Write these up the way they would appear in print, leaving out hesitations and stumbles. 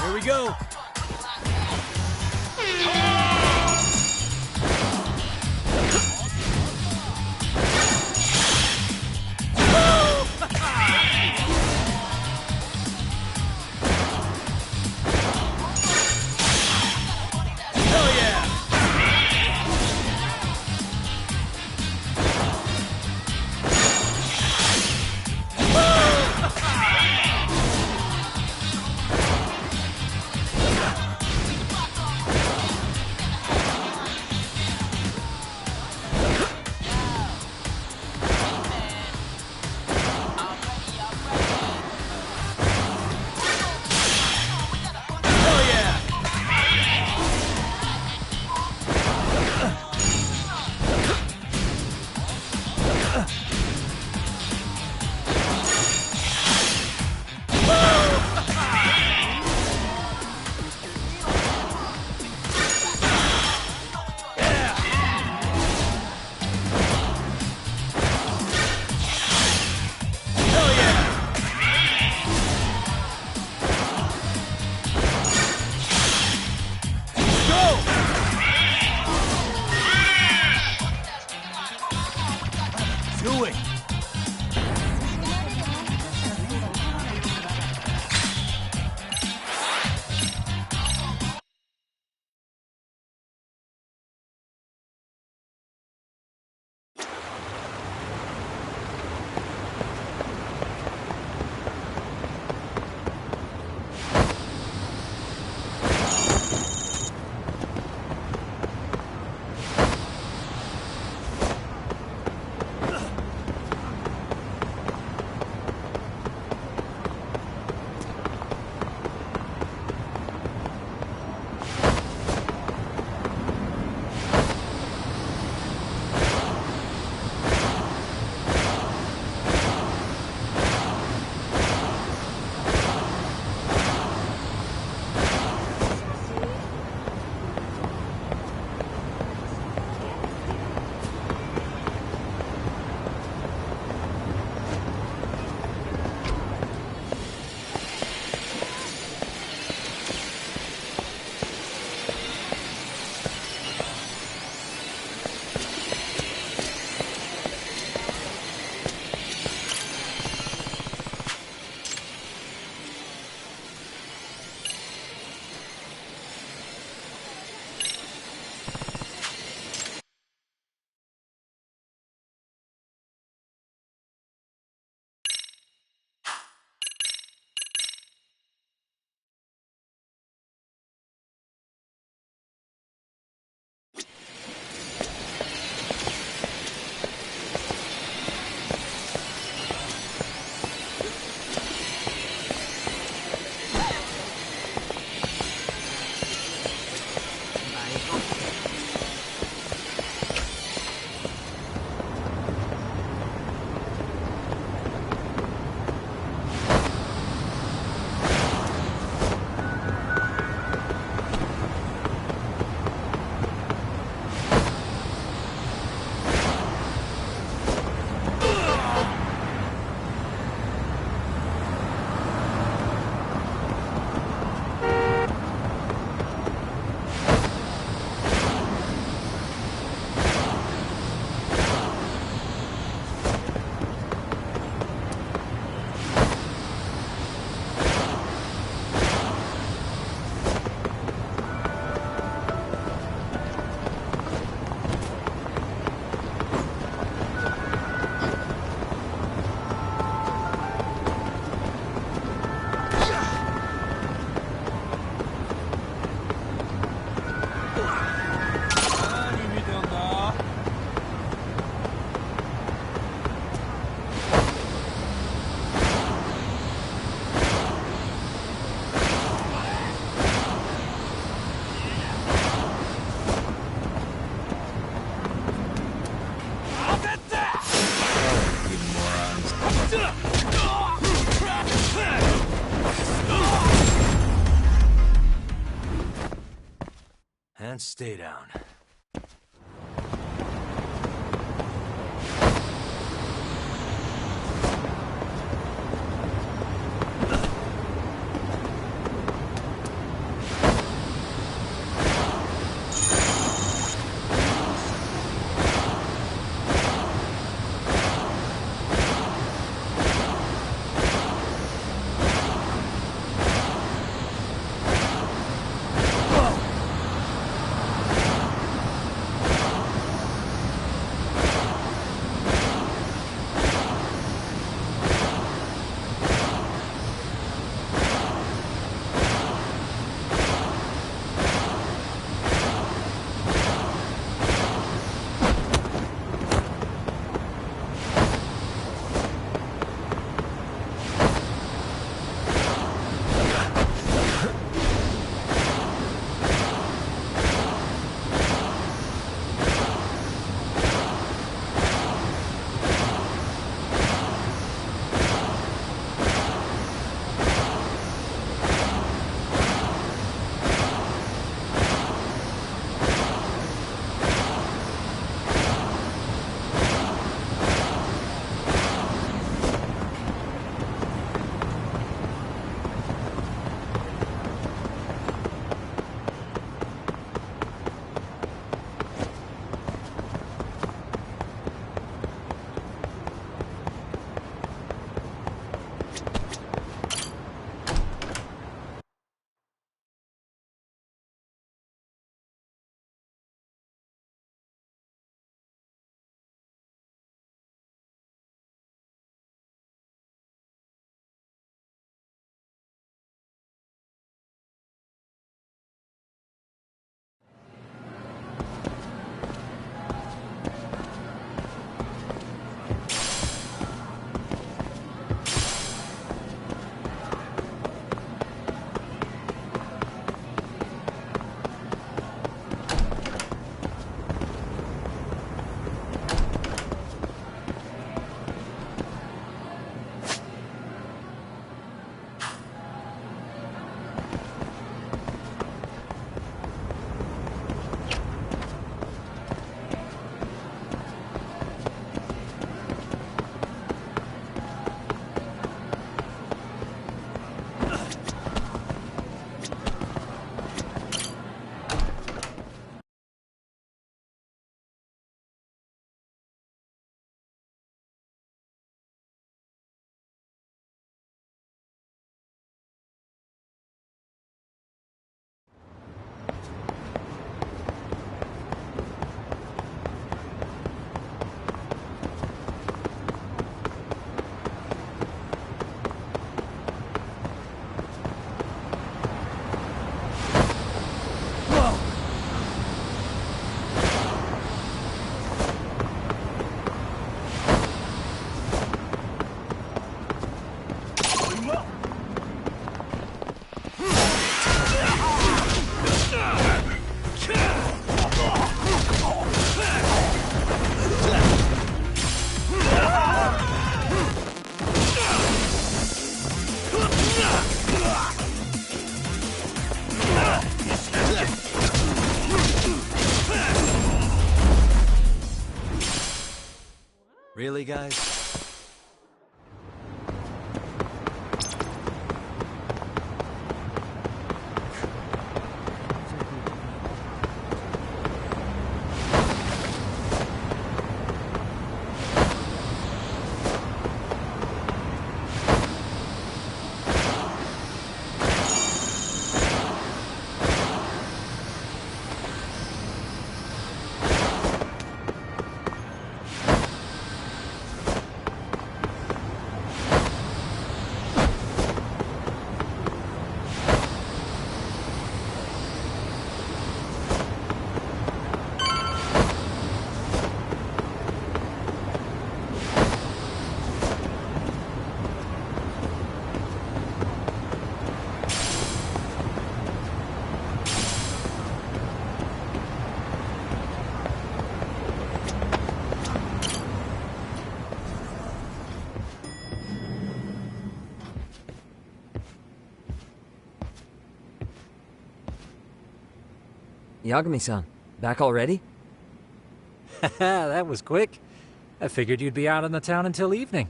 Here we go. And stay down. Really, guys? Yagami-san, back already? That was quick. I figured you'd be out in the town until evening.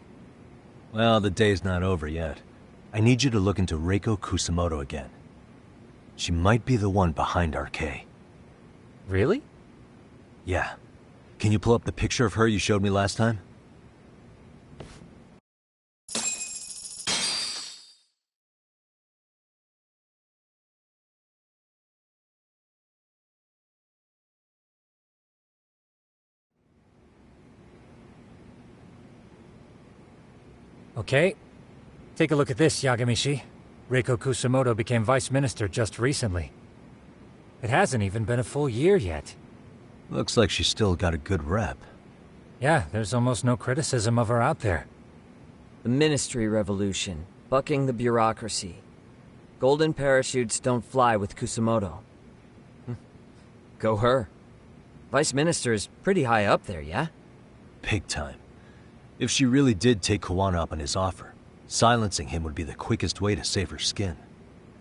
Well, the day's not over yet. I need you to look into Reiko Kusamoto again. She might be the one behind RK. Really? Yeah. Can you pull up the picture of her you showed me last time? Okay. Take a look at this, Yagamishi. Reiko Kusamoto became vice minister just recently. It hasn't even been a full year yet. Looks like she's still got a good rep. Yeah, there's almost no criticism of her out there. The Ministry Revolution, bucking the bureaucracy. Golden parachutes don't fly with Kusamoto. Go her. Vice Minister is pretty high up there, yeah? Big time. If she really did take Kawana up on his offer, silencing him would be the quickest way to save her skin.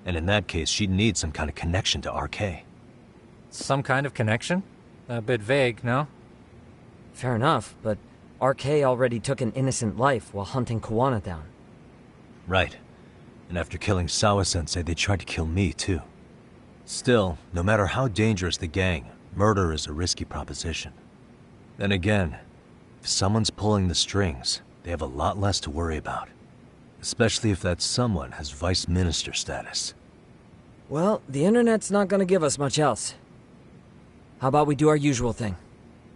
And in that case, she'd need some kind of connection to RK. Some kind of connection? A bit vague, no? Fair enough, but RK already took an innocent life while hunting Kawana down. Right. And after killing Sawa-sensei, they tried to kill me, too. Still, no matter how dangerous the gang, murder is a risky proposition. Then again, if someone's pulling the strings, they have a lot less to worry about. Especially if that someone has vice minister status. Well, the internet's not gonna give us much else. How about we do our usual thing?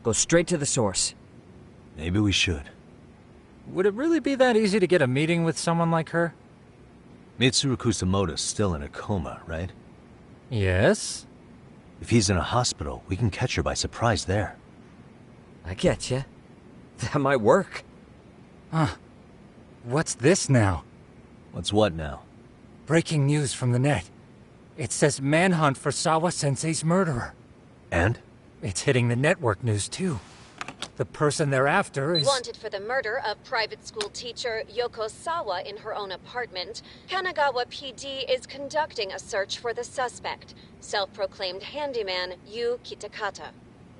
Go straight to the source. Maybe we should. Would it really be that easy to get a meeting with someone like her? Mitsuru Kusamoto's still in a coma, right? Yes? If he's in a hospital, we can catch her by surprise there. I get ya. That might work. Huh. What's this now? What's what now? Breaking news from the net. It says manhunt for Sawa-sensei's murderer. And? It's hitting the network news, too. The person they're after is... Wanted for the murder of private school teacher Yoko Sawa in her own apartment, Kanagawa PD is conducting a search for the suspect, self-proclaimed handyman Yu Kitakata.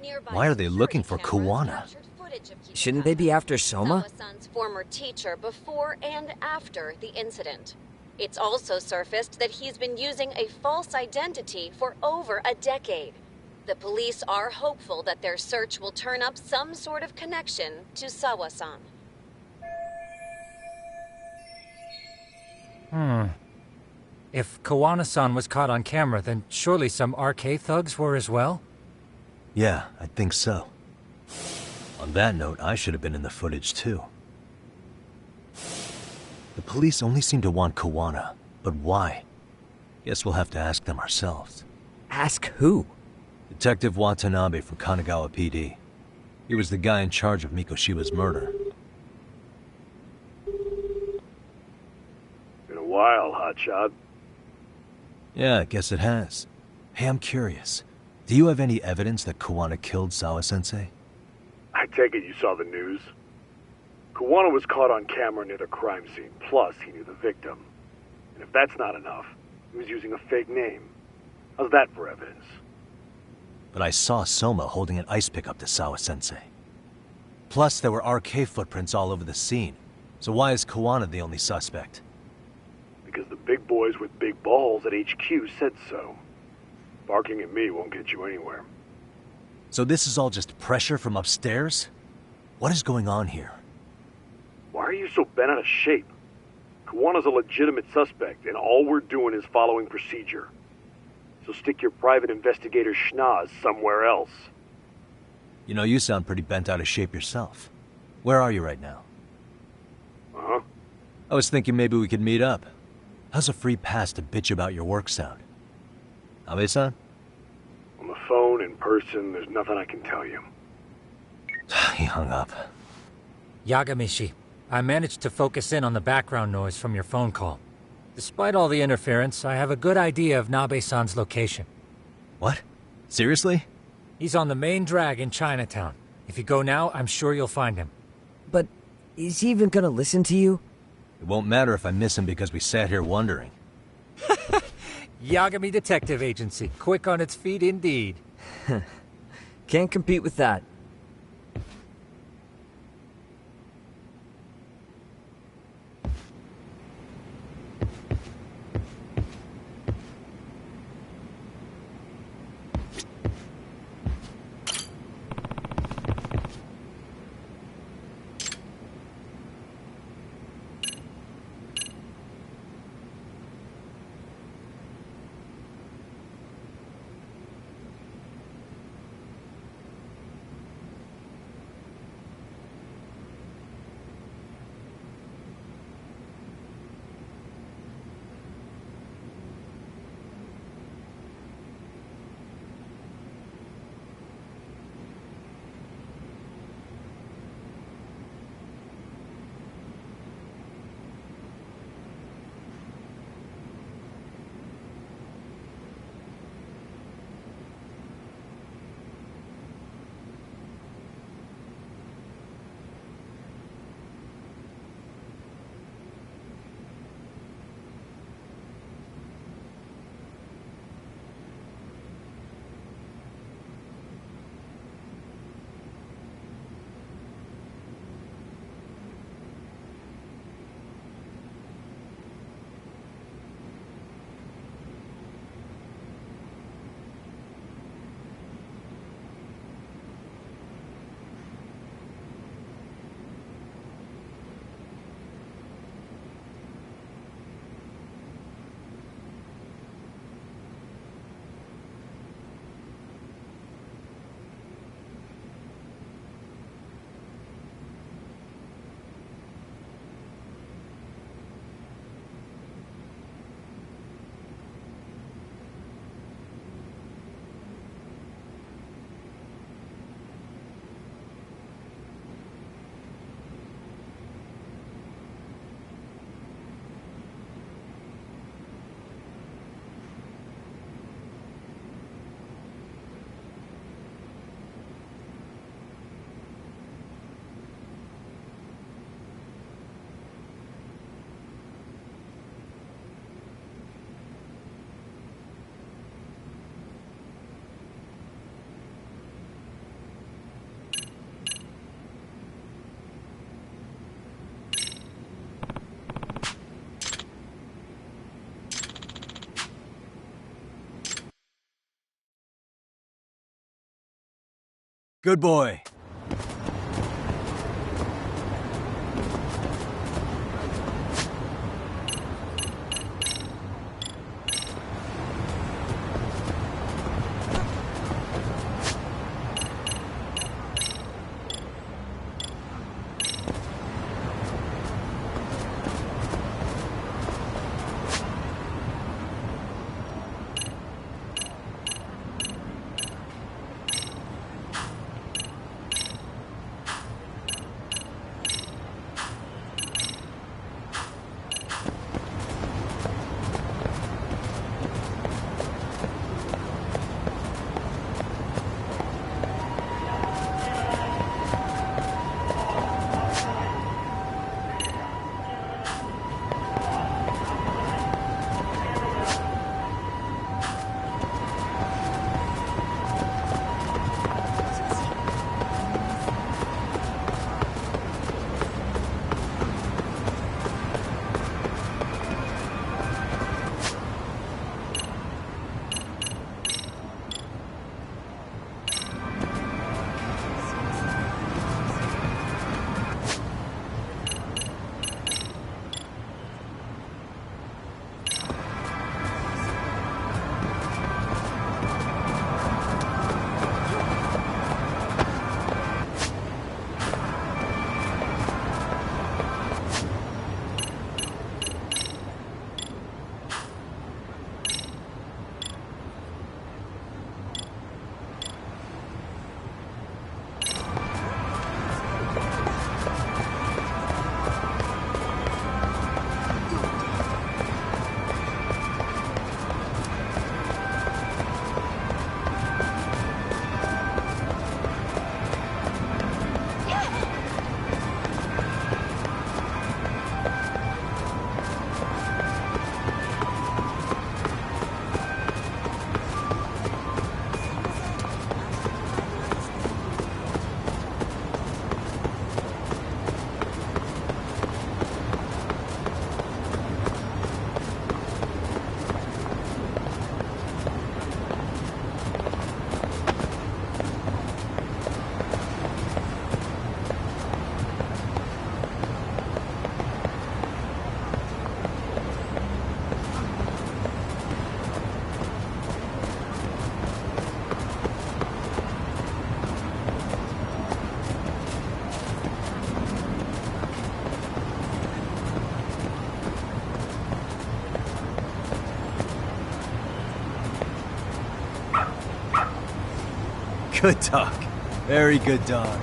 Nearby Why are they looking for cameras Kawana? captured footage of Kitakata, Shouldn't they be after Soma? Sawa-san's former teacher before and after the incident. It's also surfaced that he's been using a false identity for over a decade. The police are hopeful that their search will turn up some sort of connection to Sawa-san. If Kawana-san was caught on camera, then surely some RK thugs were as well? Yeah, I think so. On that note, I should have been in the footage too. The police only seem to want Kawana, but why? Guess we'll have to ask them ourselves. Ask who? Detective Watanabe from Kanagawa PD. He was the guy in charge of Mikoshiba's murder. Been a while, hotshot. Yeah, I guess it has. Hey, I'm curious. Do you have any evidence that Kawana killed Sawa-sensei? I take it you saw the news. Kawana was caught on camera near the crime scene, plus he knew the victim. And if that's not enough, he was using a fake name. How's that for evidence? But I saw Soma holding an ice pick up to Sawa-sensei. Plus, there were RK footprints all over the scene. So why is Kawana the only suspect? Because the big boys with big balls at HQ said so. Barking at me won't get you anywhere. So this is all just pressure from upstairs? What is going on here? Why are you so bent out of shape? Kawana's a legitimate suspect, and all we're doing is following procedure. So stick your private investigator schnoz somewhere else. You know, you sound pretty bent out of shape yourself. Where are you right now? Uh-huh. I was thinking maybe we could meet up. How's a free pass to bitch about your work sound? Abe-san? On the phone, in person, there's nothing I can tell you. He hung up. Yagamishi, I managed to focus in on the background noise from your phone call. Despite all the interference, I have a good idea of Nabe-san's location. What? Seriously? He's on the main drag in Chinatown. If you go now, I'm sure you'll find him. But is he even gonna listen to you? It won't matter if I miss him because we sat here wondering. Yagami Detective Agency, quick on its feet indeed. Can't compete with that. Good boy. Good dog. Very good dog.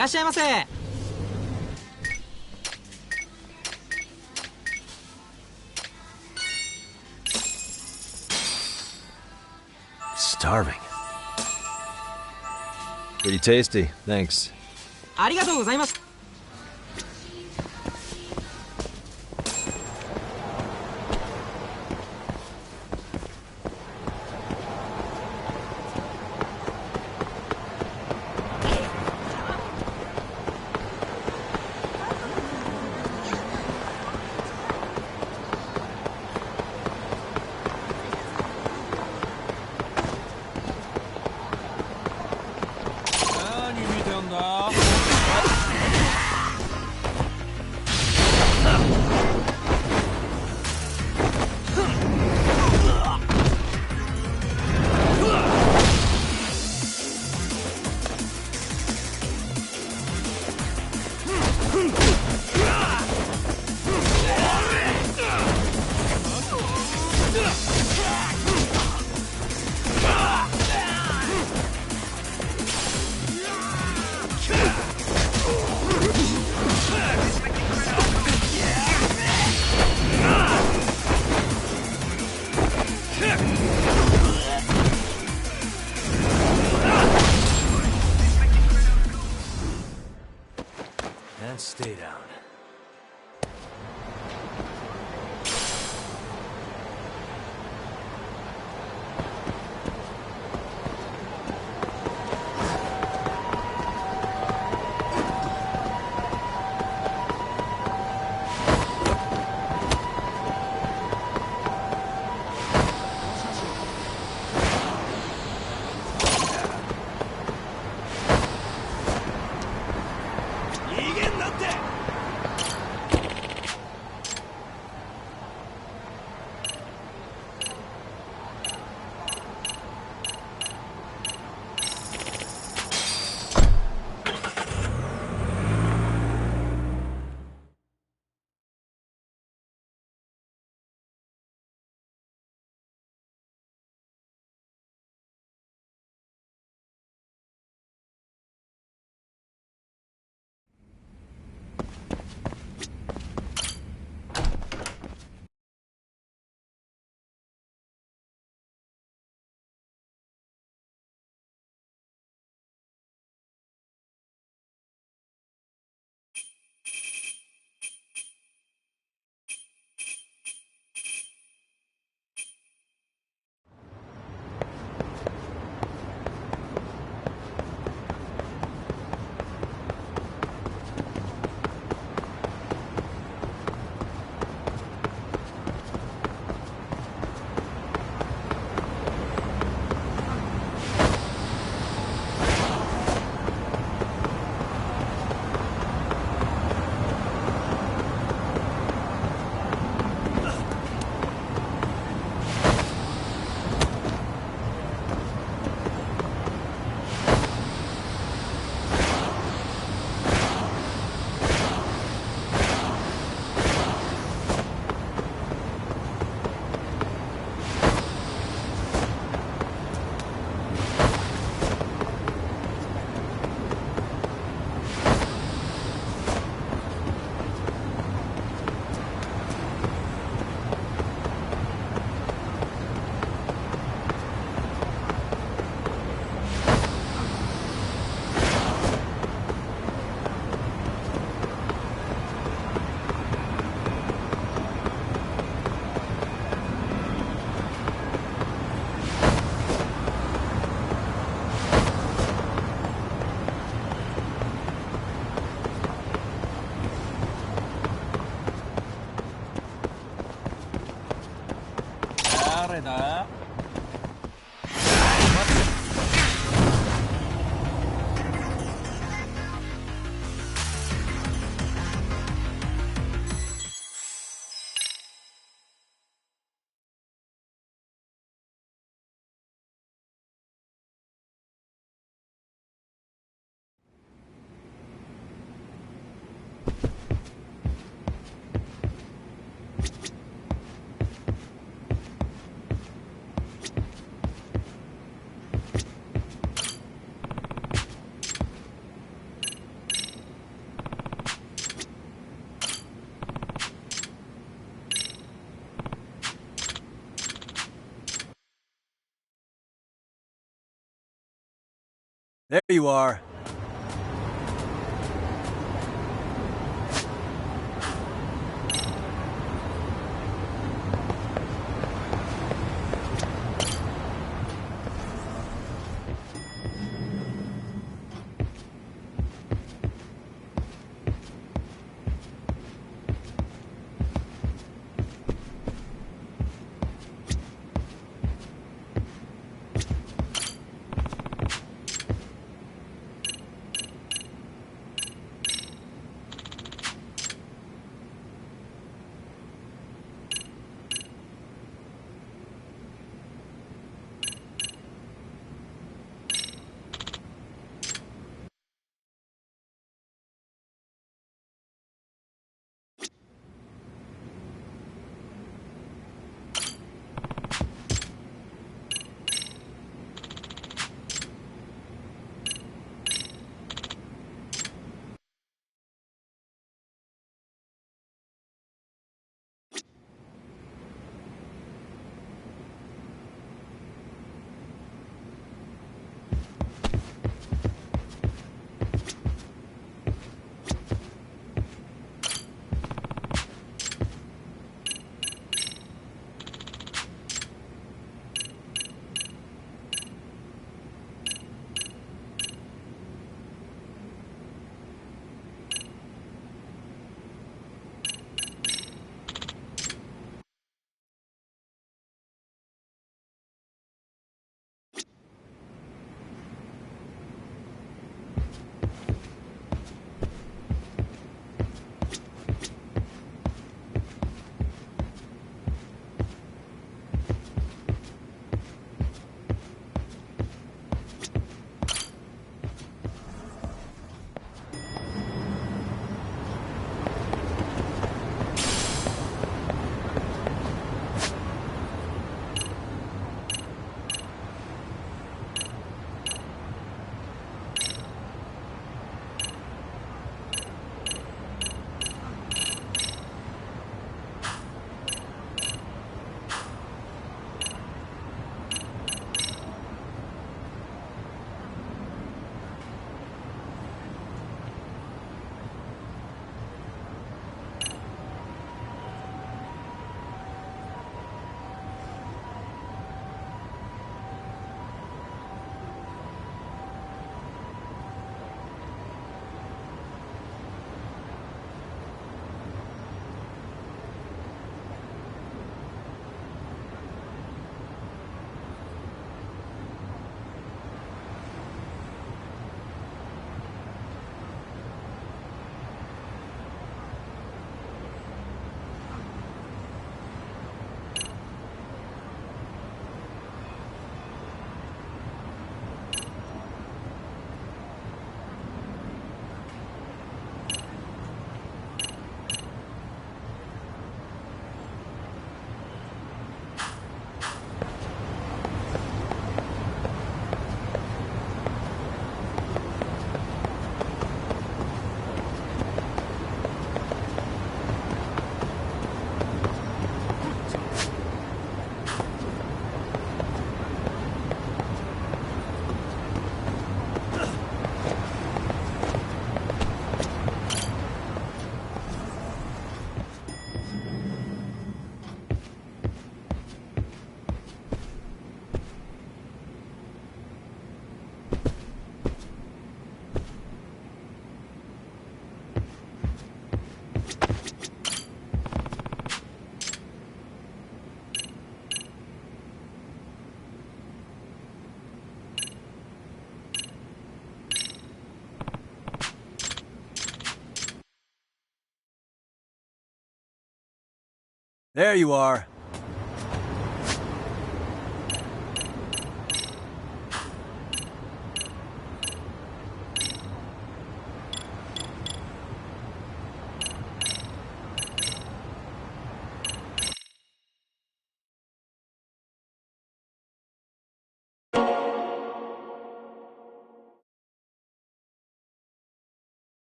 らっしゃいませ。Starving. Pretty tasty, thanks. ありがとうございます。何見てんだ。There you are. There you are.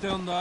てやんだ。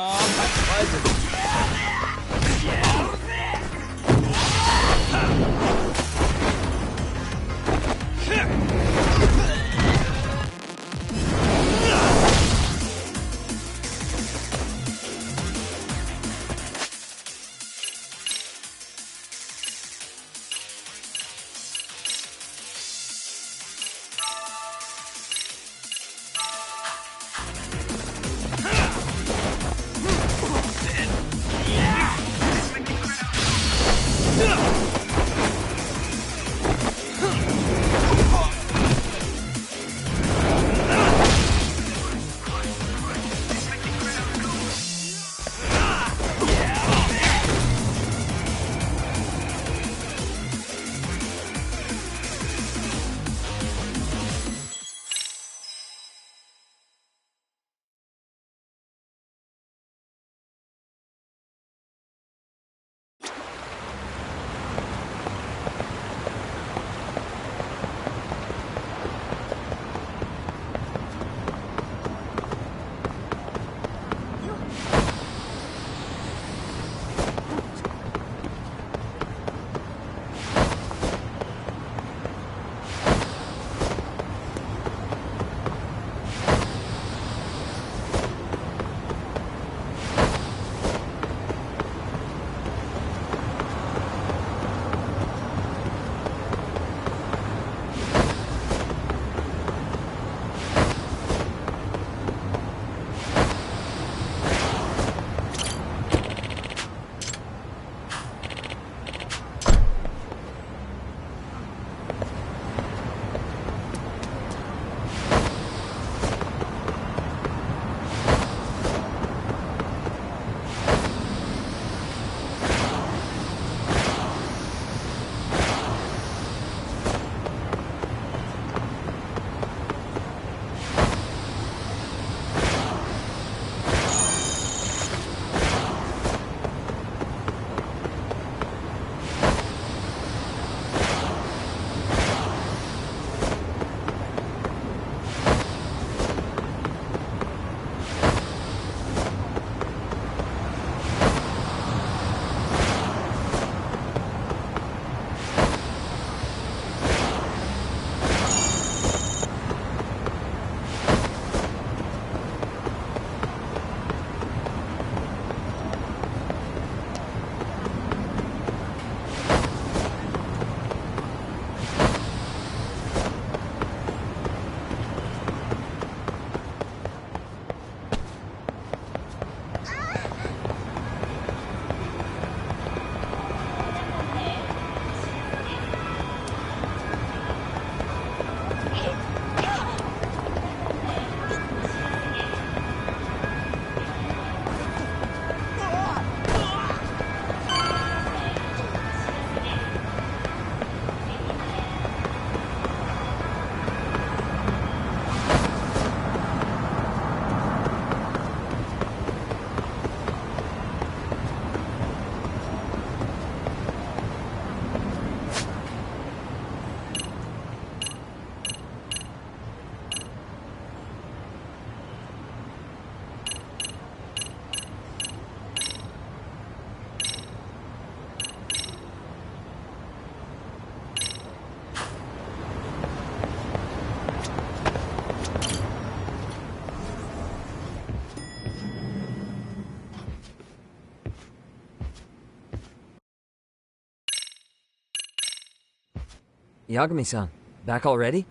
Yagami-san, back already?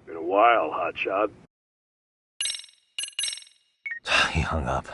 Been a while, hotshot. He hung up.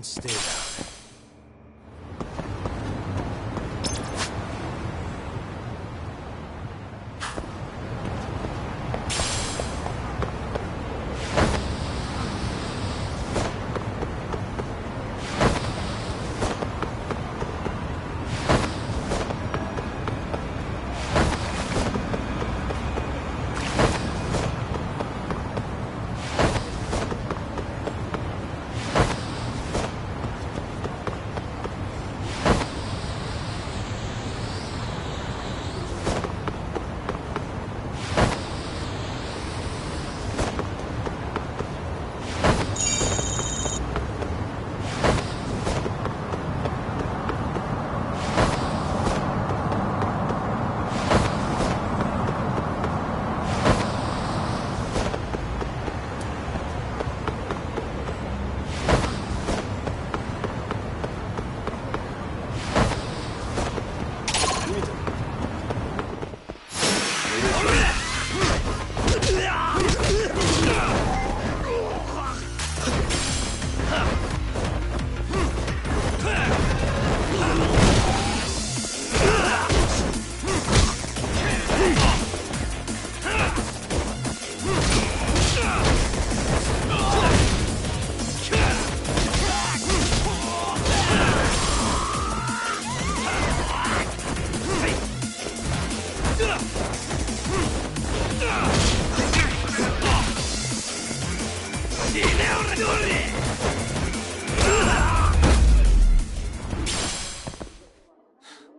and stay down.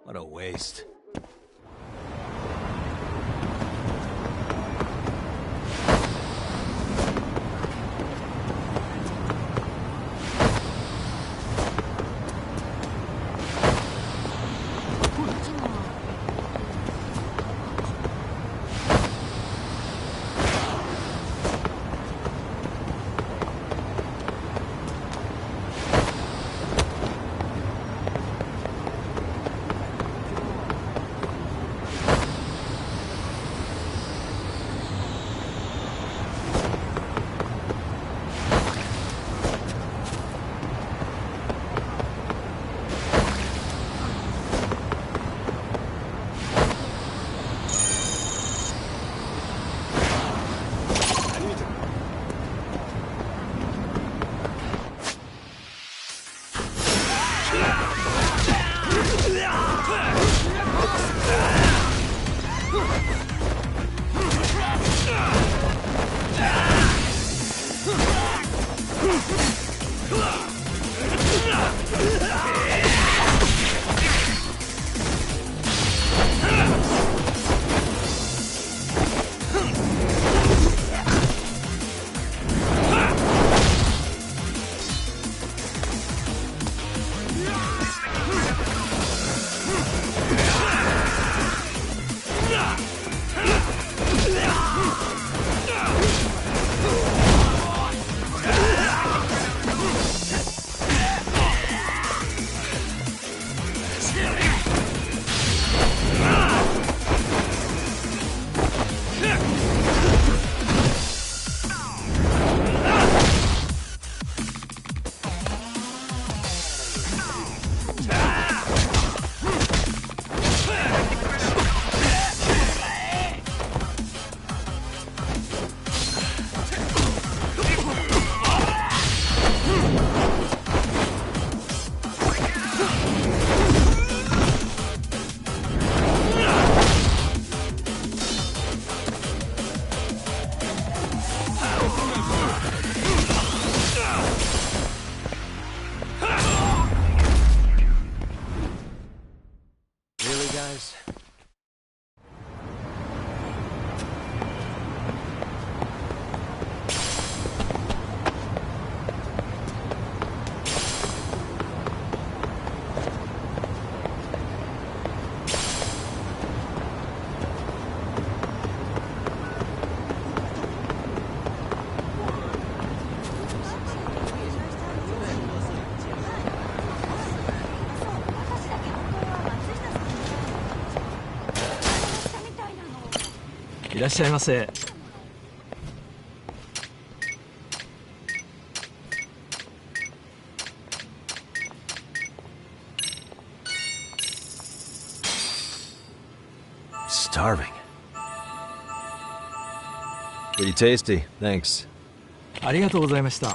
What a waste. Guys.いらっしゃいませ。starving. Pretty tasty, thanks. ありがとうございました。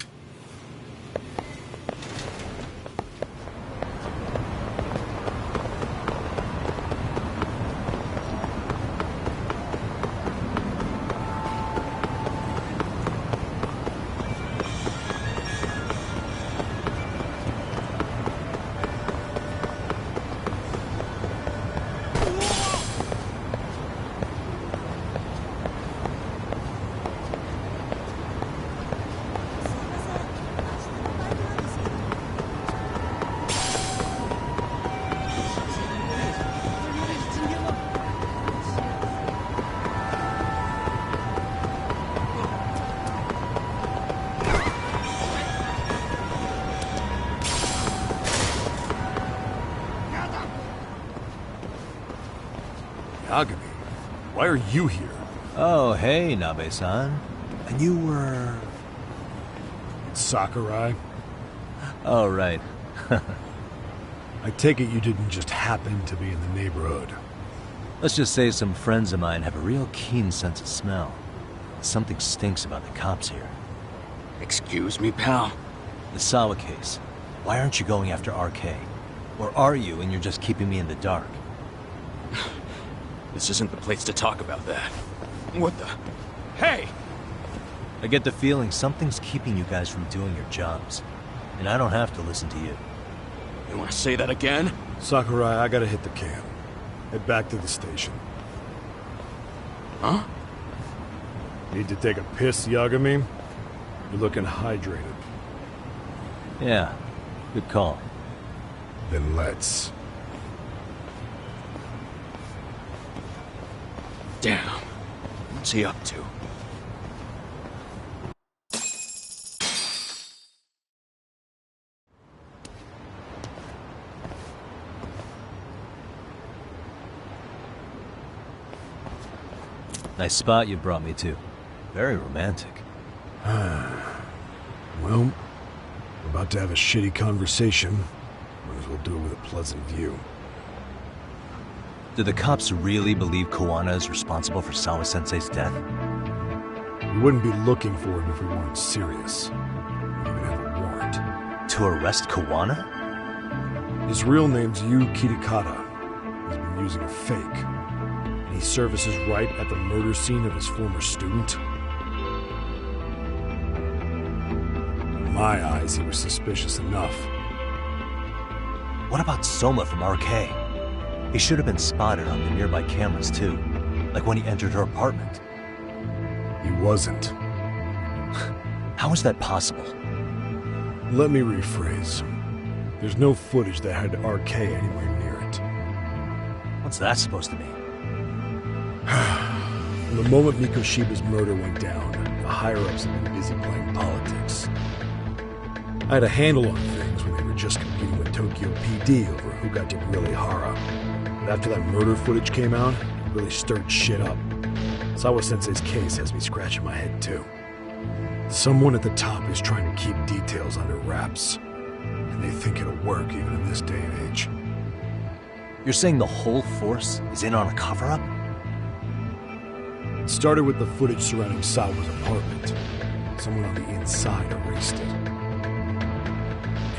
Yagami, why are you here? Oh, hey, Nabe-san. And you were... Sakurai? Oh, right. I take it you didn't just happen to be in the neighborhood. Let's just say some friends of mine have a real keen sense of smell. Something stinks about the cops here. Excuse me, pal? The Sawa case. Why aren't you going after RK? Or are you and you're just keeping me in the dark? This isn't the place to talk about that. What the... Hey! I get the feeling something's keeping you guys from doing your jobs. And I don't have to listen to you. You want to say that again? Sakurai, I gotta hit the can. Head back to the station. Huh? Need to take a piss, Yagami? You're looking hydrated. Yeah, good call. Then let's. Damn. What's he up to? Nice spot you brought me to. Very romantic. Well, we're about to have a shitty conversation. Might as well do it with a pleasant view. Do the cops really believe Kawana is responsible for Sawa-sensei's death? We wouldn't be looking for him if we weren't serious. We even have a warrant. To arrest Kawana? His real name's Yu Kitakata. He's been using a fake. And he services right at the murder scene of his former student. In my eyes, he was suspicious enough. What about Soma from RK? He should have been spotted on the nearby cameras too, like when he entered her apartment. He wasn't. How is that possible? Let me rephrase. There's no footage that had RK anywhere near it. What's that supposed to mean? From the moment Mikoshiba's murder went down, the higher-ups have been busy playing politics. I had a handle on things when they were just competing with Tokyo PD over who got to grill Ihara. But after that murder footage came out, it really stirred shit up. Sawa-sensei's case has me scratching my head too. Someone at the top is trying to keep details under wraps. And they think it'll work even in this day and age. You're saying the whole force is in on a cover-up? It started with the footage surrounding Sawa's apartment. Someone on the inside erased it.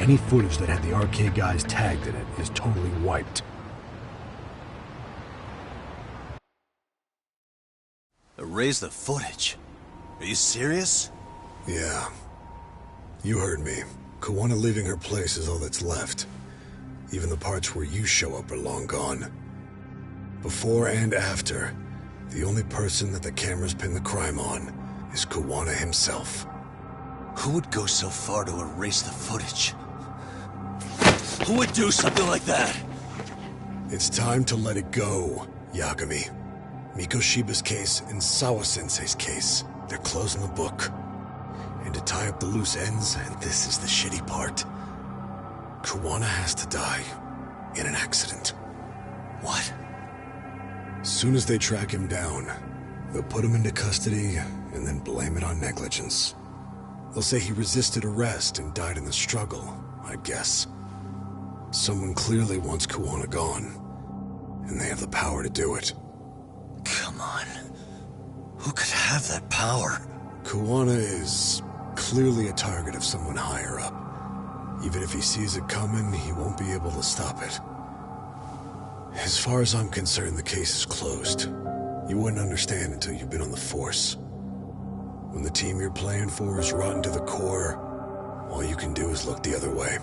Any footage that had the RK guys tagged in it is totally wiped. Erase the footage? Are you serious? Yeah. You heard me. Kawana leaving her place is all that's left. Even the parts where you show up are long gone. Before and after, the only person that the cameras pin the crime on is Kawana himself. Who would go so far to erase the footage? Who would do something like that? It's time to let it go, Yagami. Mikoshiba's case and Sawa-sensei's case, they're closing the book. And to tie up the loose ends, and this is the shitty part, Kawana has to die in an accident. What? Soon as they track him down, they'll put him into custody and then blame it on negligence. They'll say he resisted arrest and died in the struggle, I guess. Someone clearly wants Kawana gone, and they have the power to do it. Come on. Who could have that power? Kuwana is clearly a target of someone higher up. Even if he sees it coming, he won't be able to stop it. As far as I'm concerned, the case is closed. You wouldn't understand until you've been on the force. When the team you're playing for is rotten to the core, all you can do is look the other way.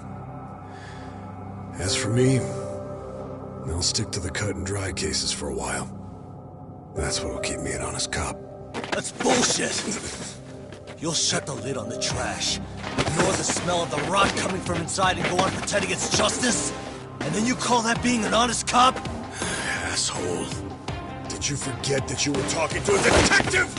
As for me, I'll stick to the cut and dry cases for a while. That's what'll keep me an honest cop. That's bullshit! You'll shut the lid on the trash, ignore the smell of the rot coming from inside, and go on pretending it's justice? And then you call that being an honest cop? Asshole. Did you forget that you were talking to a detective?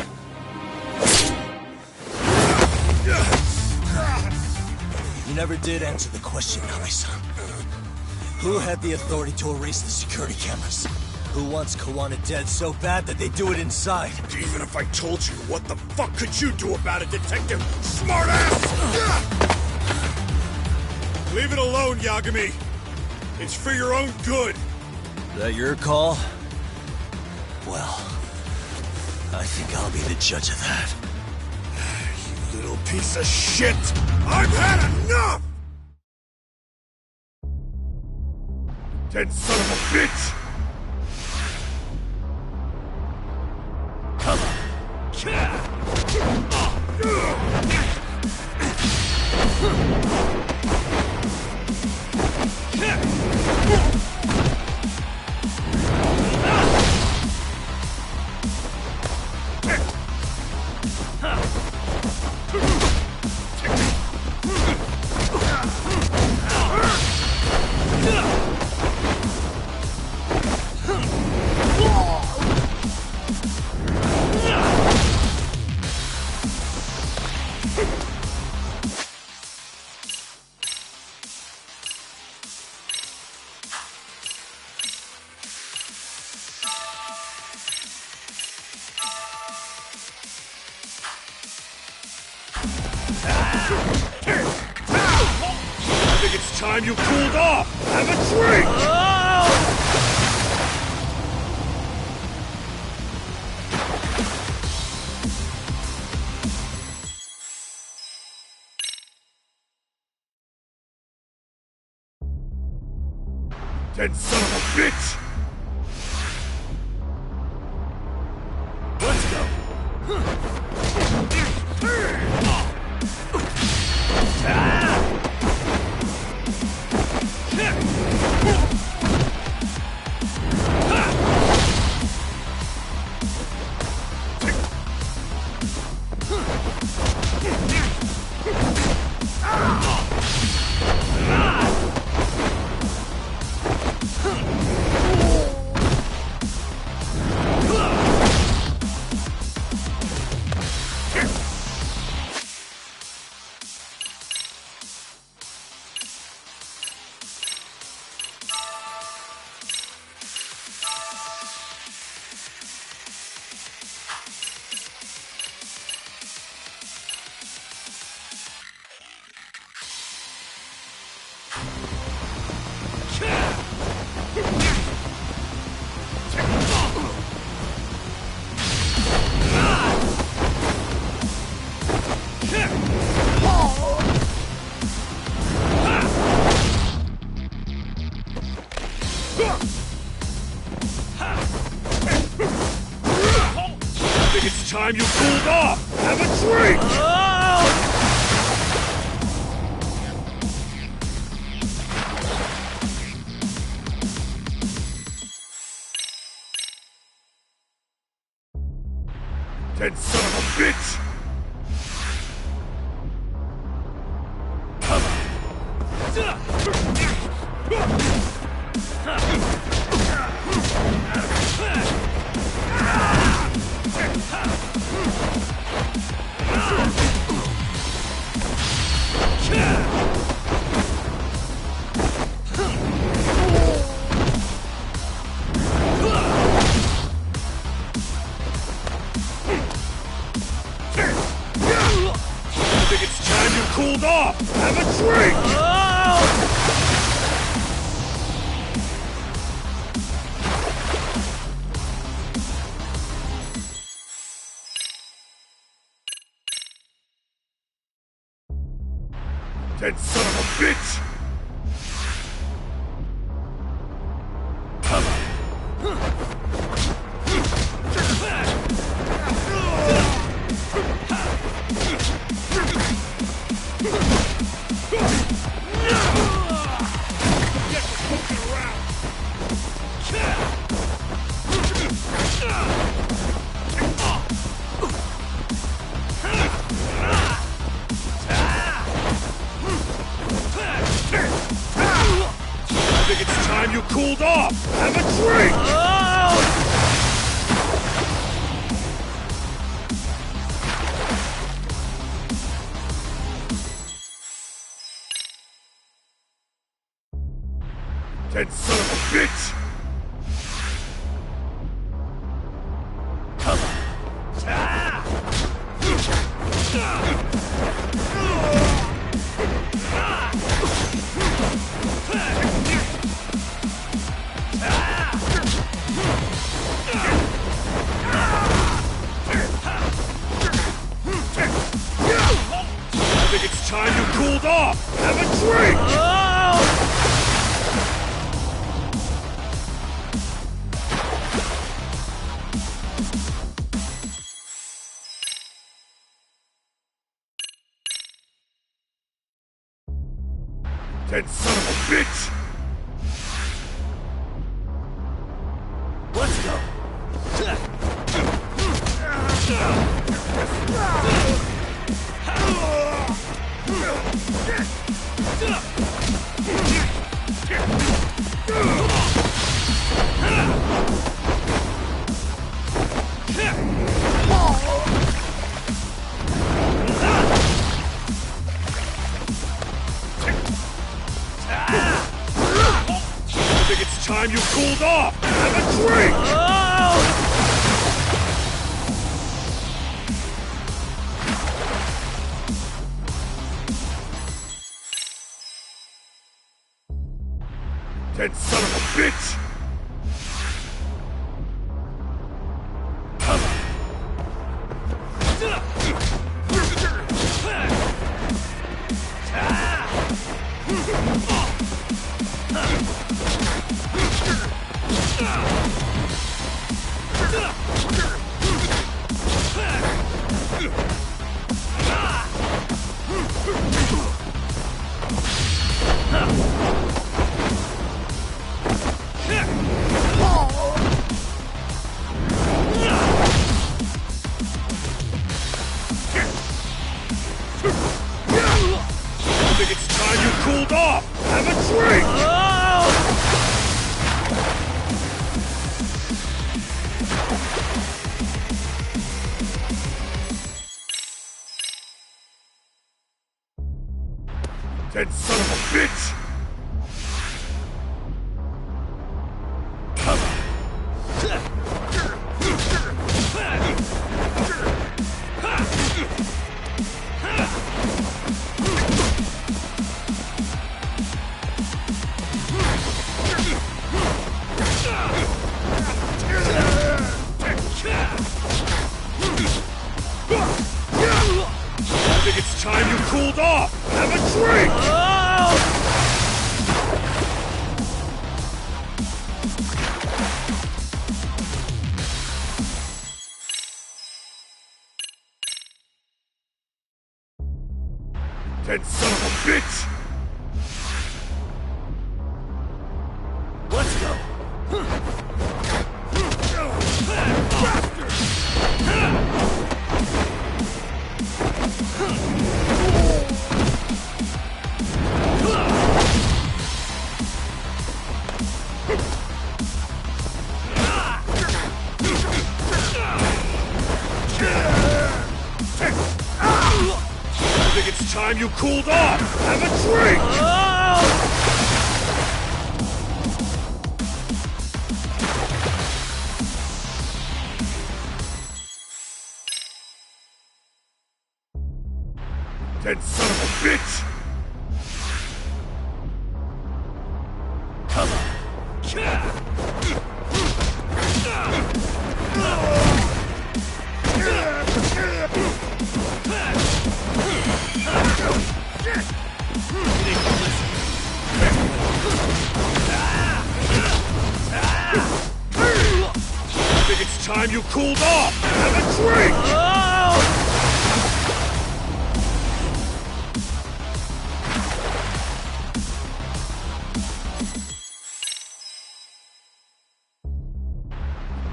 You never did answer the question, Kami-san. Who had the authority to erase the security cameras? Who wants Kawana dead so bad that they do it inside? Even if I told you, what the fuck could you do about it, detective? Smartass! Leave it alone, Yagami. It's for your own good. Is that your call? Well, I think I'll be the judge of that. You little piece of shit! I've had enough! Dead son of a bitch! Come on. I think it's time you cooled off! Have a drink! Dead son of a bitch! Let's go! I think it's time you cooled off! Have a drink! Dead son of a bitch! Come I think it's time you cooled off! Have a drink! Dead son of a bitch! I think it's time you cooled off! Have a drink! Dead son of a bitch! I think it's time you cooled off! Have a drink! Dead son of a bitch! Let's go! I think it's time you cooled off! Have a drink! Dead son of a bitch! I think it's time you cooled off! Have a drink! Dead son of a bitch! I think it's time you cooled off! Have a drink! Dead son of a bitch! Let's go! I think it's time you cooled off! Have a drink! Dead son of a bitch! time you cooled off! Have a drink!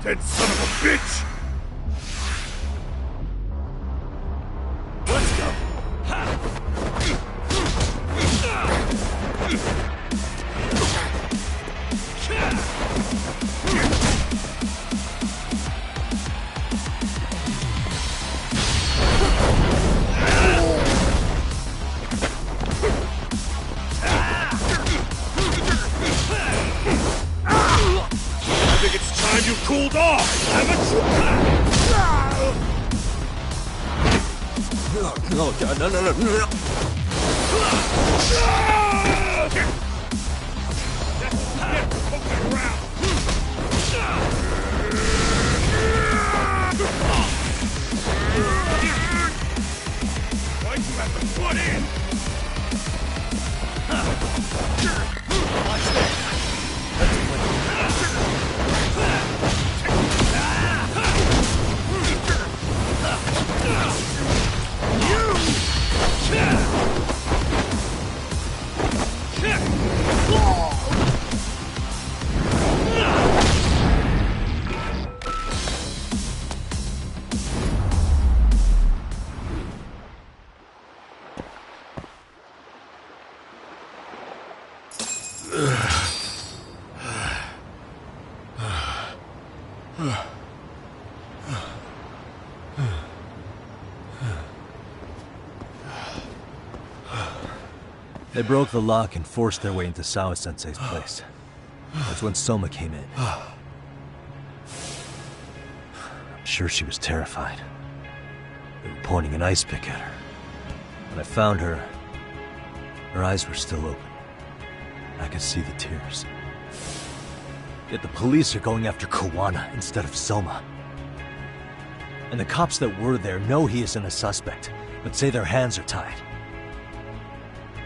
Dead son of a bitch! Let's go! I think it's time you cooled off! Have a No, God, no. Why'd you have to butt in? They broke the lock and forced their way into Sawa-sensei's place. That's when Soma came in. I'm sure she was terrified. They were pointing an ice pick at her. When I found her, her eyes were still open. I could see the tears. Yet the police are going after Kawana instead of Soma. And the cops that were there know he isn't a suspect, but say their hands are tied.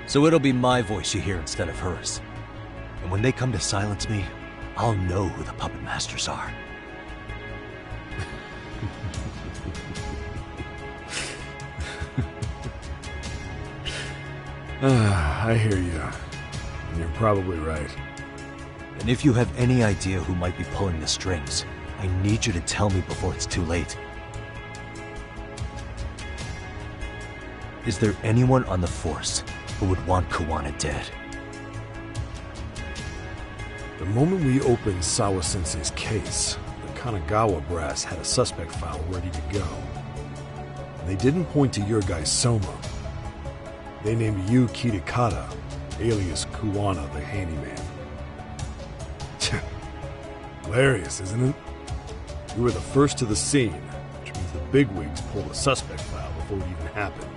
So it'll be my voice you hear instead of hers. And when they come to silence me, I'll know who the puppet masters are. I hear you. You're probably right. And if you have any idea who might be pulling the strings, I need you to tell me before it's too late. Is there anyone on the force who would want Kawana dead? The moment we opened Sawa-sensei's case, the Kanagawa brass had a suspect file ready to go. They didn't point to your guy Soma. They named you Kitakata, alias Kawana the handyman. Hilarious, isn't it? You were the first to the scene, which means the bigwigs pulled a suspect file before it even happened.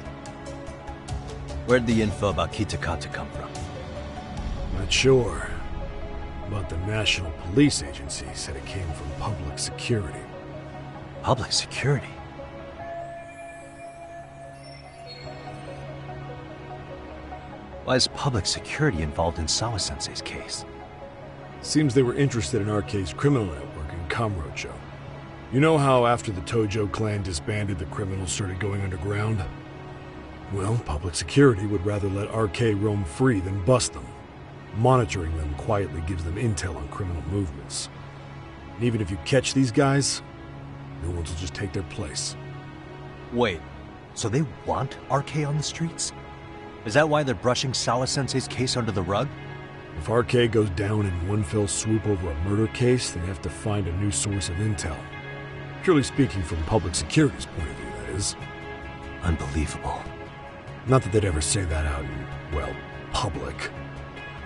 Where'd the info about Kitakata come from? Not sure, but the National Police Agency said it came from public security. Public security? Why is public security involved in Sawa-sensei's case? Seems they were interested in RK's criminal network in Kamurocho. You know how after the Tojo clan disbanded, the criminals started going underground? Well, public security would rather let RK roam free than bust them. Monitoring them quietly gives them intel on criminal movements. And even if you catch these guys, new ones will just take their place. Wait, so they want RK on the streets? Is that why they're brushing Sawa-sensei's case under the rug? If RK goes down in one fell swoop over a murder case, they have to find a new source of intel. Purely speaking, from public security's point of view, that is. Unbelievable. Not that they'd ever say that out in, well, public.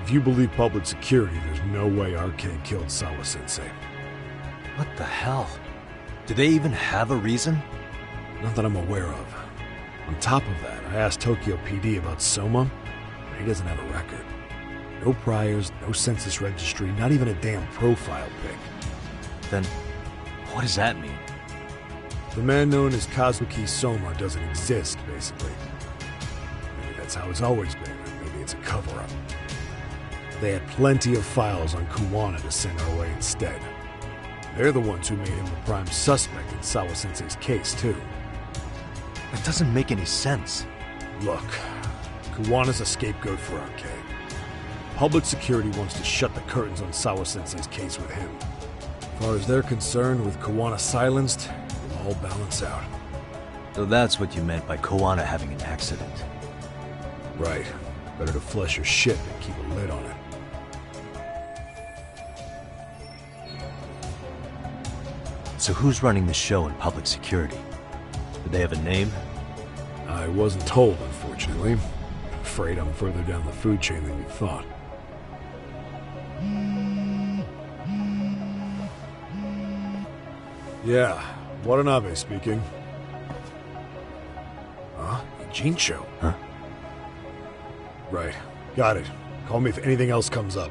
If you believe public security, there's no way RK killed Sawa-sensei. What the hell? Do they even have a reason? Not that I'm aware of. On top of that, I asked Tokyo PD about Soma, but he doesn't have a record. No priors, no census registry, not even a damn profile pic. Then, what does that mean? The man known as Kazuki Soma doesn't exist, basically. Maybe that's how it's always been, or maybe it's a cover-up. They had plenty of files on Kawana to send our way instead. They're the ones who made him the prime suspect in Sawa-sensei's case, too. That doesn't make any sense. Look, Kuwana's a scapegoat for Arcade. Public security wants to shut the curtains on Sawa-sensei's case with him. As far as they're concerned, with Kuwana silenced, it'll all balance out. So that's what you meant by Koana having an accident. Right. Better to flush your shit than keep a lid on it. So who's running the show in public security? Do they have a name? I wasn't told, unfortunately. Afraid I'm further down the food chain than you thought. Yeah, Watanabe speaking. Huh? Ijincho? Huh? Right. Got it. Call me if anything else comes up.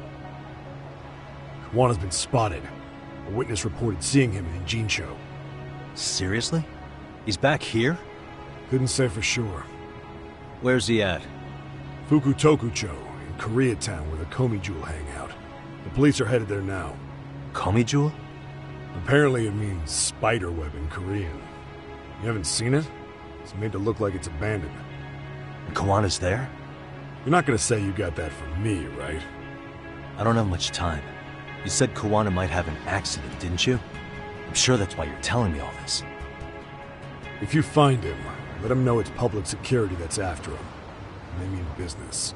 Kuwana's been spotted. A witness reported seeing him in Ijincho. Seriously? He's back here? Couldn't say for sure. Where's he at? Fukutokucho, in Koreatown, where the Komi Jewel hang out. The police are headed there now. Komi Jewel? Apparently it means spider web in Korean. You haven't seen it? It's made to look like it's abandoned. And Kawana's there? You're not gonna say you got that from me, right? I don't have much time. You said Kawana might have an accident, didn't you? I'm sure that's why you're telling me all this. If you find him, let him know it's public security that's after him. And they mean business.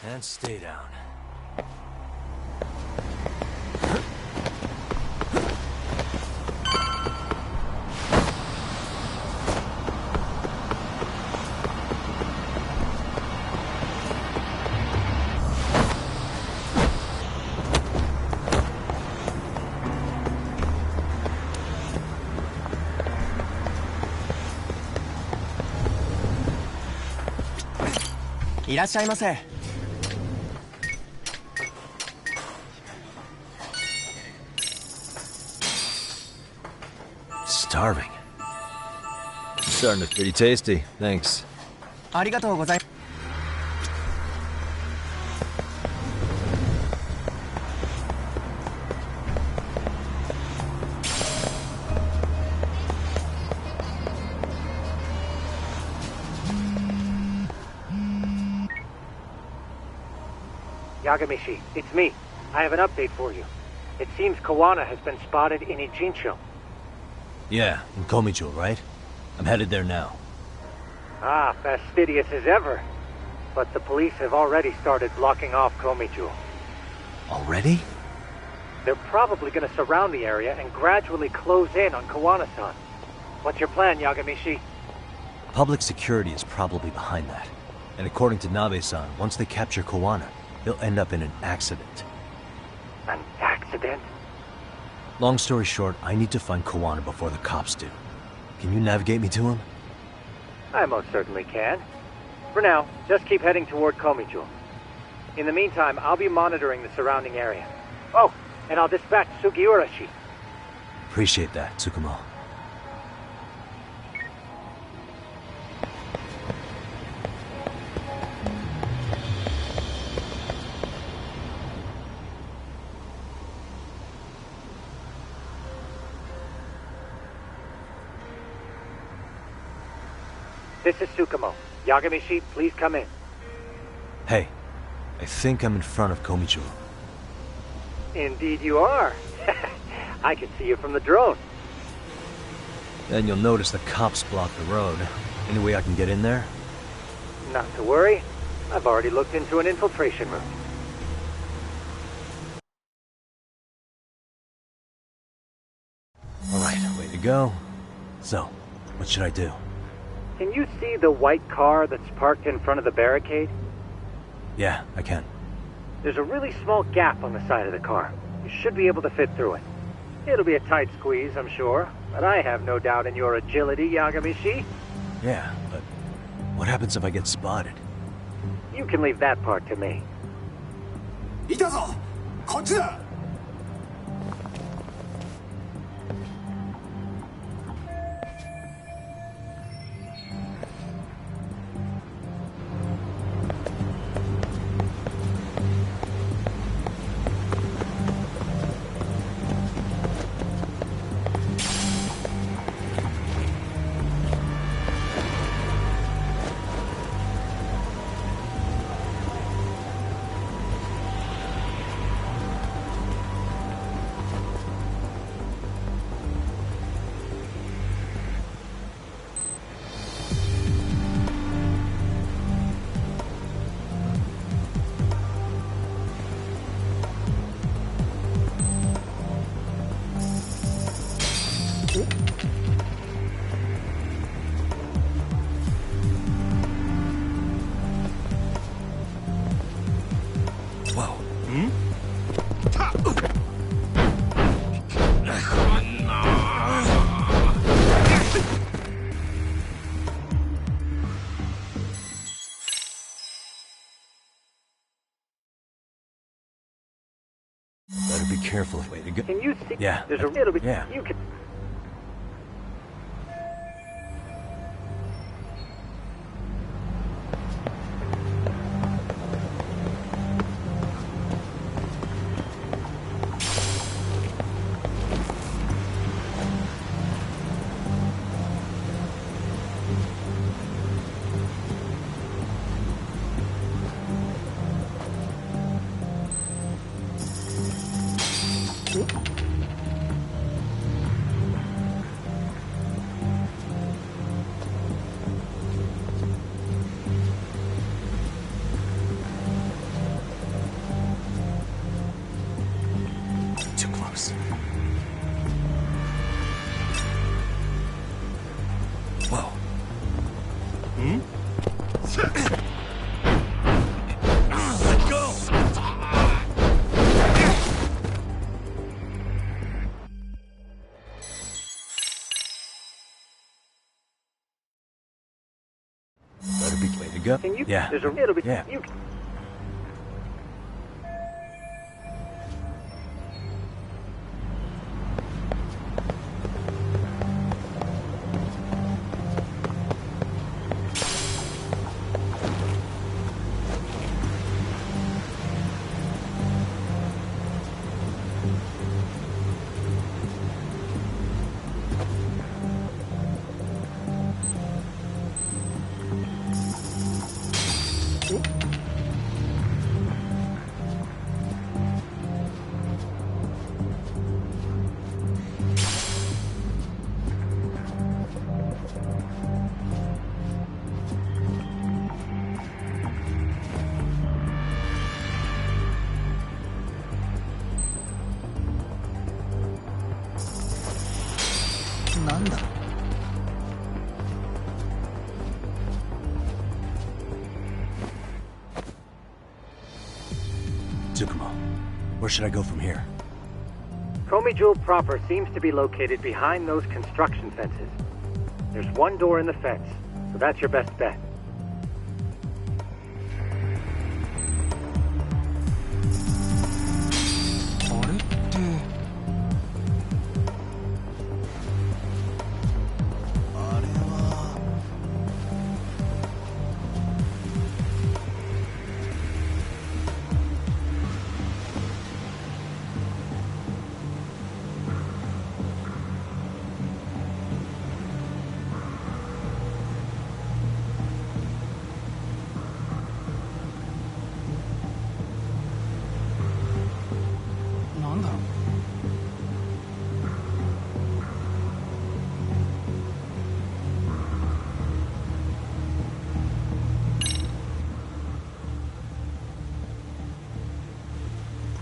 And stay down. Starving. Starting to pretty tasty. Thanks. ありがとうございます。Yagamishi, it's me. I have an update for you. It seems Kawana has been spotted in Ijincho. Yeah, in Komijo, right? I'm headed there now. Ah, fastidious as ever. But the police have already started blocking off Komijo. Already? They're probably going to surround the area and gradually close in on Kawana-san. What's your plan, Yagamishi? Public security is probably behind that. And according to Nabe-san, once they capture Kawana, they'll end up in an accident. An accident? Long story short, I need to find Kawana before the cops do. Can you navigate me to him? I most certainly can. For now, just keep heading toward Komijo. In the meantime, I'll be monitoring the surrounding area. Oh, and I'll dispatch Sugiurashi. Appreciate that, Tsukumo. This is Tsukumo. Yagamishi, please come in. Hey, I think I'm in front of Komijo. Indeed you are. I can see you from the drone. Then you'll notice the cops block the road. Any way I can get in there? Not to worry. I've already looked into an infiltration route. Alright, way to go. So, what should I do? Can you see the white car that's parked in front of the barricade? Yeah, I can. There's a really small gap on the side of the car. You should be able to fit through it. It'll be a tight squeeze, I'm sure, but I have no doubt in your agility, Yagamishi. Yeah, but what happens if I get spotted? You can leave that part to me. いたぞこっちだ be careful. Way to go. Can you see? Yeah. There's a little bit. Yeah. You can. Too close. Whoa. Let go! Better be way to go. Can you? Yeah. There's a little bit. Yeah. You can. Tsukumo, where should I go from here? Komijul proper seems to be located behind those construction fences. There's one door in the fence, so that's your best bet.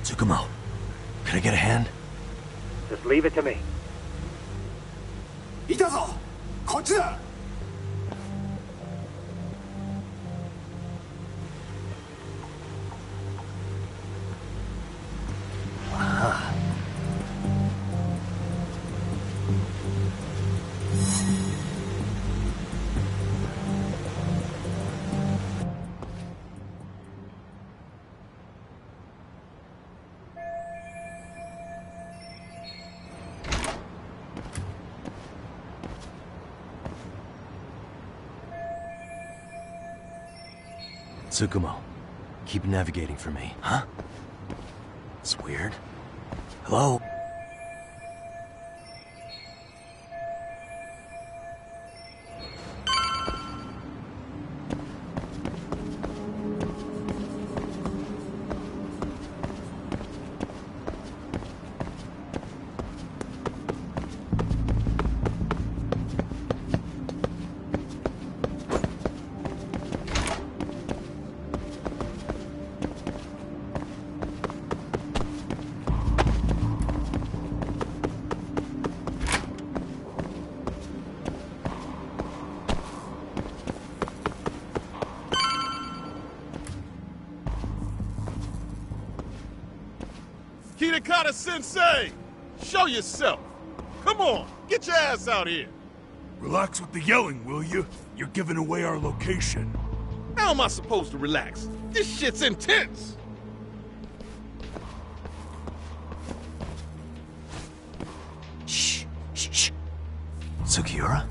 Tsukumo, can I get a hand? Just leave it to me. いたぞこっちだ Tsukumo, keep navigating for me, huh? It's weird. Hello? Sensei! Show yourself! Come on, get your ass out here! Relax with the yelling, will you? You're giving away our location. How am I supposed to relax? This shit's intense! Sugiura?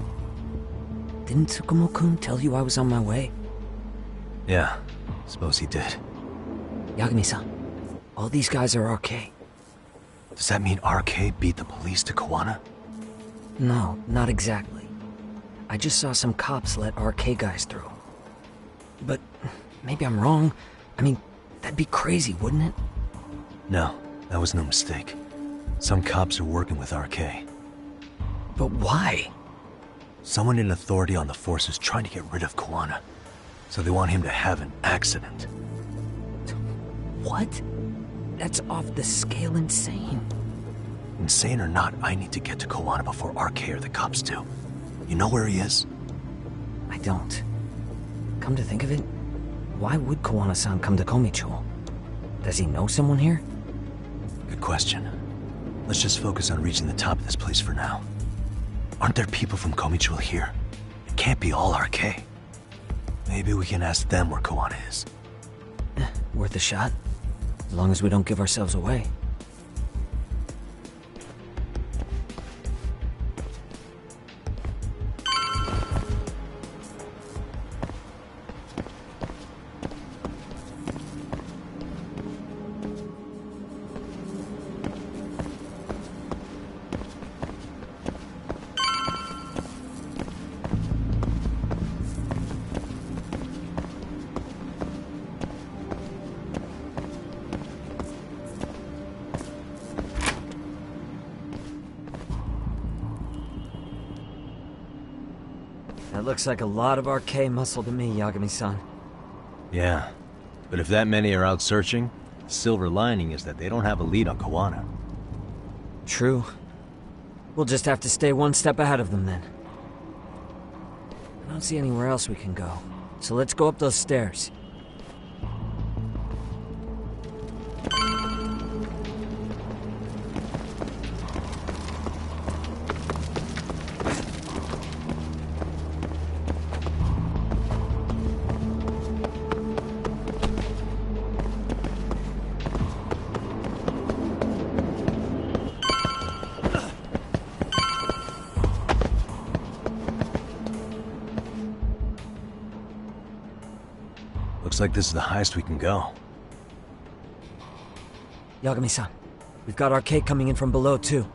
Didn't Tsukumo-kun tell you I was on my way? Yeah, suppose he did. Yagami-san, all these guys are RK. Does that mean RK beat the police to Kawana? No, not exactly. I just saw some cops let RK guys through. But maybe I'm wrong. I mean, that'd be crazy, wouldn't it? No, that was no mistake. Some cops are working with RK. But why? Someone in authority on the force is trying to get rid of Kawana. So they want him to have an accident. What? That's off the scale insane. Insane or not, I need to get to Kawana before RK or the cops do. You know where he is? I don't. Come to think of it, why would Kawana-san come to Komicho? Does he know someone here? Good question. Let's just focus on reaching the top of this place for now. Aren't there people from Komicho here? It can't be all RK. Maybe we can ask them where Kawana is. Worth a shot. As long as we don't give ourselves away. That looks like a lot of RK muscle to me, Yagami-san. Yeah, but if that many are out searching, the silver lining is that they don't have a lead on Kawana. True. We'll just have to stay one step ahead of them then. I don't see anywhere else we can go, so let's go up those stairs. Looks like this is the highest we can go. Yagami-san, we've got RK coming in from below too.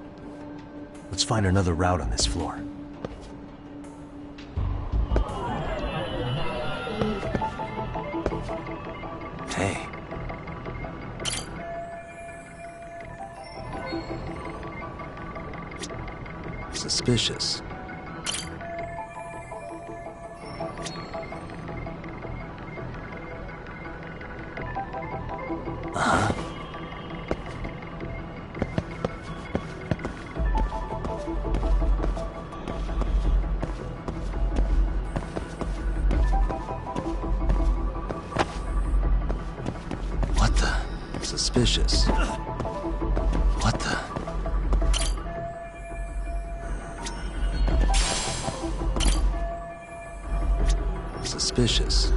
Let's find another route on this floor. Hey. Suspicious. What the? Suspicious. What the? Suspicious.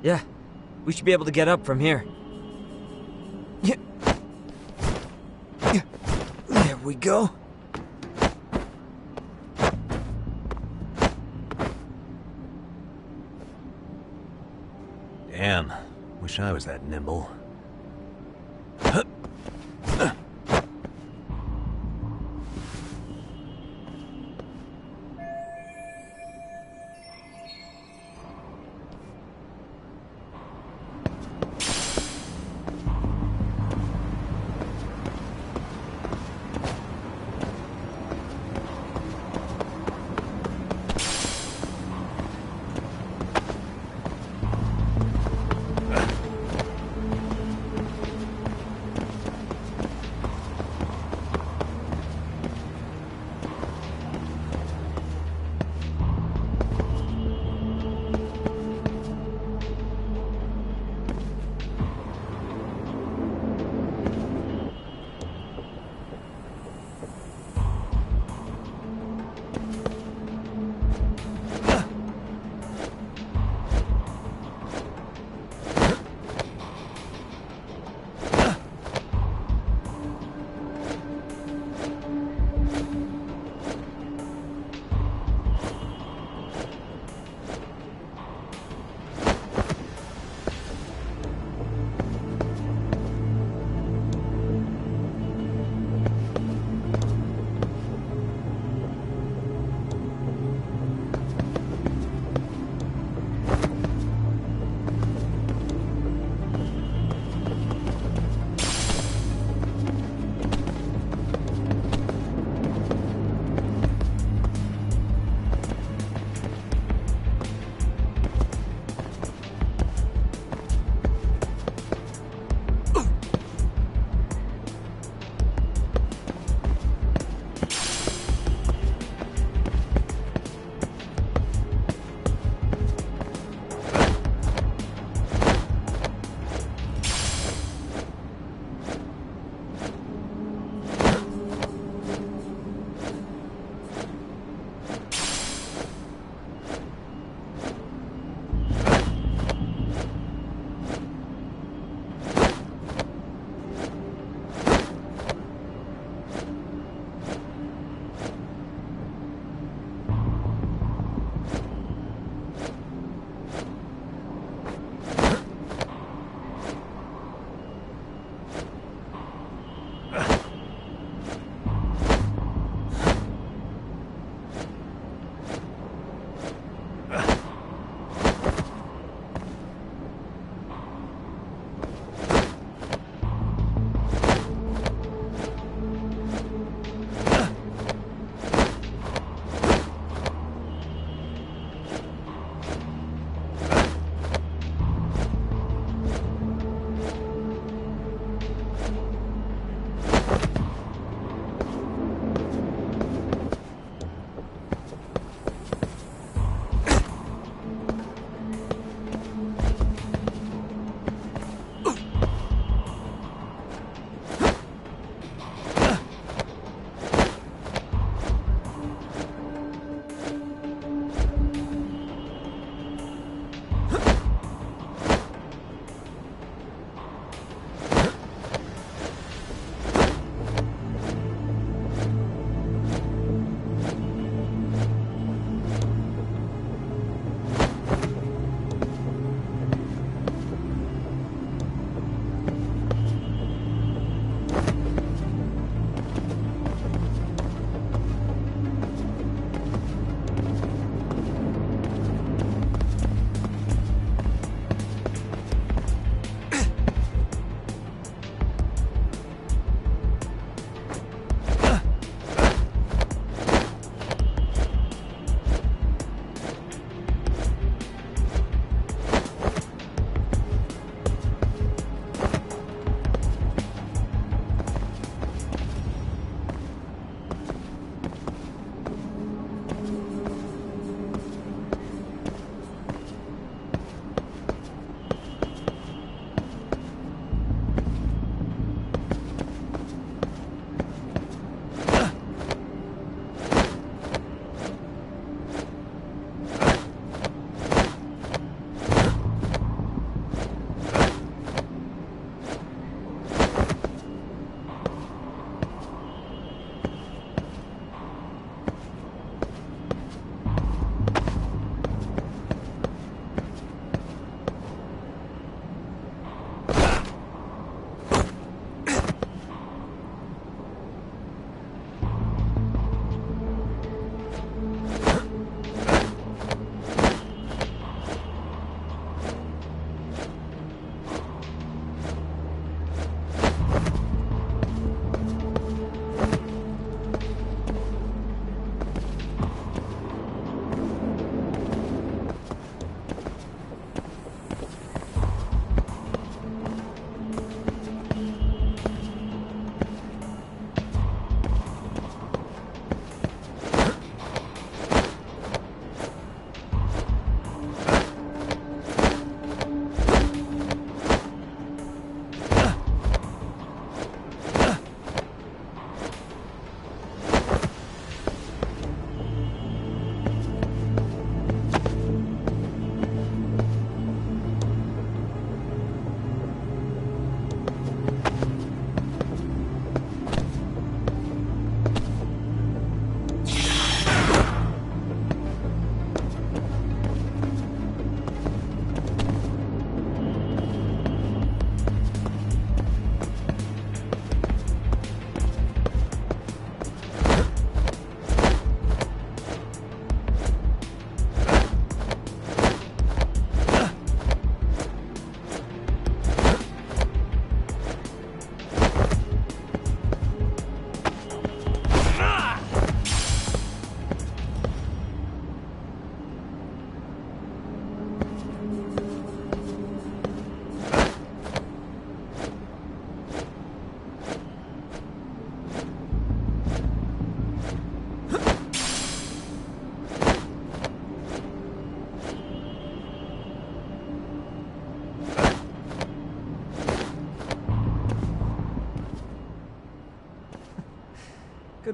Yeah, we should be able to get up from here. Yeah. There we go. Damn, wish I was that nimble.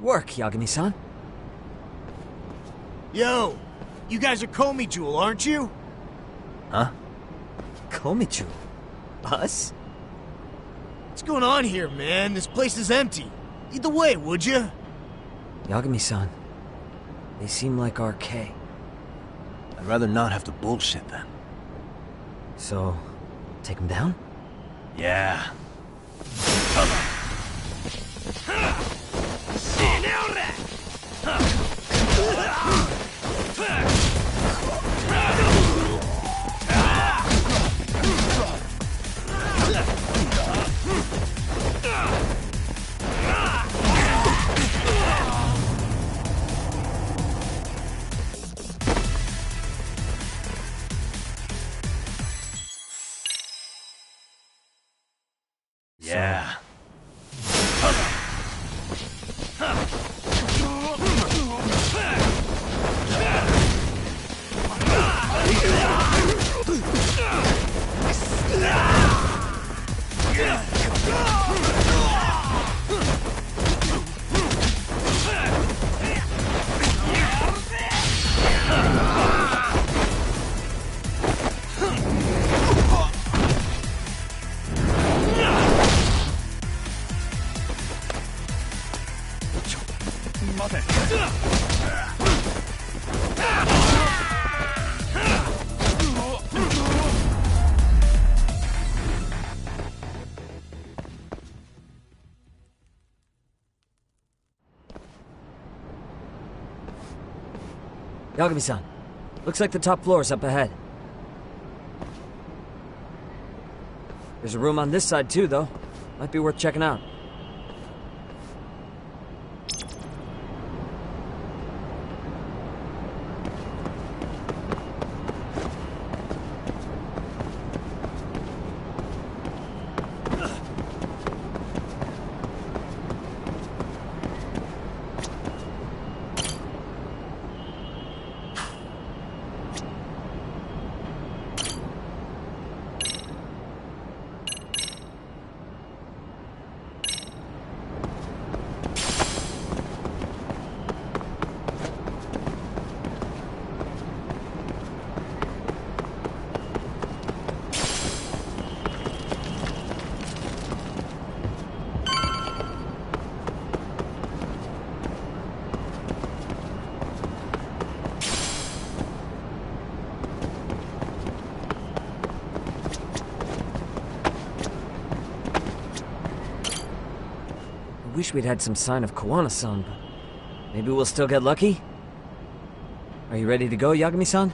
Good work, Yagami-san. Yo, you guys are Comey Jewel, aren't you? Huh? Komichu? Us? What's going on here, man? This place is empty. Lead the way, would you? Yagami-san, they seem like RK. I'd rather not have to bullshit then. So, take them down? Yeah. Yeah. Yagami-san, looks like the top floor is up ahead. There's a room on this side too, though. Might be worth checking out. I wish we'd had some sign of Kawana-san, but maybe we'll still get lucky? Are you ready to go, Yagami-san?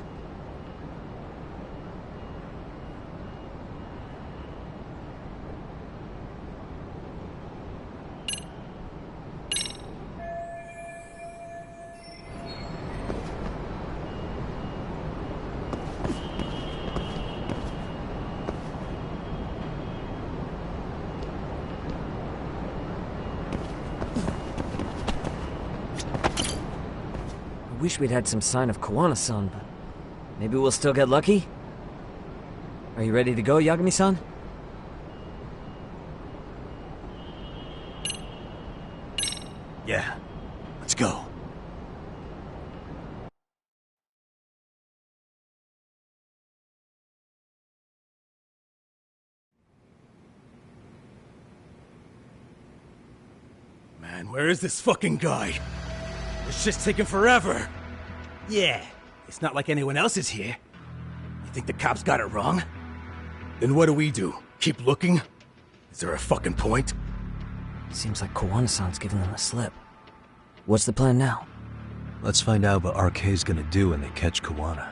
I wish we'd had some sign of Kawana-san, but maybe we'll still get lucky? Are you ready to go, Yagami-san? Yeah. Let's go. Man, where is this fucking guy? This shit's taking forever. Yeah, it's not like anyone else is here. You think the cops got it wrong? Then what do we do? Keep looking? Is there a fucking point? Seems like Kawana-san's giving them a slip. What's the plan now? Let's find out what RK's gonna do when they catch Kawana.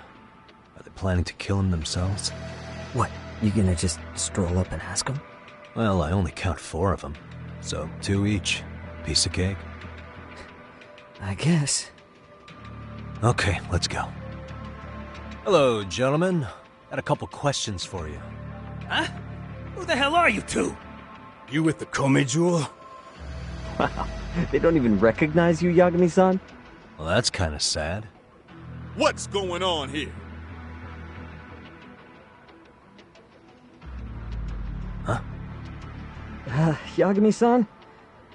Are they planning to kill him themselves? What, you gonna just stroll up and ask them? Well, I only count 4 of them. So 2 each. Piece of cake. I guess. Okay, let's go. Hello, gentlemen. Got a couple questions for you. Huh? Who the hell are you two? You with the Comey Jewel? Wow, they don't even recognize you, Yagami-san? Well, that's kind of sad. What's going on here? Huh? Yagami-san?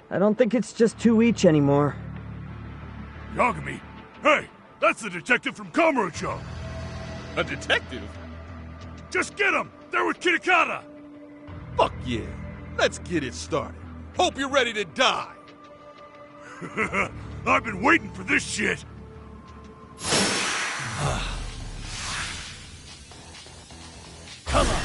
I don't think it's just 2 each anymore. Yagami? Hey, that's the detective from Kamurocho. A detective? Just get him! They're with Kitakata! Fuck yeah. Let's get it started. Hope you're ready to die. I've been waiting for this shit! Come on.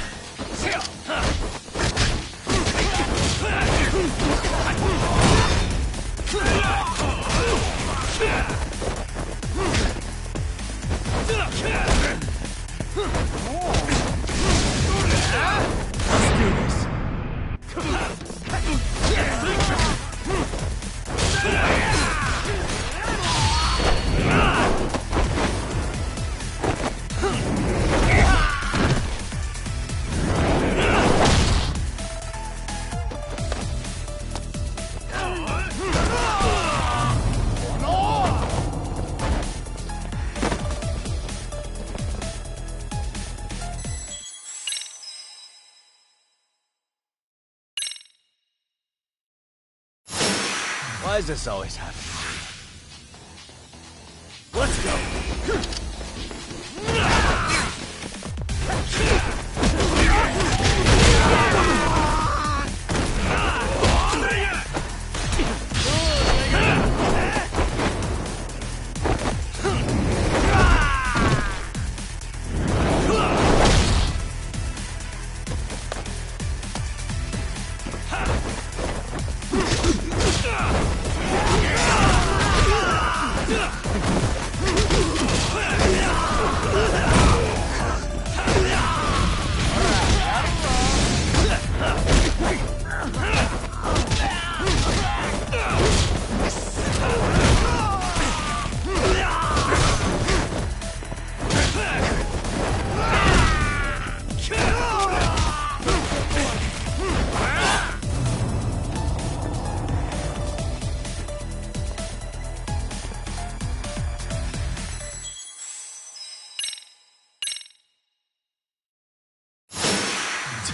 Why does this always happen to me? Let's go.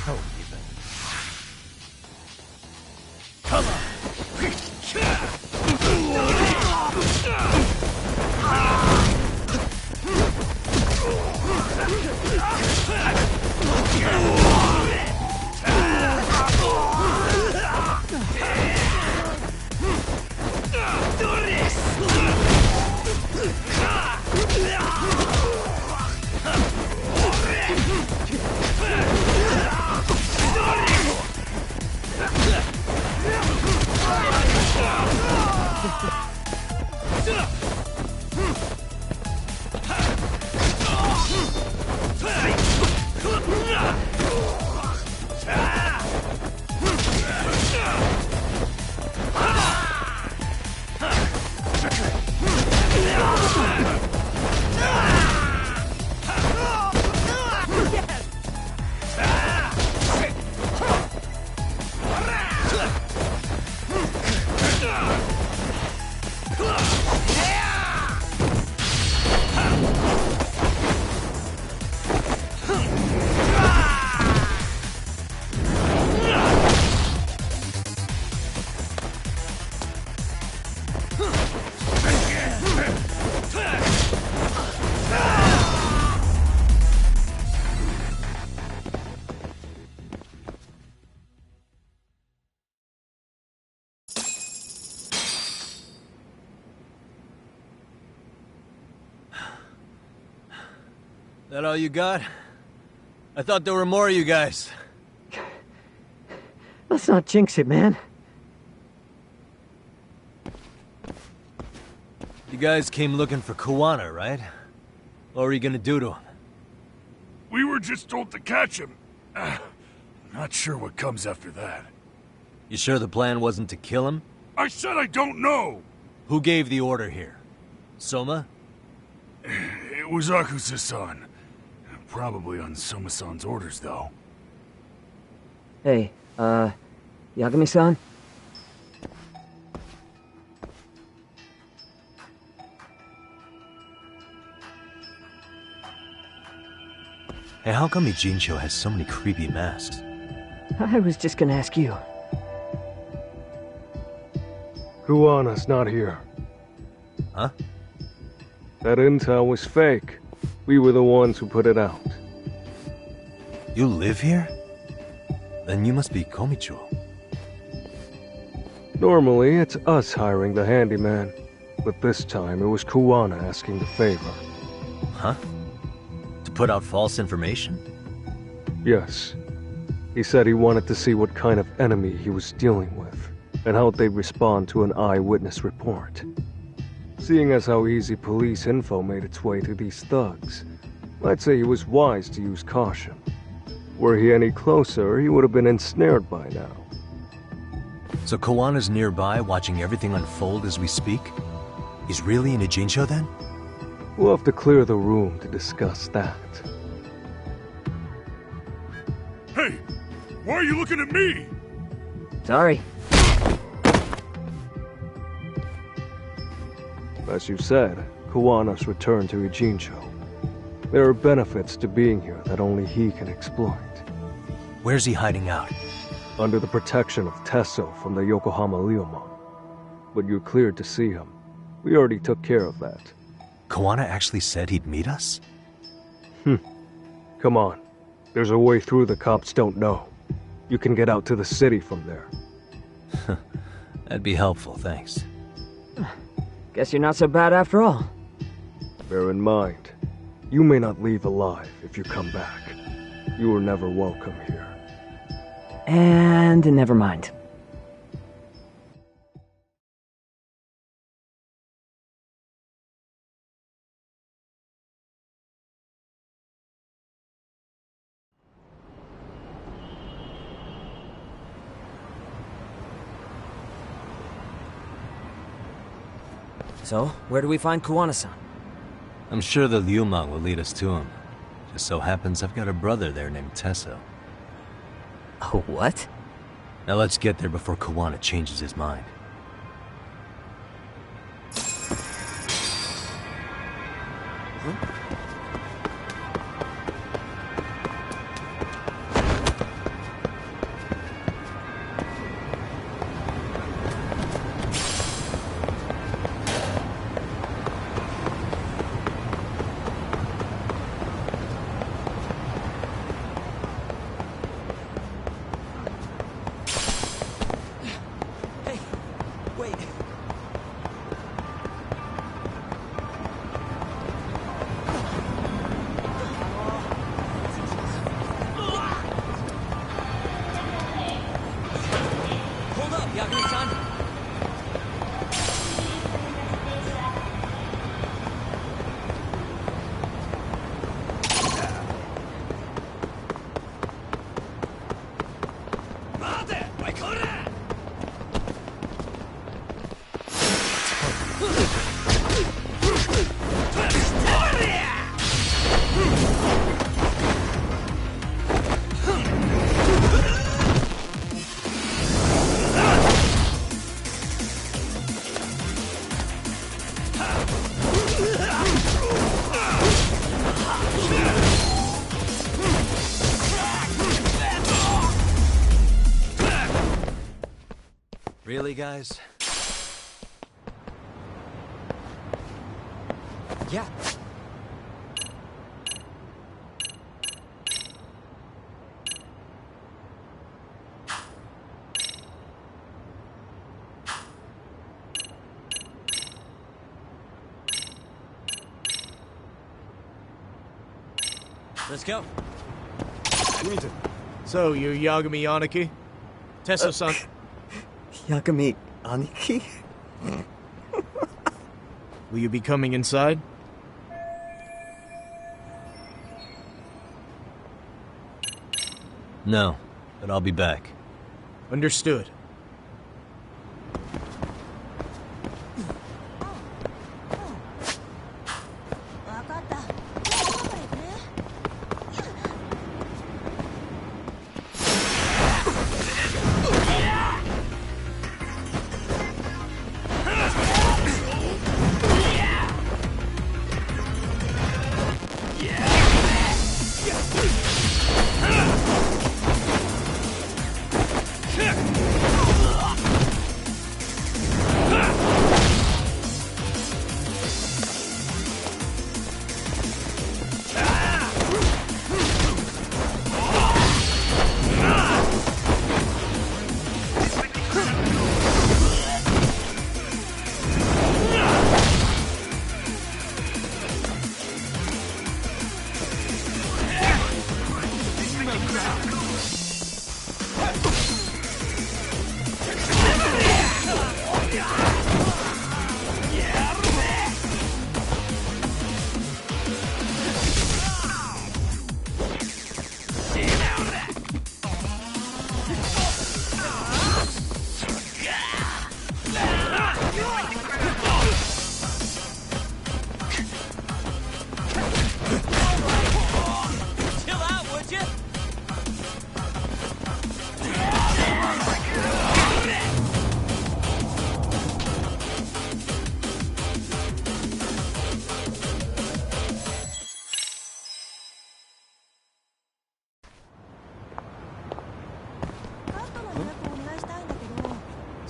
Don't even. Come on. That all you got? I thought there were more of you guys. Let's not jinx it, man. You guys came looking for Kuwana, right? What were you gonna do to him? We were just told to catch him. Not sure what comes after that. You sure the plan wasn't to kill him? I said I don't know! Who gave the order here? Soma? It was Akusa-san. Probably on Soma-san's orders, though. Hey, Yagami-san? Hey, how come Ijincho has so many creepy masks? I was just gonna ask you. Kuwana's not here. Huh? That intel was fake. We were the ones who put it out. You live here? Then you must be Komicho. Normally, it's us hiring the handyman, but this time it was Kuwana asking the favor. Huh? To put out false information? Yes. He said he wanted to see what kind of enemy he was dealing with, and how they'd respond to an eyewitness report. Seeing as how easy police info made its way to these thugs, I'd say he was wise to use caution. Were he any closer, he would have been ensnared by now. So Kawana's nearby, watching everything unfold as we speak? He's really in Ijincho then? We'll have to clear the room to discuss that. Hey! Why are you looking at me? Sorry. As you said, Kawana's returned to Ijincho. There are benefits to being here that only he can exploit. Where's he hiding out? Under the protection of Tesso from the Yokohama Ryomon. But you're cleared to see him. We already took care of that. Kawana actually said he'd meet us? Come on. There's a way through the cops don't know. You can get out to the city from there. That'd be helpful, thanks. Guess you're not so bad after all. Bear in mind, you may not leave alive if you come back. You were never welcome here. And never mind. So, where do we find Kuwana-san? I'm sure the Ryumang will lead us to him. Just so happens I've got a brother there named Tesso. Oh, what? Now let's get there before Kawana changes his mind. Really, guys? Yeah. Let's go. So, you Yagami Aniki? Tesso-san. Yagami Aniki? Will you be coming inside? No, but I'll be back. Understood.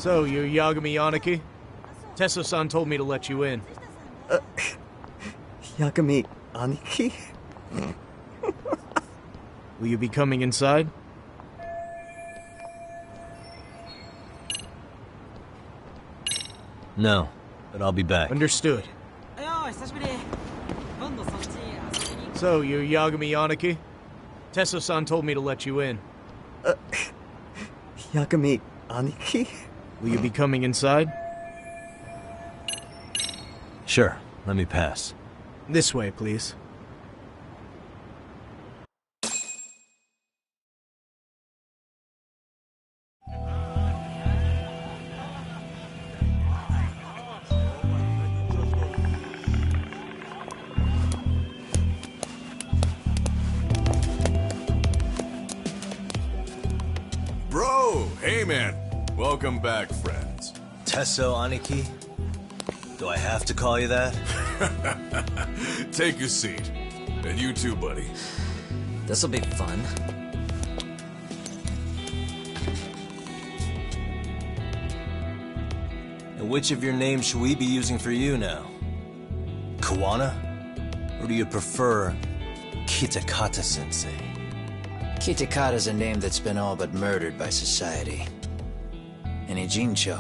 So, you're Yagami Aniki? Tesso-san told me to let you in. Yagami Aniki? Will you be coming inside? No, but I'll be back. Understood. So, you're Yagami Aniki? Tesso-san told me to let you in. Yagami Aniki? Will you be coming inside? Sure, let me pass. This way, please. Bro, hey man. Welcome back, friends. Tesso Aniki? Do I have to call you that? Take a seat. And you too, buddy. This'll be fun. And which of your names should we be using for you now? Kawana? Or do you prefer Kitakata-sensei? Kitakata's a name that's been all but murdered by society. And Ijincho,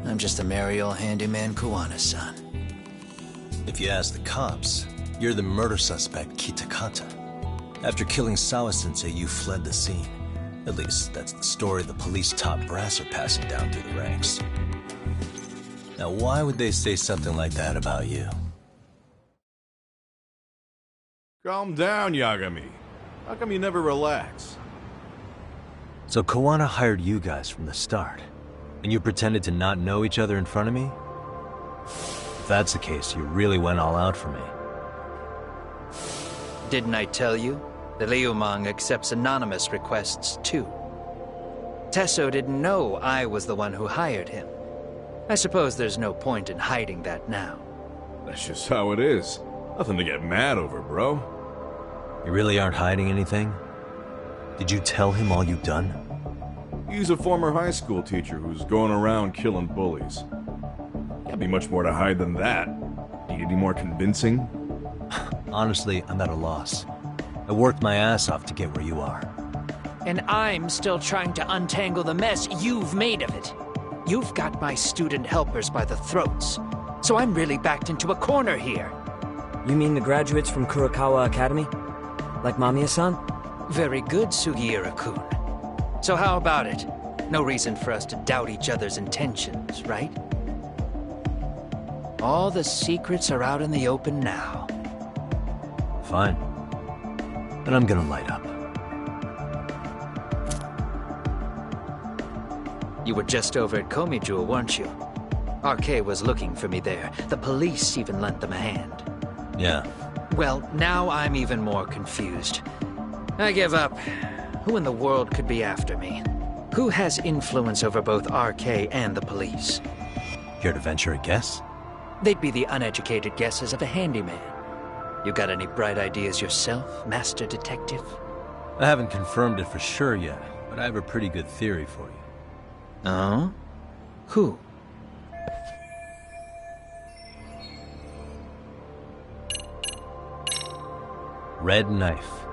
I'm just a merry old handyman Kawana-san. If you ask the cops, you're the murder suspect, Kitakata. After killing Sawa-sensei, you fled the scene. At least, that's the story the police top brass are passing down through the ranks. Now, why would they say something like that about you? Calm down, Yagami. How come you never relax? So Kawana hired you guys from the start, and you pretended to not know each other in front of me? If that's the case, you really went all out for me. Didn't I tell you? The Liumang accepts anonymous requests, too. Tesso didn't know I was the one who hired him. I suppose there's no point in hiding that now. That's just how it is. Nothing to get mad over, bro. You really aren't hiding anything? Did you tell him all you've done? He's a former high school teacher who's going around killing bullies. Can't be much more to hide than that. Need any more convincing? Honestly, I'm at a loss. I worked my ass off to get where you are. And I'm still trying to untangle the mess you've made of it. You've got my student helpers by the throats. So I'm really backed into a corner here. You mean the graduates from Kurokawa Academy? Like Mamiya-san? Very good, Sugiura-kun. So how about it? No reason for us to doubt each other's intentions, right? All the secrets are out in the open now. Fine. Then I'm gonna light up. You were just over at Komijul, weren't you? RK was looking for me there. The police even lent them a hand. Yeah. Well, now I'm even more confused. I give up. Who in the world could be after me? Who has influence over both RK and the police? Care to venture a guess? They'd be the uneducated guesses of a handyman. You got any bright ideas yourself, Master Detective? I haven't confirmed it for sure yet, but I have a pretty good theory for you. Oh? Who? Red Knife,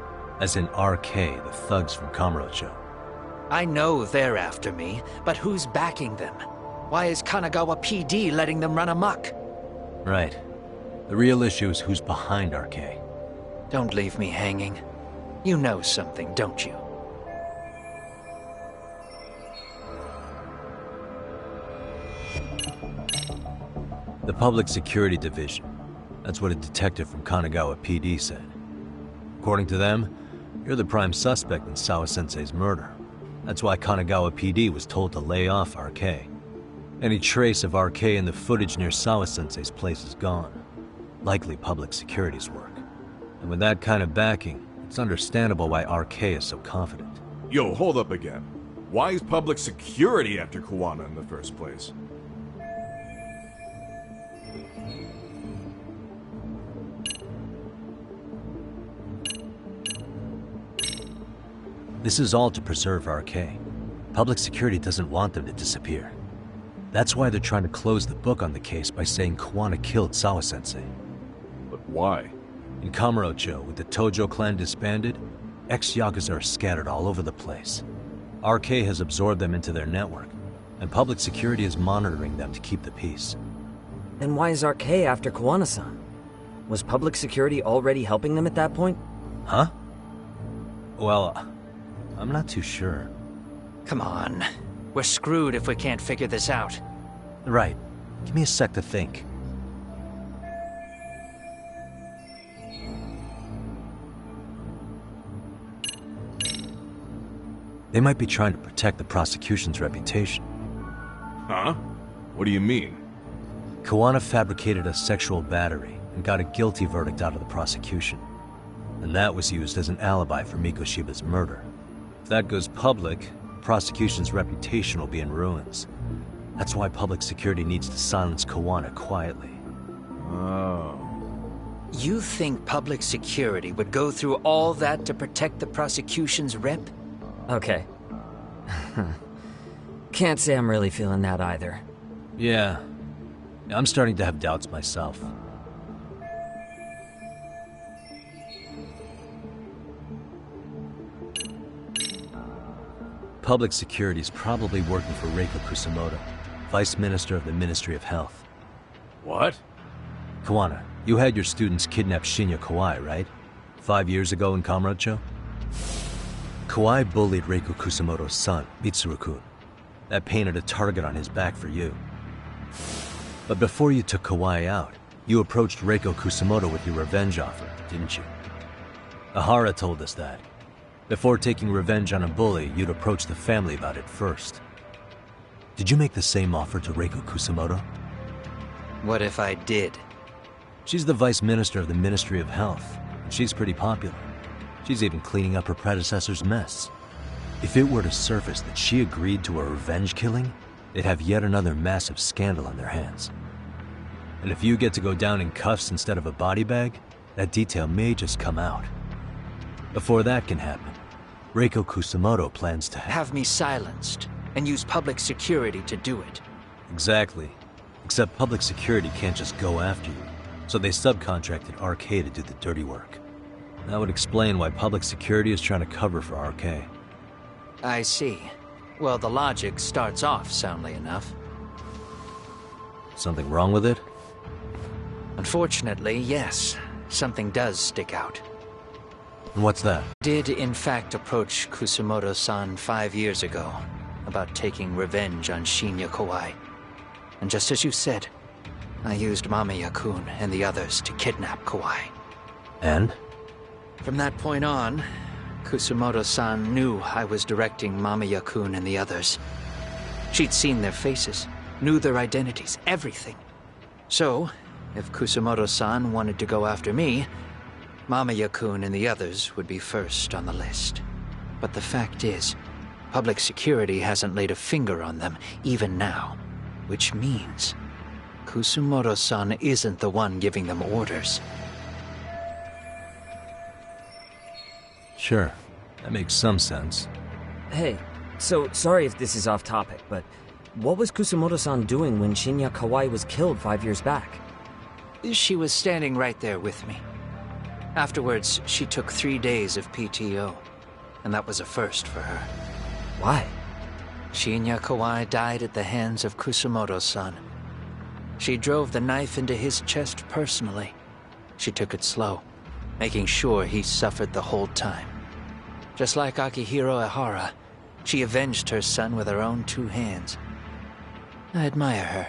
as in RK, the thugs from Kamurocho. I know they're after me, but who's backing them? Why is Kanagawa PD letting them run amok? Right. The real issue is who's behind RK. Don't leave me hanging. You know something, don't you? The Public Security Division. That's what a detective from Kanagawa PD said. According to them, you're the prime suspect in Sawa-sensei's murder. That's why Kanagawa PD was told to lay off RK. Any trace of RK in the footage near Sawa-sensei's place is gone. Likely public security's work. And with that kind of backing, it's understandable why RK is so confident. Yo, hold up again. Why is public security after Kawana in the first place? This is all to preserve RK. Public security doesn't want them to disappear. That's why they're trying to close the book on the case by saying Kuwana killed Sawa-sensei. But why? In Kamurocho, with the Tojo clan disbanded, ex-Yakuza are scattered all over the place. RK has absorbed them into their network, and public security is monitoring them to keep the peace. Then why is RK after Kuwana-san? Was public security already helping them at that point? Huh? Well, I'm not too sure. Come on. We're screwed if we can't figure this out. Right. Give me a sec to think. They might be trying to protect the prosecution's reputation. Huh? What do you mean? Kuwana fabricated a sexual battery and got a guilty verdict out of the prosecution. And that was used as an alibi for Mikoshiba's murder. If that goes public, the prosecution's reputation will be in ruins. That's why public security needs to silence Kuwana quietly. Oh. You think public security would go through all that to protect the prosecution's rep? Okay. Can't say I'm really feeling that either. Yeah. I'm starting to have doubts myself. Public security is probably working for Reiko Kusumoto, Vice Minister of the Ministry of Health. What? Kuwana, you had your students kidnap Shinya Kawai, right? 5 years ago in Kamurocho? Kawai bullied Reiko Kusumoto's son, Mitsuru-kun. That painted a target on his back for you. But before you took Kawai out, you approached Reiko Kusumoto with your revenge offer, didn't you? Ahara told us that. Before taking revenge on a bully, you'd approach the family about it first. Did you make the same offer to Reiko Kusumoto? What if I did? She's the Vice Minister of the Ministry of Health, and she's pretty popular. She's even cleaning up her predecessor's mess. If it were to surface that she agreed to a revenge killing, they'd have yet another massive scandal on their hands. And if you get to go down in cuffs instead of a body bag, that detail may just come out. Before that can happen, Reiko Kusumoto plans to have me silenced and use public security to do it. Exactly. Except public security can't just go after you, so they subcontracted RK to do the dirty work. That would explain why public security is trying to cover for RK. I see. Well, the logic starts off soundly enough. Something wrong with it? Unfortunately, yes. Something does stick out. And what's that? Did in fact approach Kusumoto-san 5 years ago about taking revenge on Shinya Kawai. And just as you said, I used Mamiya-kun and the others to kidnap Kawai. And? From that point on, Kusumoto-san knew I was directing Mamiya-kun and the others. She'd seen their faces, knew their identities, everything. So, if Kusumoto-san wanted to go after me, Mamiya-kun and the others would be first on the list. But the fact is, public security hasn't laid a finger on them, even now. Which means, Kusumoto-san isn't the one giving them orders. Sure, that makes some sense. Hey, so sorry if this is off topic, but what was Kusumoto-san doing when Shinya Kawai was killed 5 years back? She was standing right there with me. Afterwards, she took 3 days of PTO, and that was a first for her. Why? Shinya Kawai died at the hands of Kusumoto-san. She drove the knife into his chest personally. She took it slow, making sure he suffered the whole time. Just like Akihiro Ehara, she avenged her son with her own 2 hands. I admire her.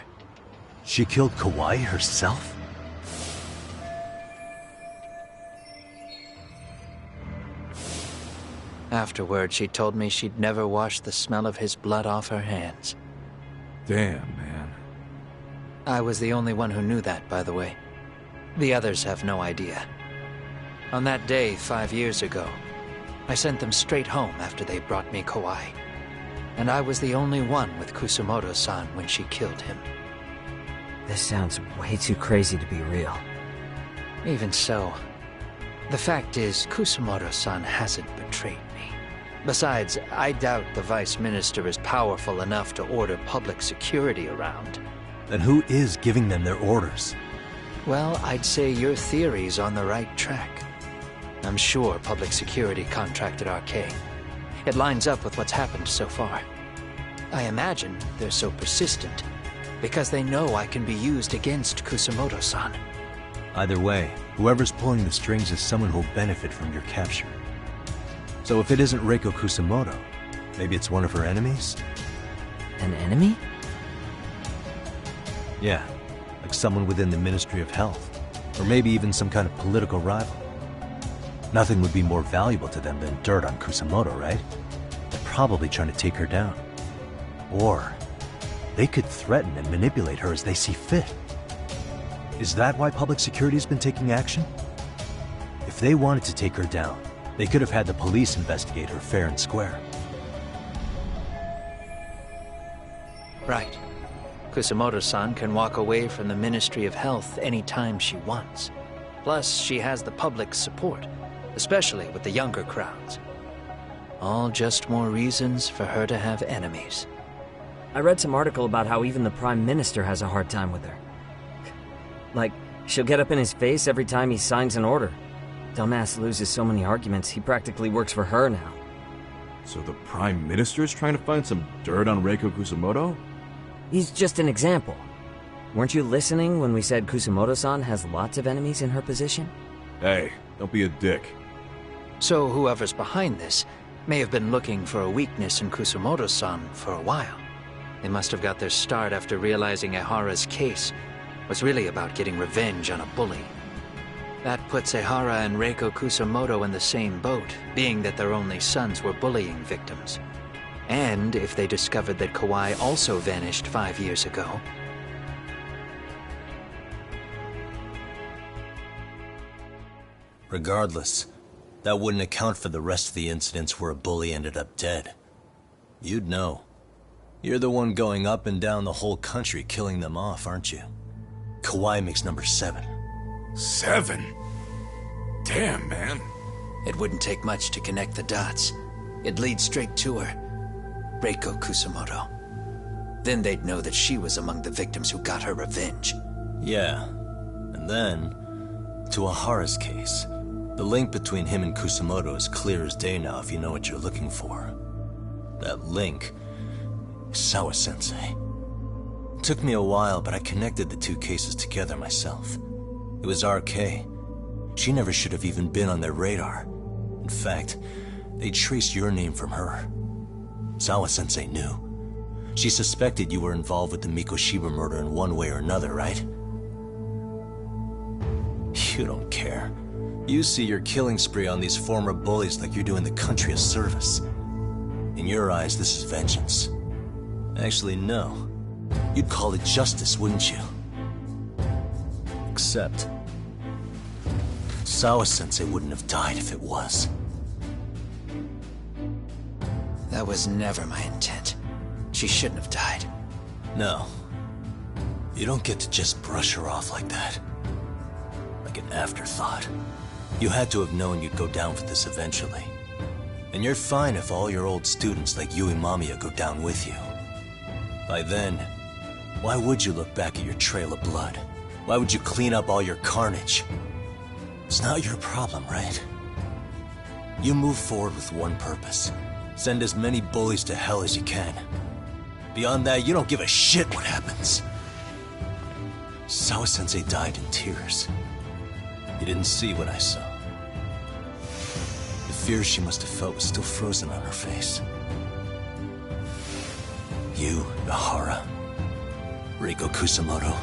She killed Kawai herself? Afterward, she told me she'd never wash the smell of his blood off her hands. Damn, man. I was the only one who knew that, by the way. The others have no idea. On that day 5 years ago, I sent them straight home after they brought me Kawai. And I was the only one with Kusumoto-san when she killed him. This sounds way too crazy to be real. Even so, the fact is, Kusumoto-san hasn't betrayed me. Besides, I doubt the Vice Minister is powerful enough to order public security around. Then who is giving them their orders? Well, I'd say your theory's on the right track. I'm sure public security contracted RK. It lines up with what's happened so far. I imagine they're so persistent because they know I can be used against Kusumoto-san. Either way, whoever's pulling the strings is someone who'll benefit from your capture. So if it isn't Reiko Kusumoto, maybe it's one of her enemies? An enemy? Yeah, like someone within the Ministry of Health, or maybe even some kind of political rival. Nothing would be more valuable to them than dirt on Kusumoto, right? They're probably trying to take her down. Or they could threaten and manipulate her as they see fit. Is that why public security has been taking action? If they wanted to take her down, they could have had the police investigate her fair and square. Right. Kusumoto-san can walk away from the Ministry of Health anytime she wants. Plus, she has the public's support, especially with the younger crowds. All just more reasons for her to have enemies. I read some article about how even the Prime Minister has a hard time with her. Like, she'll get up in his face every time he signs an order. Dumbass loses so many arguments, he practically works for her now. So the Prime Minister's trying to find some dirt on Reiko Kusumoto? He's just an example. Weren't you listening when we said Kusumoto-san has lots of enemies in her position? Hey, don't be a dick. So whoever's behind this may have been looking for a weakness in Kusumoto-san for a while. They must have got their start after realizing Ehara's case was really about getting revenge on a bully. That puts Ehara and Reiko Kusumoto in the same boat, being that their only sons were bullying victims. And if they discovered that Kawai also vanished 5 years ago... Regardless, that wouldn't account for the rest of the incidents where a bully ended up dead. You'd know. You're the one going up and down the whole country killing them off, aren't you? Kawai makes number 7. 7? Damn, man. It wouldn't take much to connect the dots. It'd lead straight to her. Reiko Kusumoto. Then they'd know that she was among the victims who got her revenge. Yeah. And then, to Ehara's case, the link between him and Kusumoto is clear as day now if you know what you're looking for. That link is Sawa-sensei. It took me a while, but I connected the two cases together myself. It was RK. She never should have even been on their radar. In fact, they traced your name from her. Sawa-sensei knew. She suspected you were involved with the Mikoshiba murder in one way or another, right? You don't care. You see your killing spree on these former bullies like you're doing the country a service. In your eyes, this is vengeance. Actually, no. You'd call it justice, wouldn't you? Except... Sawa-sensei wouldn't have died if it was. That was never my intent. She shouldn't have died. No. You don't get to just brush her off like that. Like an afterthought. You had to have known you'd go down for this eventually. And you're fine if all your old students like Yui Mamiya go down with you. By then, why would you look back at your trail of blood? Why would you clean up all your carnage? It's not your problem, right? You move forward with one purpose. Send as many bullies to hell as you can. Beyond that, you don't give a shit what happens. Sawa-sensei died in tears. You didn't see what I saw. The fear she must have felt was still frozen on her face. You, Ehara, Reiko Kusumoto,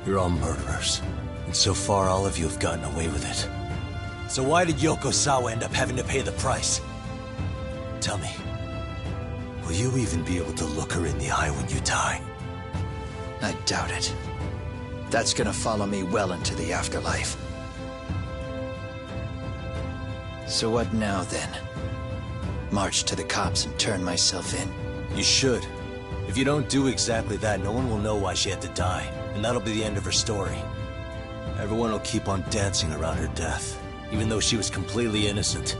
you're all murderers. And so far, all of you have gotten away with it. So why did Yoko Sawa end up having to pay the price? Tell me, will you even be able to look her in the eye when you die? I doubt it. That's gonna follow me well into the afterlife. So what now, then? March to the cops and turn myself in? You should. If you don't do exactly that, no one will know why she had to die, and that'll be the end of her story. Everyone will keep on dancing around her death, even though she was completely innocent.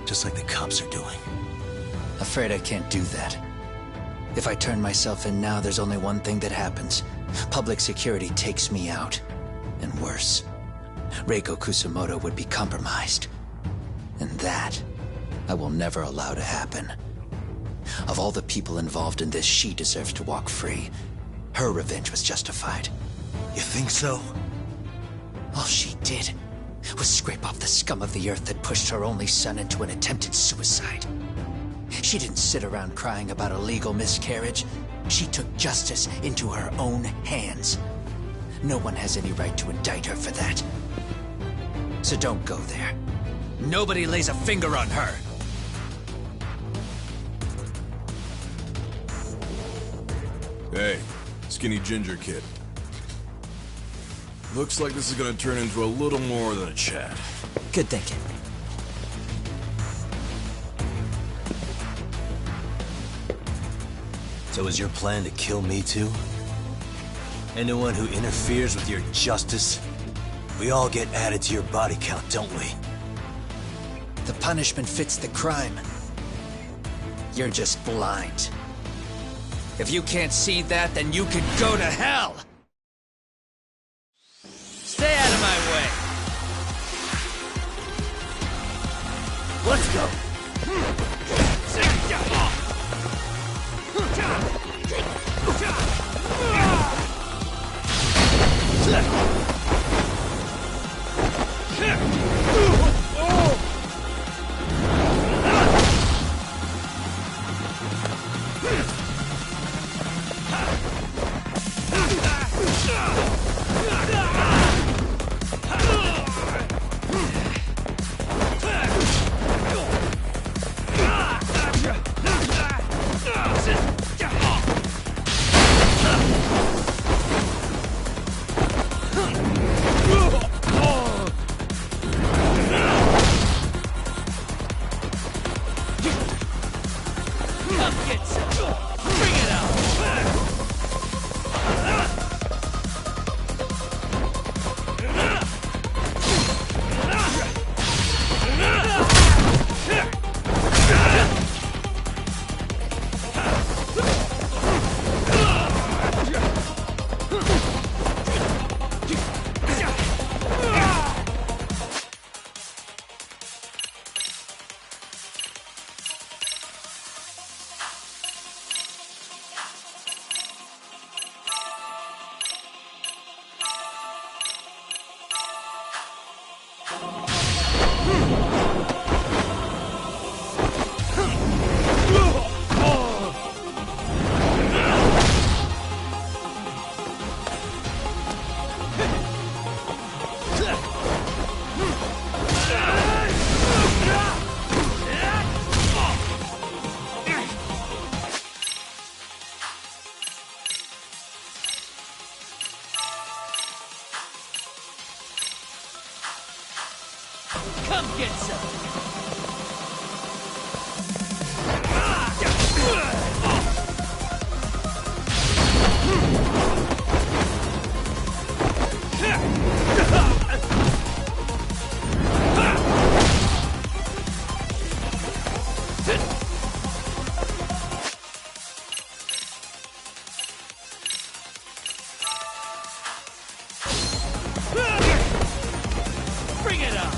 just like the cops are doing. Afraid I can't do that. If I turn myself in now, there's only one thing that happens. Public security takes me out. And worse, Reiko Kusamoto would be compromised. And that, I will never allow to happen. Of all the people involved in this, she deserves to walk free. Her revenge was justified. You think so? All she did was scrape off the scum of the earth that pushed her only son into an attempted suicide. She didn't sit around crying about a legal miscarriage. She took justice into her own hands. No one has any right to indict her for that. So don't go there. Nobody lays a finger on her. Hey, skinny ginger kid. Looks like this is gonna turn into a little more than a chat. Good thinking. So is your plan to kill me too? Anyone who interferes with your justice? We all get added to your body count, don't we? The punishment fits the crime. You're just blind. If you can't see that, then you can go to hell! Stay out of my way! Let's go! Come get some! Bring it on!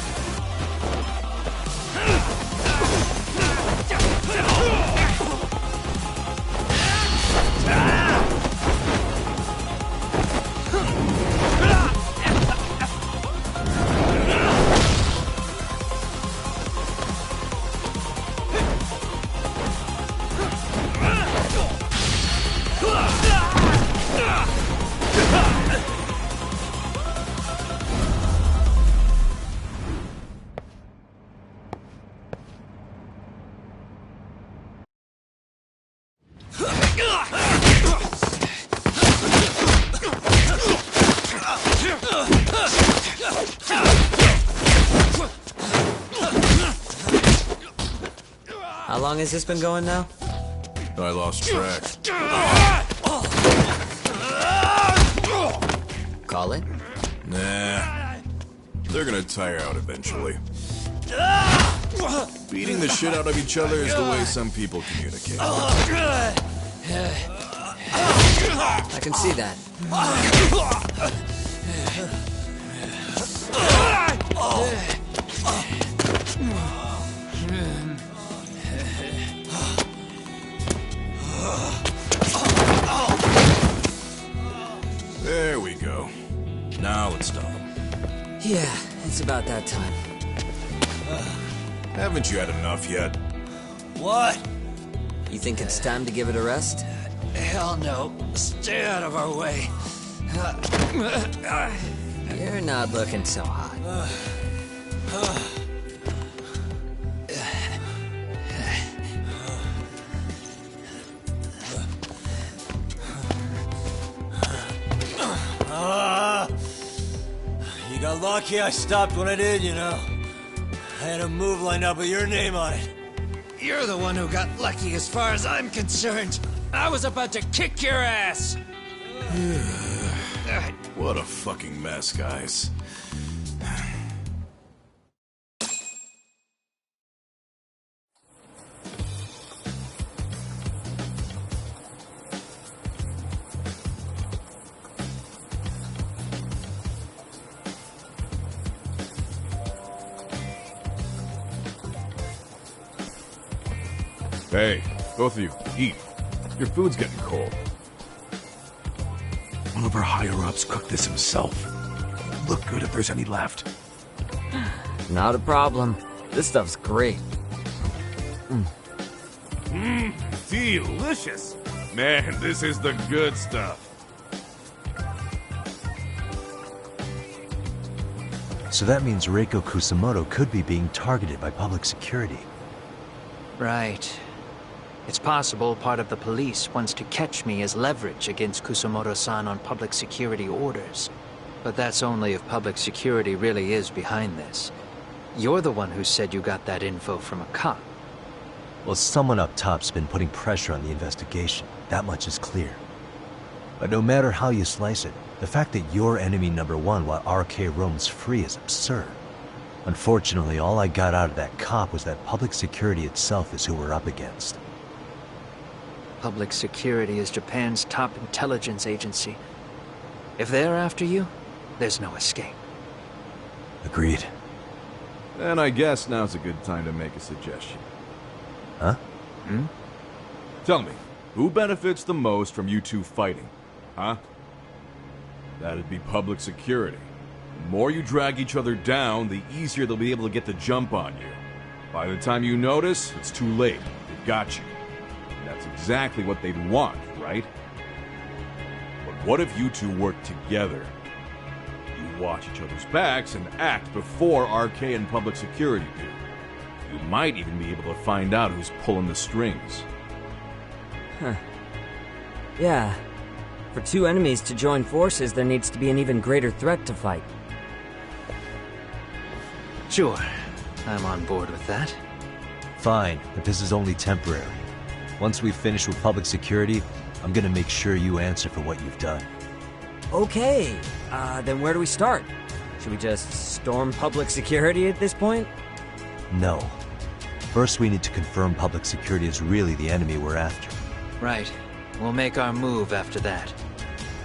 How long has this been going now? I lost track. Call it? Nah. They're gonna tire out eventually. Beating the shit out of each other is the way some people communicate. I can see that. There we go. Now let's stop him. Yeah, it's about that time. Haven't you had enough yet? What? You think it's time to give it a rest? Hell no. Stay out of our way. You're not looking so hot. You got lucky I stopped when I did, you know. I had a move lined up with your name on it. You're the one who got lucky as far as I'm concerned. I was about to kick your ass. What a fucking mess, guys. Hey, both of you, eat. Your food's getting cold. One of our higher-ups cooked this himself. Look good if there's any left. Not a problem. This stuff's great. Delicious. Man, this is the good stuff. So that means Reiko Kusamoto could be being targeted by public security. Right. It's possible part of the police wants to catch me as leverage against Kusamoto-san on public security orders. But that's only if public security really is behind this. You're the one who said you got that info from a cop. Well, someone up top's been putting pressure on the investigation. That much is clear. But no matter how you slice it, the fact that you're enemy number one while RK roams free is absurd. Unfortunately, all I got out of that cop was that public security itself is who we're up against. Public security is Japan's top intelligence agency. If they're after you, there's no escape. Agreed. And I guess now's a good time to make a suggestion. Huh? Tell me, who benefits the most from you two fighting? Huh? That'd be public security. The more you drag each other down, the easier they'll be able to get the jump on you. By the time you notice, it's too late. They've got you. And that's exactly what they'd want, right? But what if you two work together? You watch each other's backs and act before RK and public security do. You might even be able to find out who's pulling the strings. Huh. Yeah. For two enemies to join forces, there needs to be an even greater threat to fight. Sure. I'm on board with that. Fine, but this is only temporary. Once we finish with public security, I'm gonna make sure you answer for what you've done. Okay. Then where do we start? Should we just storm public security at this point? No. First, we need to confirm public security is really the enemy we're after. Right. We'll make our move after that.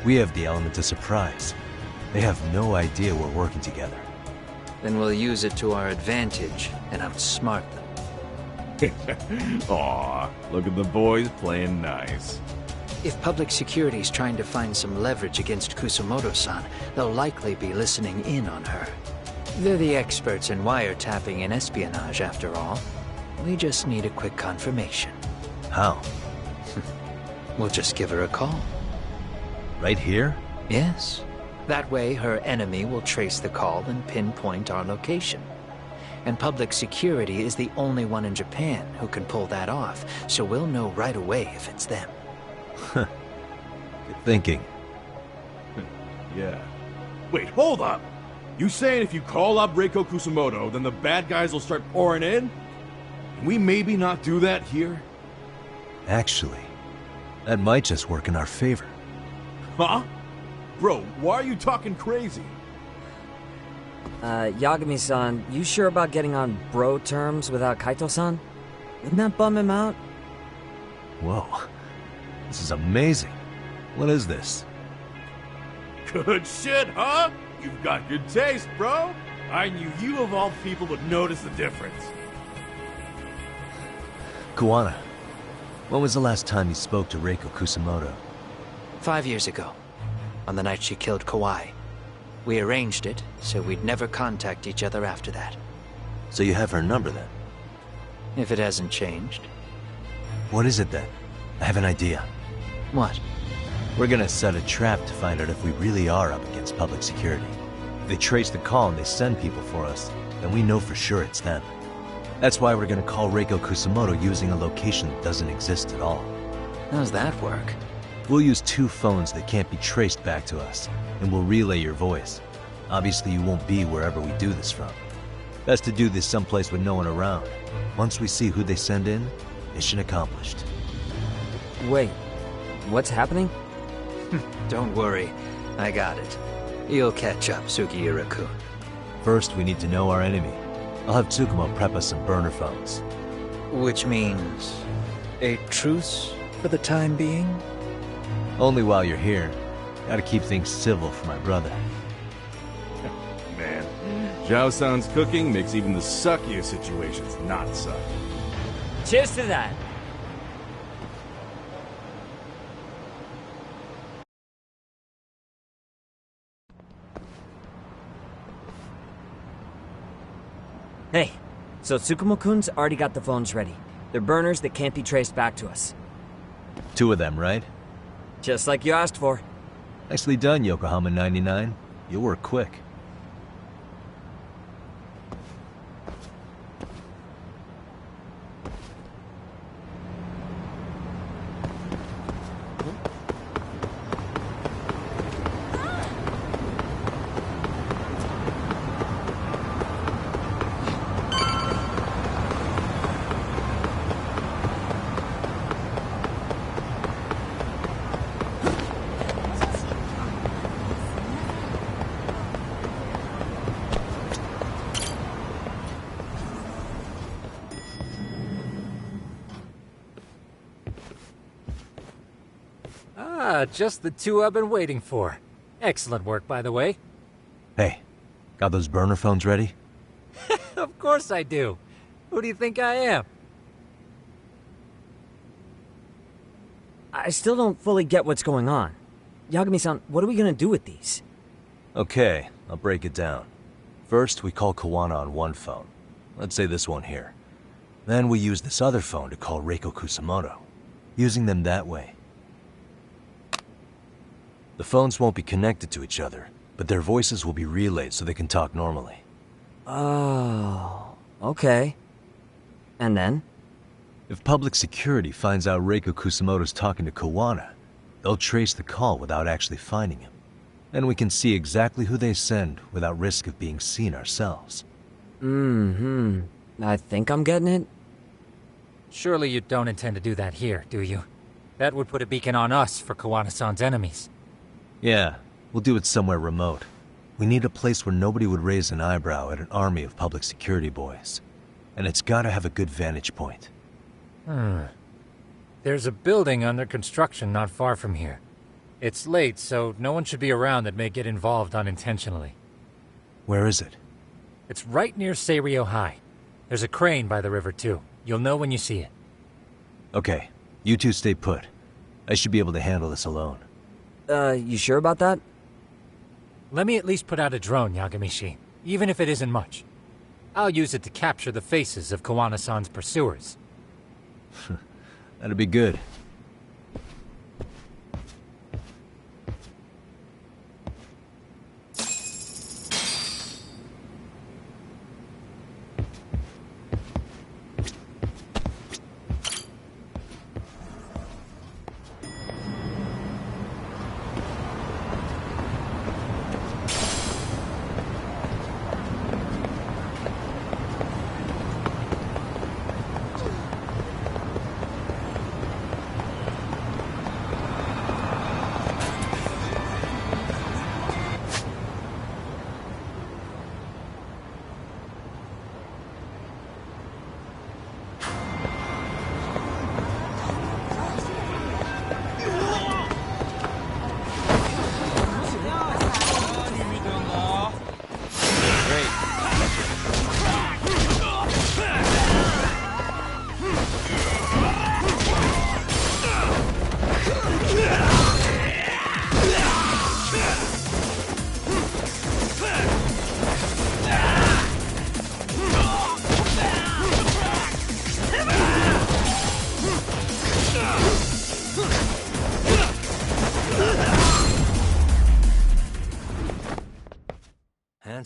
We have the element of surprise. They have no idea we're working together. Then we'll use it to our advantage and outsmart them. Aw, look at the boys playing nice. If public security's trying to find some leverage against Kusamoto-san, they'll likely be listening in on her. They're the experts in wiretapping and espionage, after all. We just need a quick confirmation. How? We'll just give her a call. Right here? Yes. That way, her enemy will trace the call and pinpoint our location. And public security is the only one in Japan who can pull that off, so we'll know right away if it's them. Good thinking. Yeah. Wait, hold up! You saying if you call up Reiko Kusamoto, then the bad guys will start pouring in? Can we maybe not do that here? Actually, that might just work in our favor. Huh? Bro, why are you talking crazy? Yagami-san, you sure about getting on bro terms without Kaito-san? Wouldn't that bum him out? Whoa. This is amazing. What is this? Good shit, huh? You've got good taste, bro. I knew you of all people would notice the difference. Kuwana, when was the last time you spoke to Reiko Kusamoto? 5 years ago, on the night she killed Kawai. We arranged it, so we'd never contact each other after that. So you have her number then? If it hasn't changed. What is it then? I have an idea. What? We're gonna set a trap to find out if we really are up against public security. If they trace the call and they send people for us, then we know for sure it's them. That's why we're gonna call Reiko Kusamoto using a location that doesn't exist at all. How's that work? We'll use 2 phones that can't be traced back to us, and we'll relay your voice. Obviously you won't be wherever we do this from. Best to do this someplace with no one around. Once we see who they send in, mission accomplished. Wait, what's happening? Don't worry, I got it. You'll catch up, Sugiura-kun. First, we need to know our enemy. I'll have Tsukumo prep us some burner phones. Which means a truce for the time being? Only while you're here. Gotta keep things civil for my brother. Man, Zhao-san's cooking makes even the suckiest situations not suck. Cheers to that! Hey, so Tsukumo-kun's already got the phones ready. They're burners that can't be traced back to us. 2 of them, right? Just like you asked for. Nicely done, Yokohama 99. You'll work quick. Just the 2 I've been waiting for. Excellent work, by the way. Hey, got those burner phones ready? Of course I do. Who do you think I am? I still don't fully get what's going on. Yagami-san, what are we gonna do with these? Okay, I'll break it down. First, we call Kawana on one phone. Let's say this one here. Then we use this other phone to call Reiko Kusamoto. Using them that way. The phones won't be connected to each other, but their voices will be relayed so they can talk normally. Oh, okay. And then? If public security finds out Reiko Kusamoto's talking to Kawana, they'll trace the call without actually finding him. And we can see exactly who they send without risk of being seen ourselves. I think I'm getting it. Surely you don't intend to do that here, do you? That would put a beacon on us for Kawana-san's enemies. Yeah, we'll do it somewhere remote. We need a place where nobody would raise an eyebrow at an army of public security boys. And it's gotta have a good vantage point. There's a building under construction not far from here. It's late, so no one should be around that may get involved unintentionally. Where is it? It's right near Seirio High. There's a crane by the river, too. You'll know when you see it. Okay, you 2 stay put. I should be able to handle this alone. You sure about that? Let me at least put out a drone, Yagami-shi, even if it isn't much. I'll use it to capture the faces of Kawana-san's pursuers. That'd be good.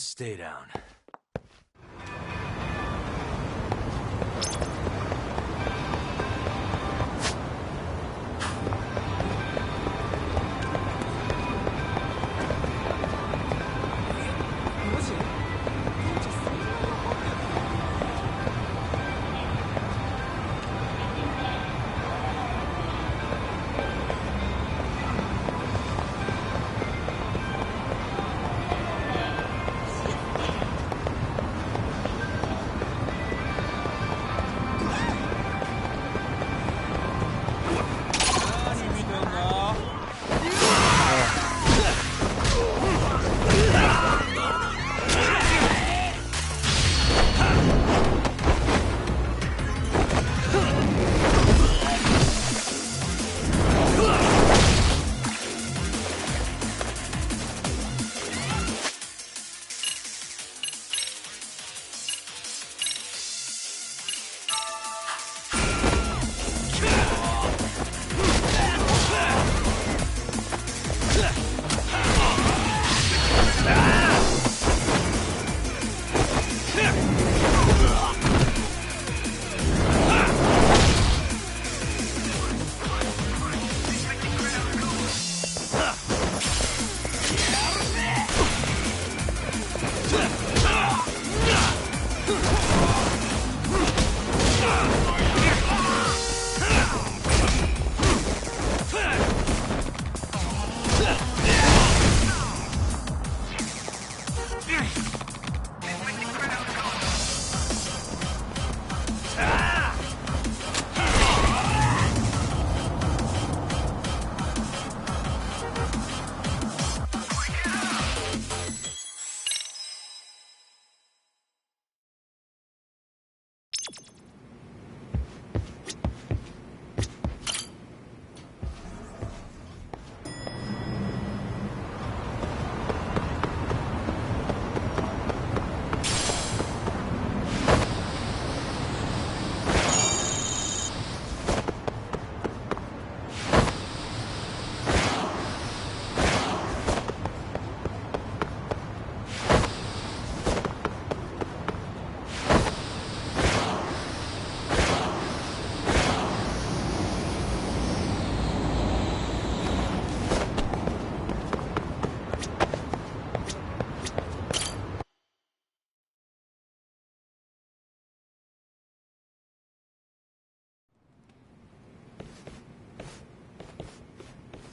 stay down.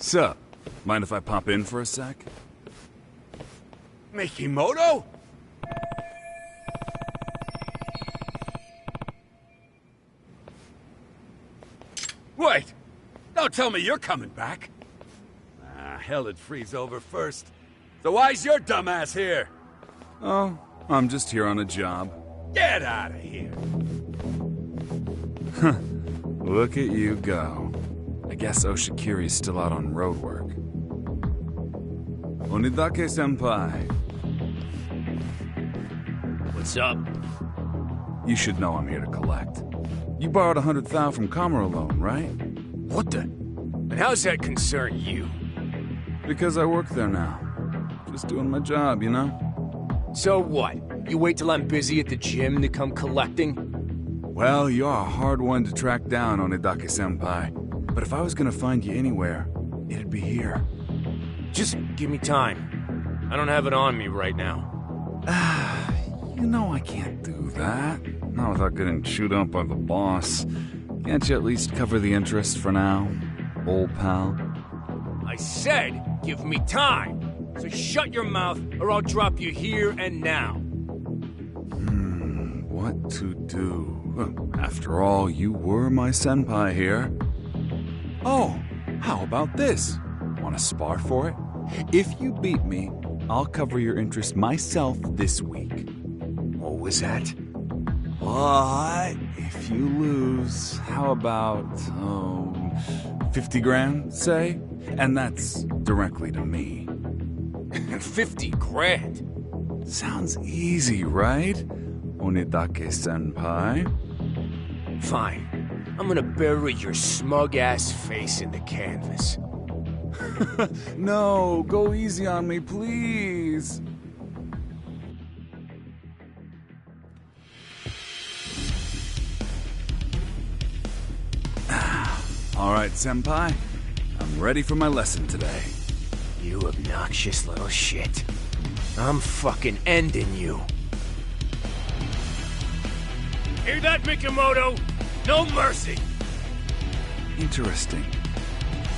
Sup? Mind if I pop in for a sec? Mikimoto? Wait! Don't tell me you're coming back! Ah, hell, it'd freeze over first. So why's your dumbass here? Oh, I'm just here on a job. Get out of here! Look at you go. I guess Oshikiri's still out on road work. Onidake-senpai. What's up? You should know I'm here to collect. You borrowed 100,000 from Kamuro loan, right? What the? And how's that concern you? Because I work there now. Just doing my job, you know? So what? You wait till I'm busy at the gym to come collecting? Well, you're a hard one to track down, Onidake-senpai. But if I was gonna find you anywhere, it'd be here. Just give me time. I don't have it on me right now. You know I can't do that. Not without getting chewed up by the boss. Can't you at least cover the interest for now, old pal? I said, give me time. So shut your mouth, or I'll drop you here and now. What to do? After all, you were my senpai here. Oh, how about this? Want to spar for it? If you beat me, I'll cover your interest myself this week. What was that? But if you lose, how about, 50 grand, say? And that's directly to me. 50 grand? Sounds easy, right? Onidake-senpai. Fine. I'm gonna bury your smug-ass face in the canvas. No, go easy on me, please. All right, Senpai. I'm ready for my lesson today. You obnoxious little shit. I'm fucking ending you. Hear that, Mikimoto? No mercy! Interesting.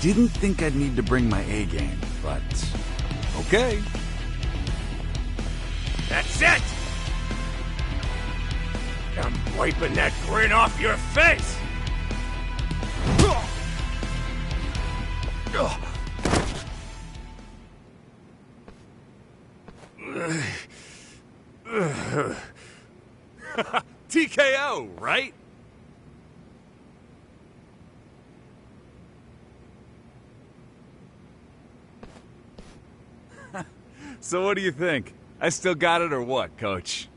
Didn't think I'd need to bring my A game, but... okay. That's it! I'm wiping that grin off your face! TKO, right? So what do you think? I still got it or what, Coach?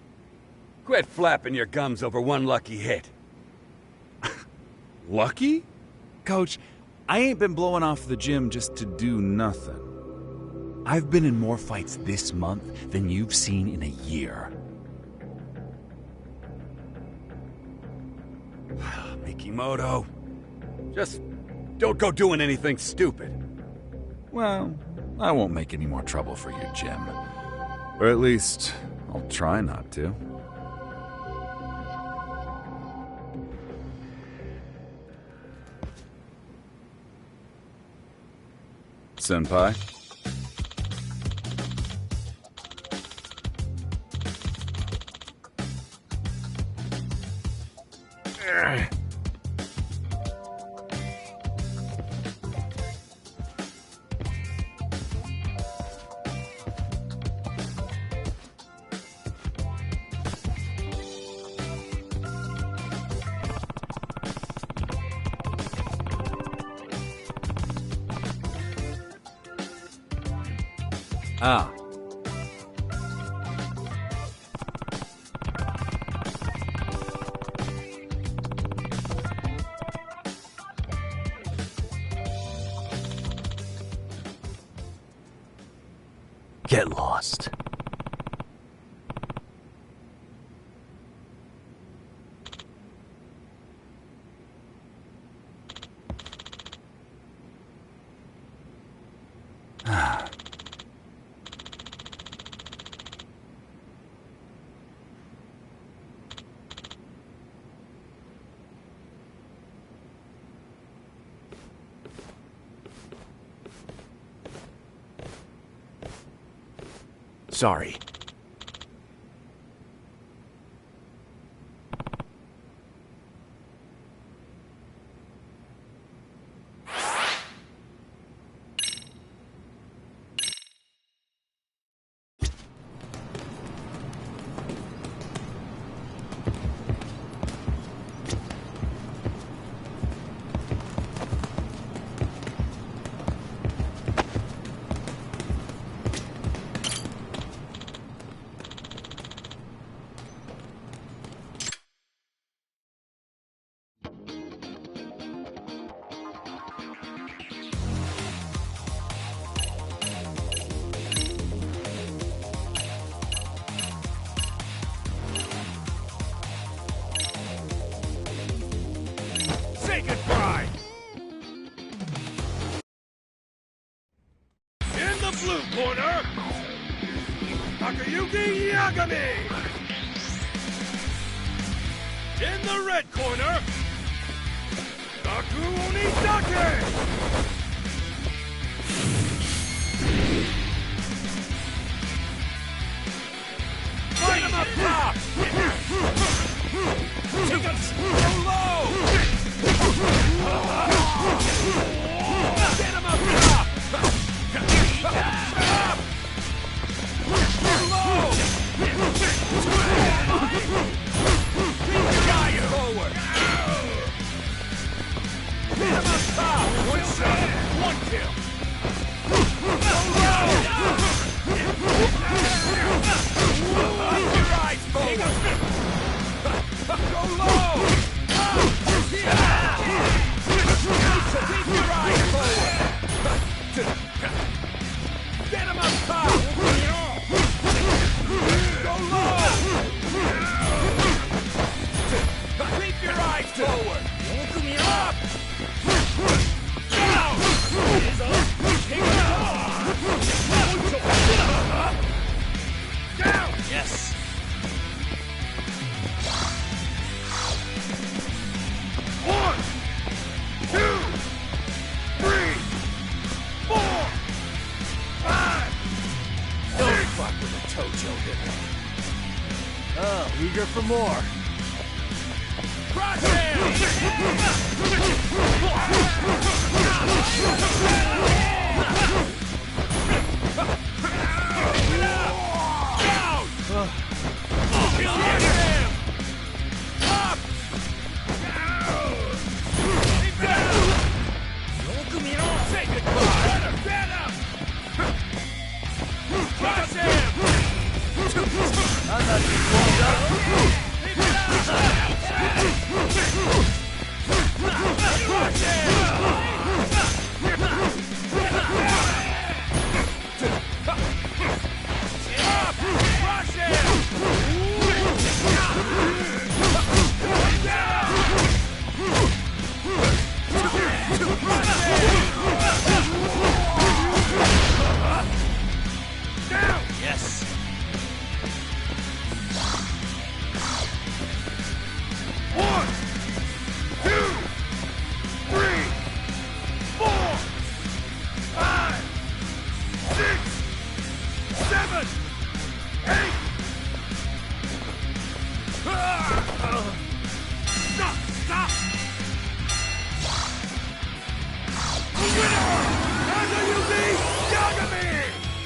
Quit flapping your gums over one lucky hit. Lucky? Coach, I ain't been blowing off the gym just to do nothing. I've been in more fights this month than you've seen in a year. Mikimoto, just don't go doing anything stupid. Well, I won't make any more trouble for you, Jim. Or at least, I'll try not to. Senpai? Ah. Get lost. Sorry. Say goodbye! In the blue corner, Takayuki Yagami! In the red corner, Daku Onitake! Fight him up top! Take him so low! Get him up top! Up! Low! Got you! Forward! Get him up top! One shot! One kill! Low! Your eyes forward! Go low! eager for more. Cross him!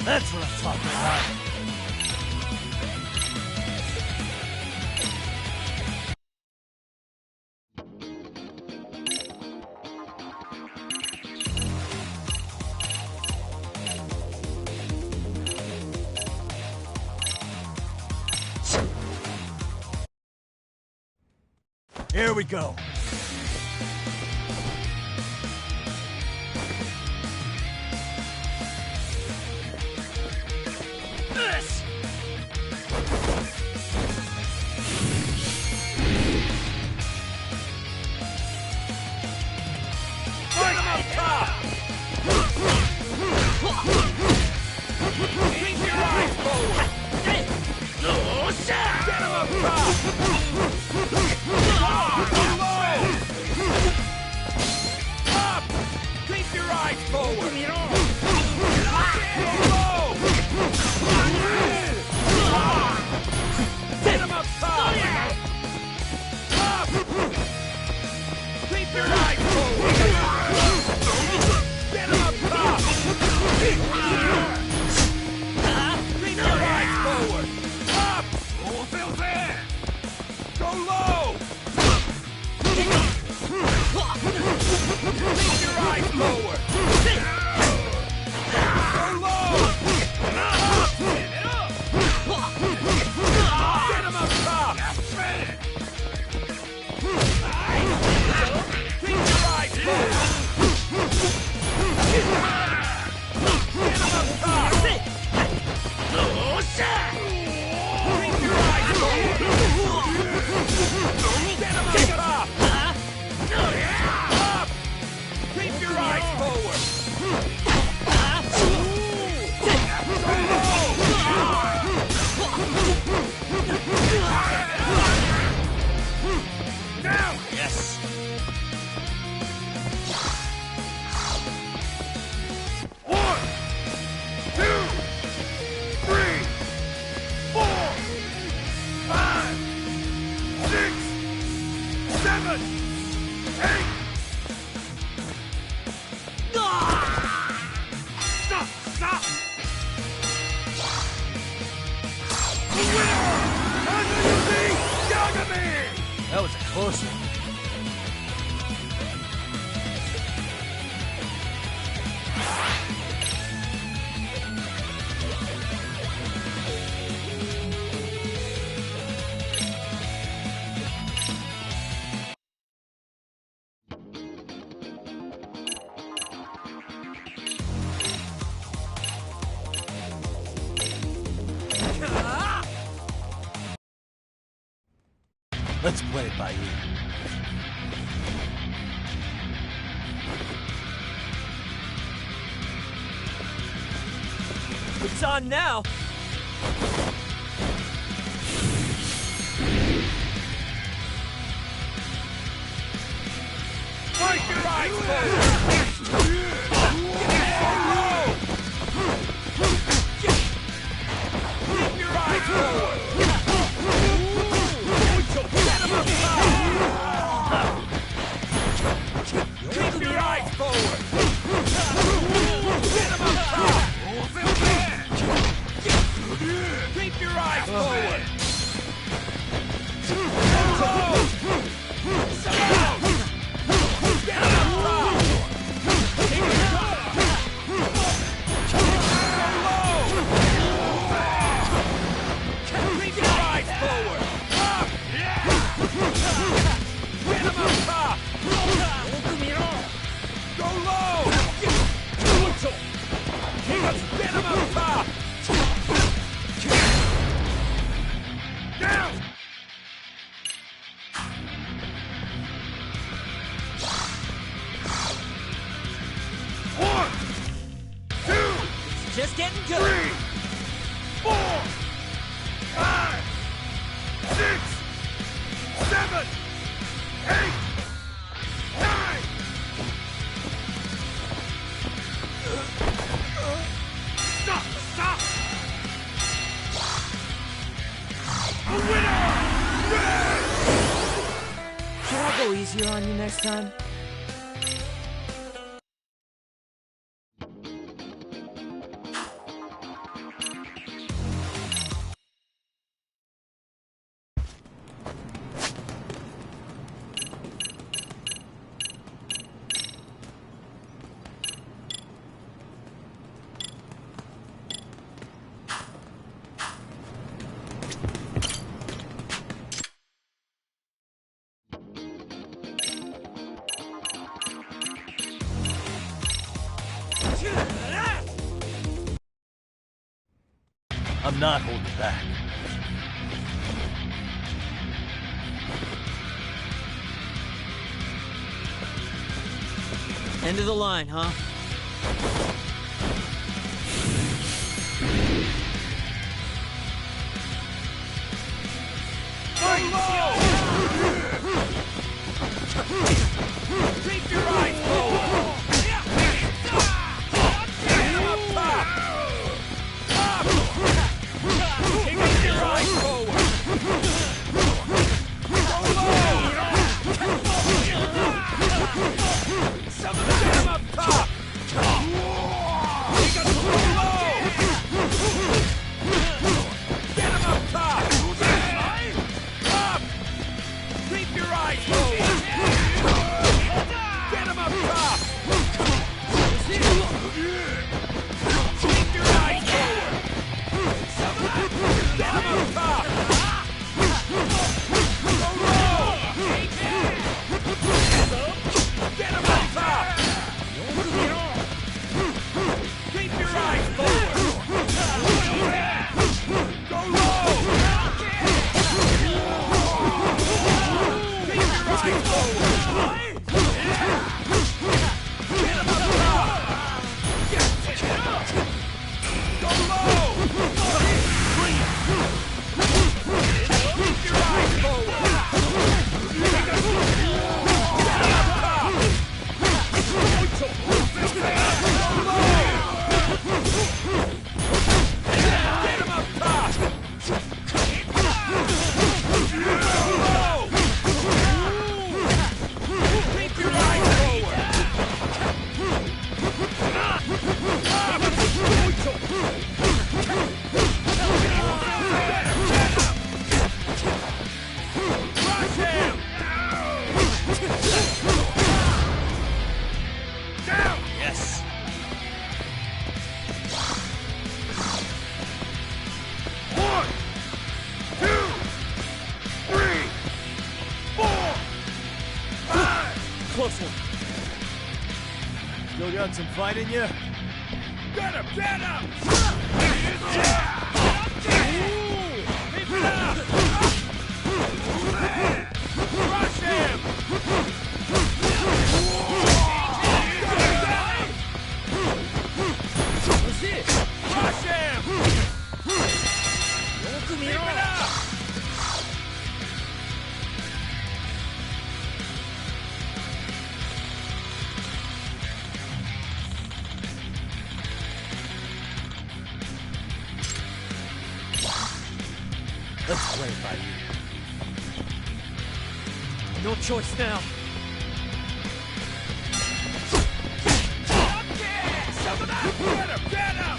That's what I'm talking about. Here we go. That was a close one. Let's play it by ear. It's on now! Fight your eyes forward! Keep your eyes forward! Kill him! 4, 5, 6, 7, 8, 9. Stop! Stop! A winner! Should I go easier on you next time? I'm not holding back. End of the line, huh? Keep your eyes forward! Keep your eyes forward! Some of them up top! You got to go low! Get him up top! Up! Keep your eyes forward! Get him up top! Keep your eyes forward! Get him up top! Go low! Get him up top! Keep your eyes forward! Go low! Keep your eyes forward! Get him up top! Go low! Keep your eyes forward! Get him up top! Go low! Get him up top! Go low! Keep your eyes forward! Crush him! Down! Yes. One, 2, 3, 4, 5. Close one. Still got some fight in you? Get him! Get him! Keep it up! Crush him! Crush him! Keep it up! Let's play it by you. No choice now. Some of that! Get him! Get him!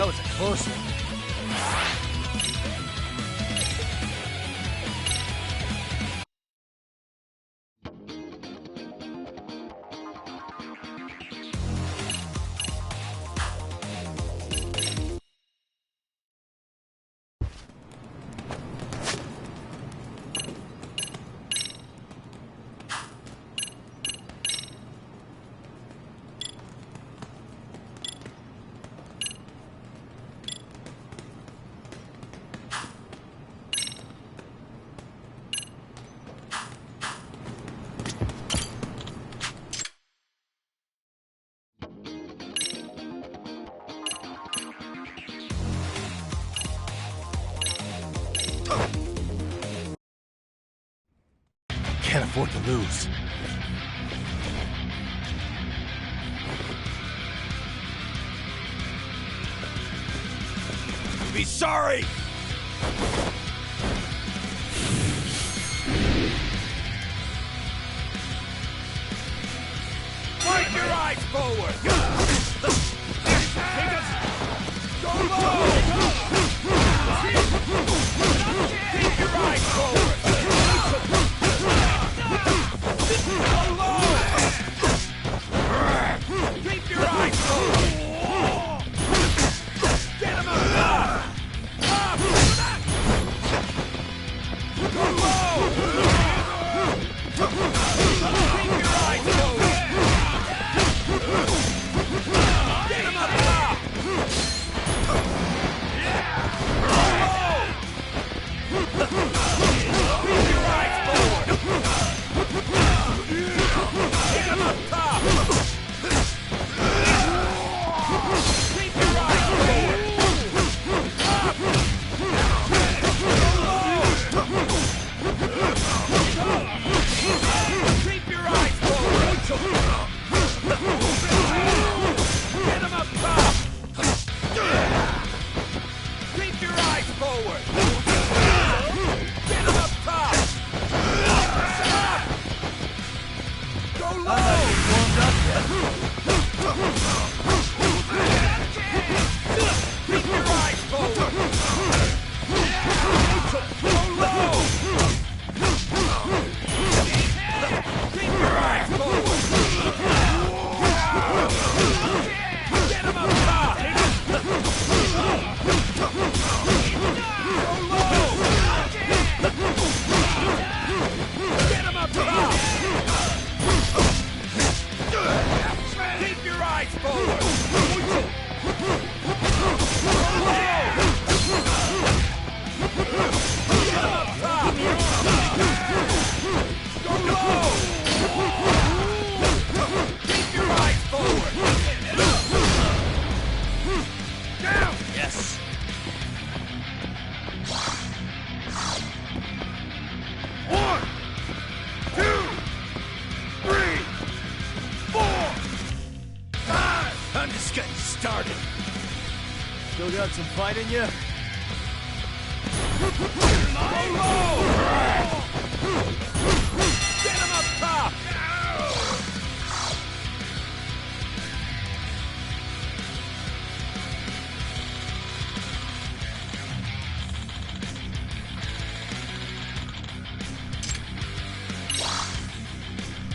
That was a close one. Can't afford to lose. Be sorry! Point your eyes forward! Go low! Keep your eyes forward! Go low! Keep your eyes forward! Get him up! Up! Go low! Keep your eyes forward! Get him up top! Go low! Keep your eyes forward! Get him up top! Keep your eyes forward! Up! Go low! Keep your eyes forward! Get him up top! Keep your eyes forward! Get him up top! Up! Go low! Keep your eyes forward! Go low! Keep your eyes forward! Get him up top! Go low! Get him up top! Keep your eyes forward! Go low! Get him up top! Go low! Keep your eyes forward! Down! Yes! One, two, three, four, five! I'm just getting started. Still got some fight in you? Go low! Get him up top!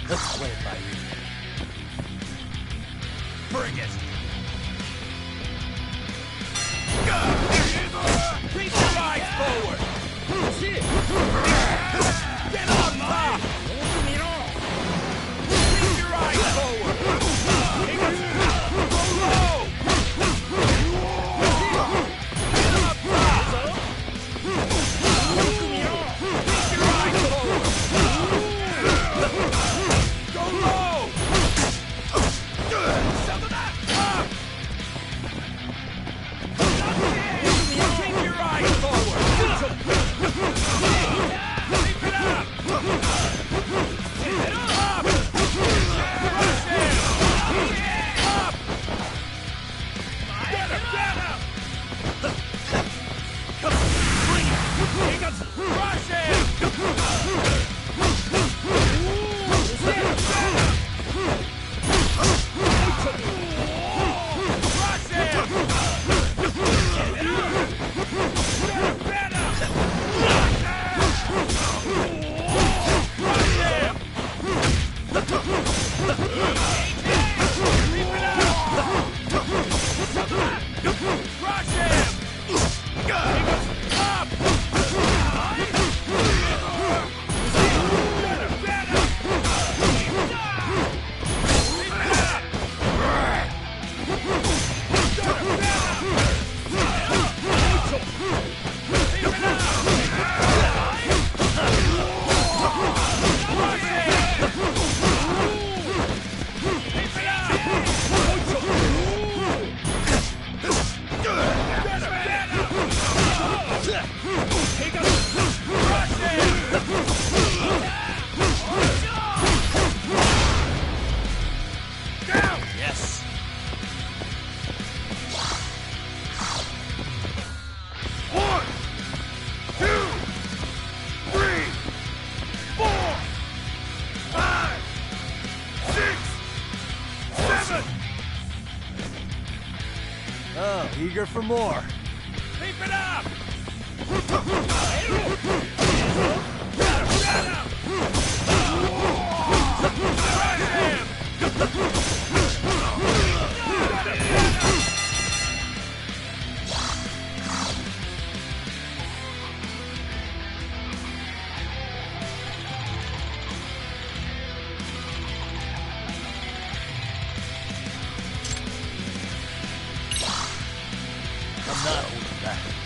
Let's play it by ear. Bring it! Keep your eyes forward! Get him up top! Keep your eyes forward! Go low! Get him up top! Keep your eyes forward! Go low! Up! Eager for more. Keep it up! I'm not holding back.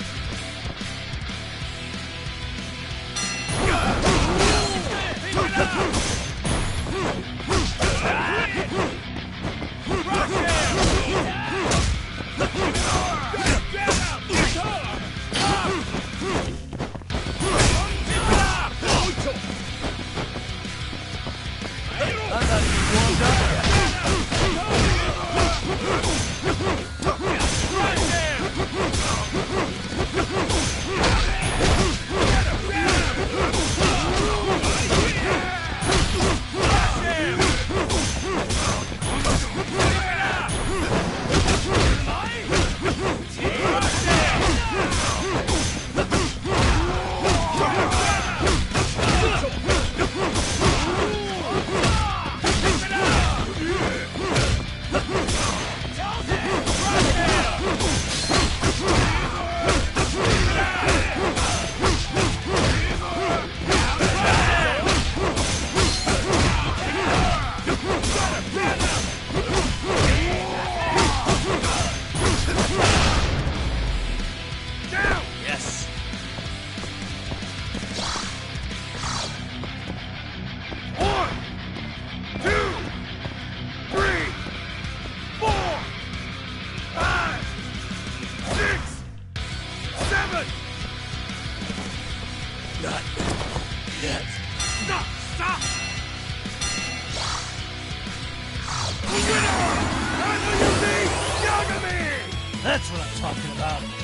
That's what I'm talking about.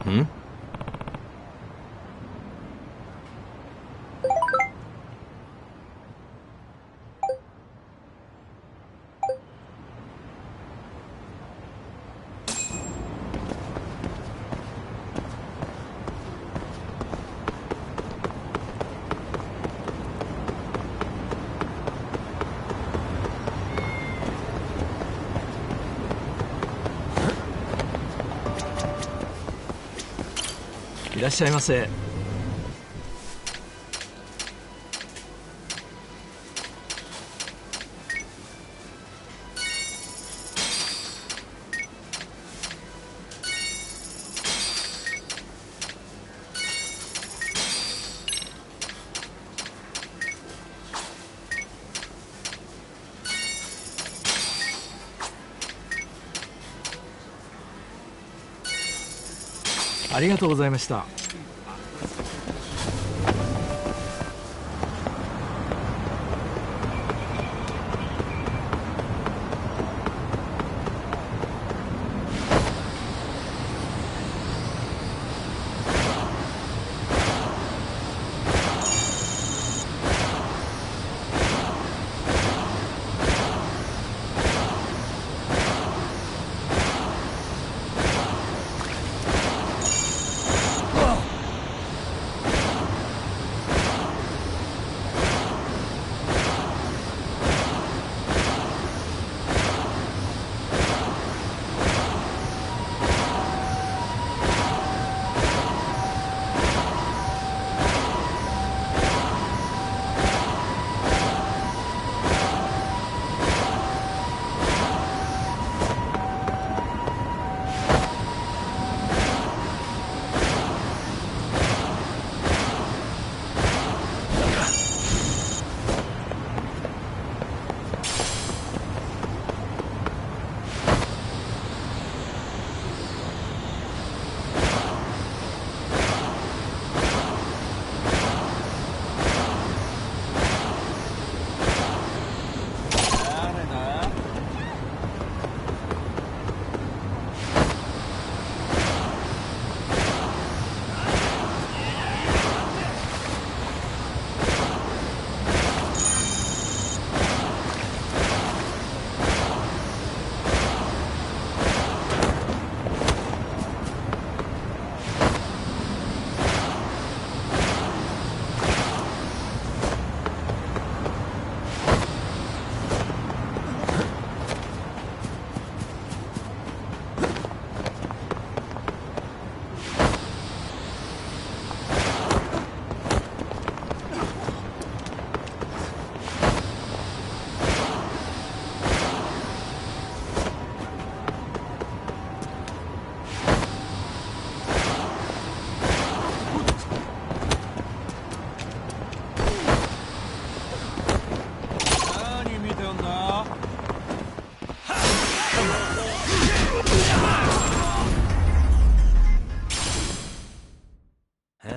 Hmm? いらっしゃいませ。ありがとうございました。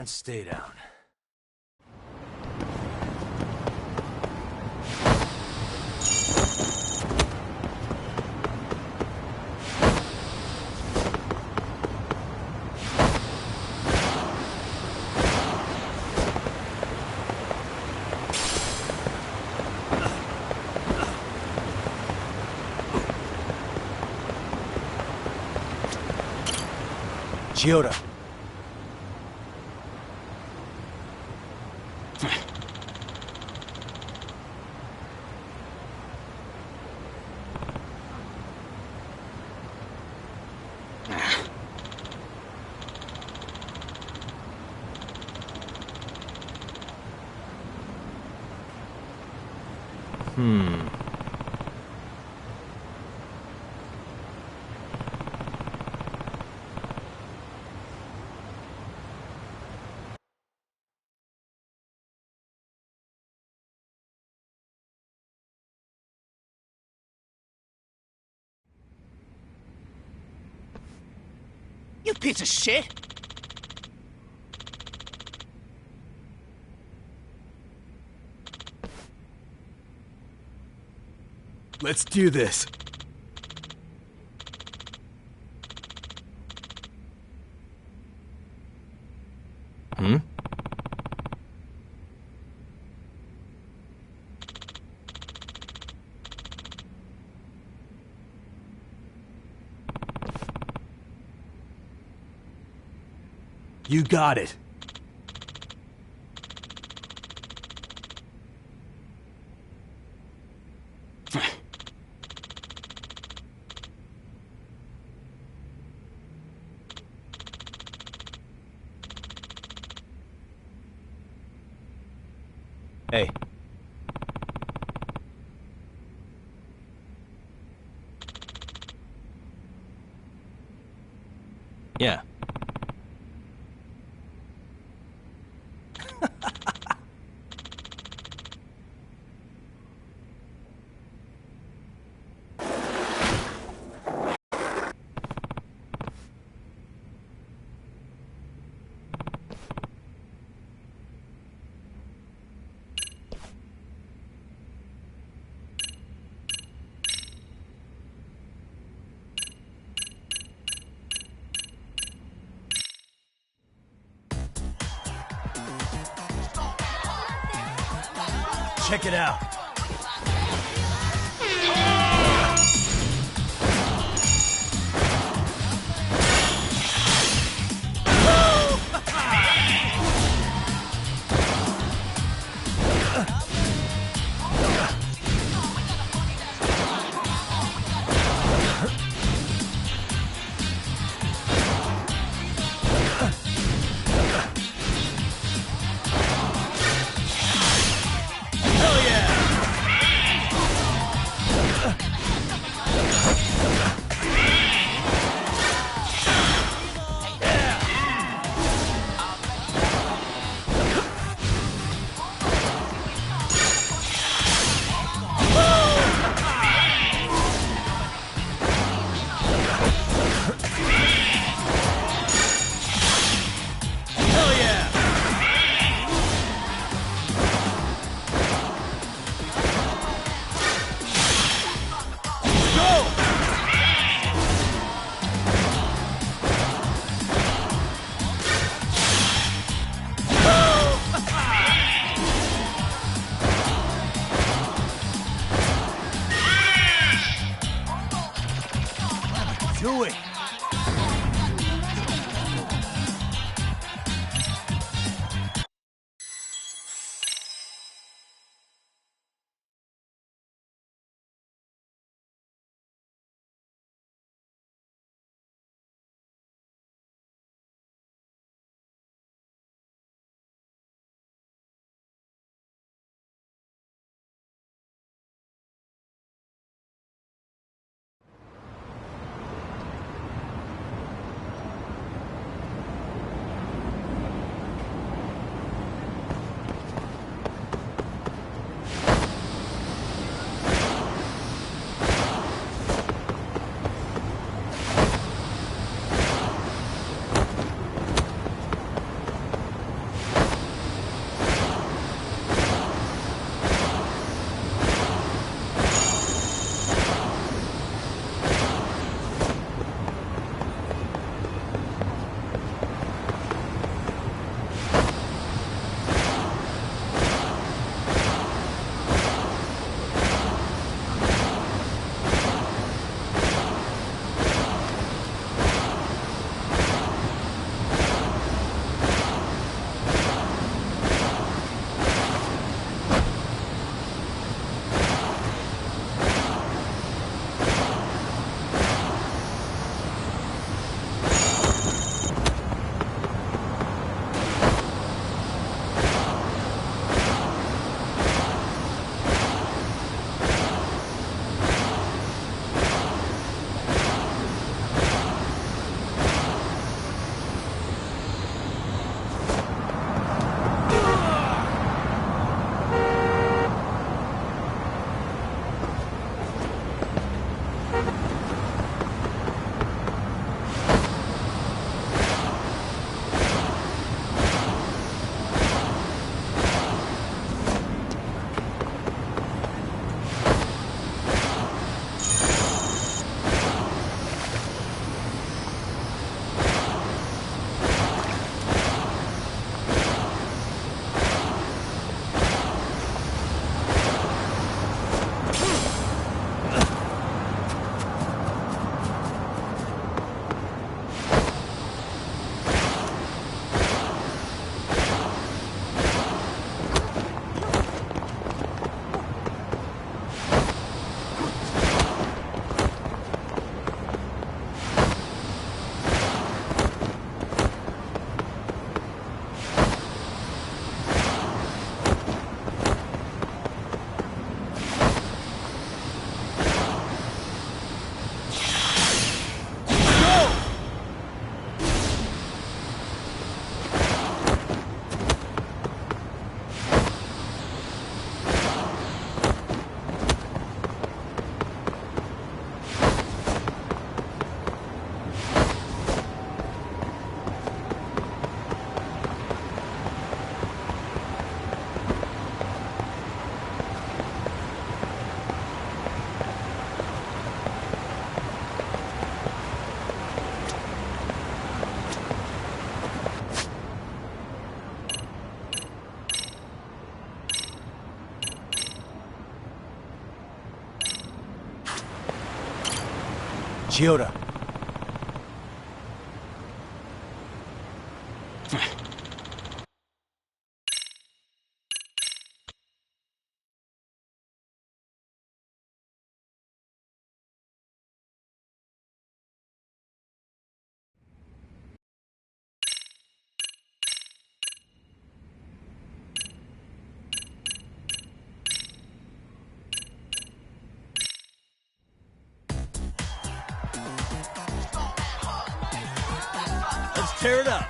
And stay down. Chioda. You piece of shit! Let's do this. Hmm? You got it. Hey. Yeah. Check it out. Hell yeah! Chiyoda. Let's tear it up.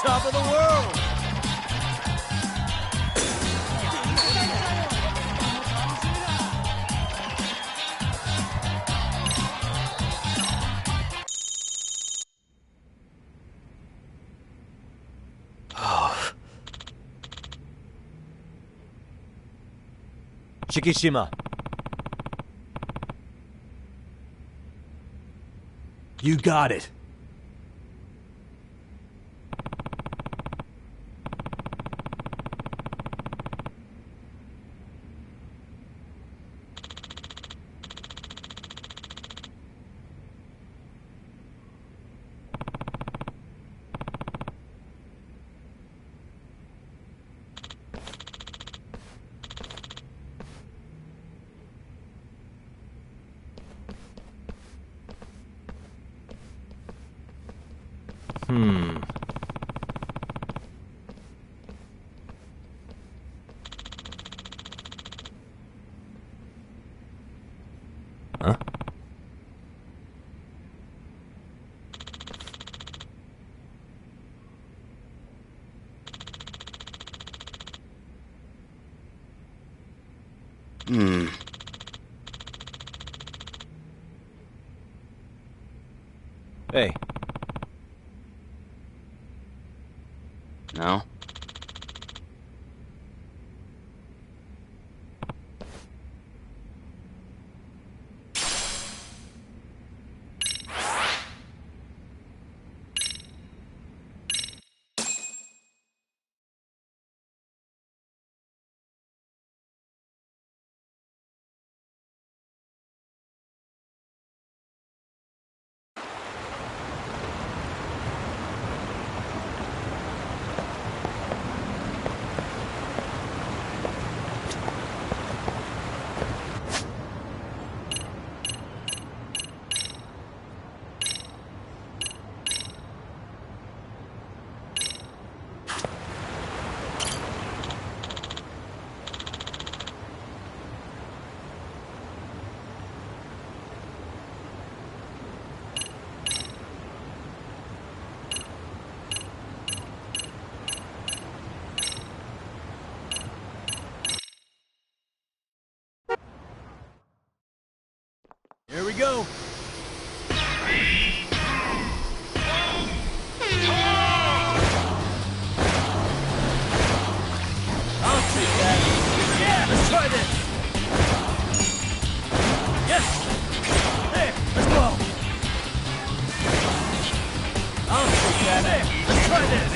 Top of the world! Oh. Shikishima. You got it. Huh? Hey. No? Here we go. I'll take that. Yeah, let's try this. Yes. There, let's go. I'll take that. There, let's try this.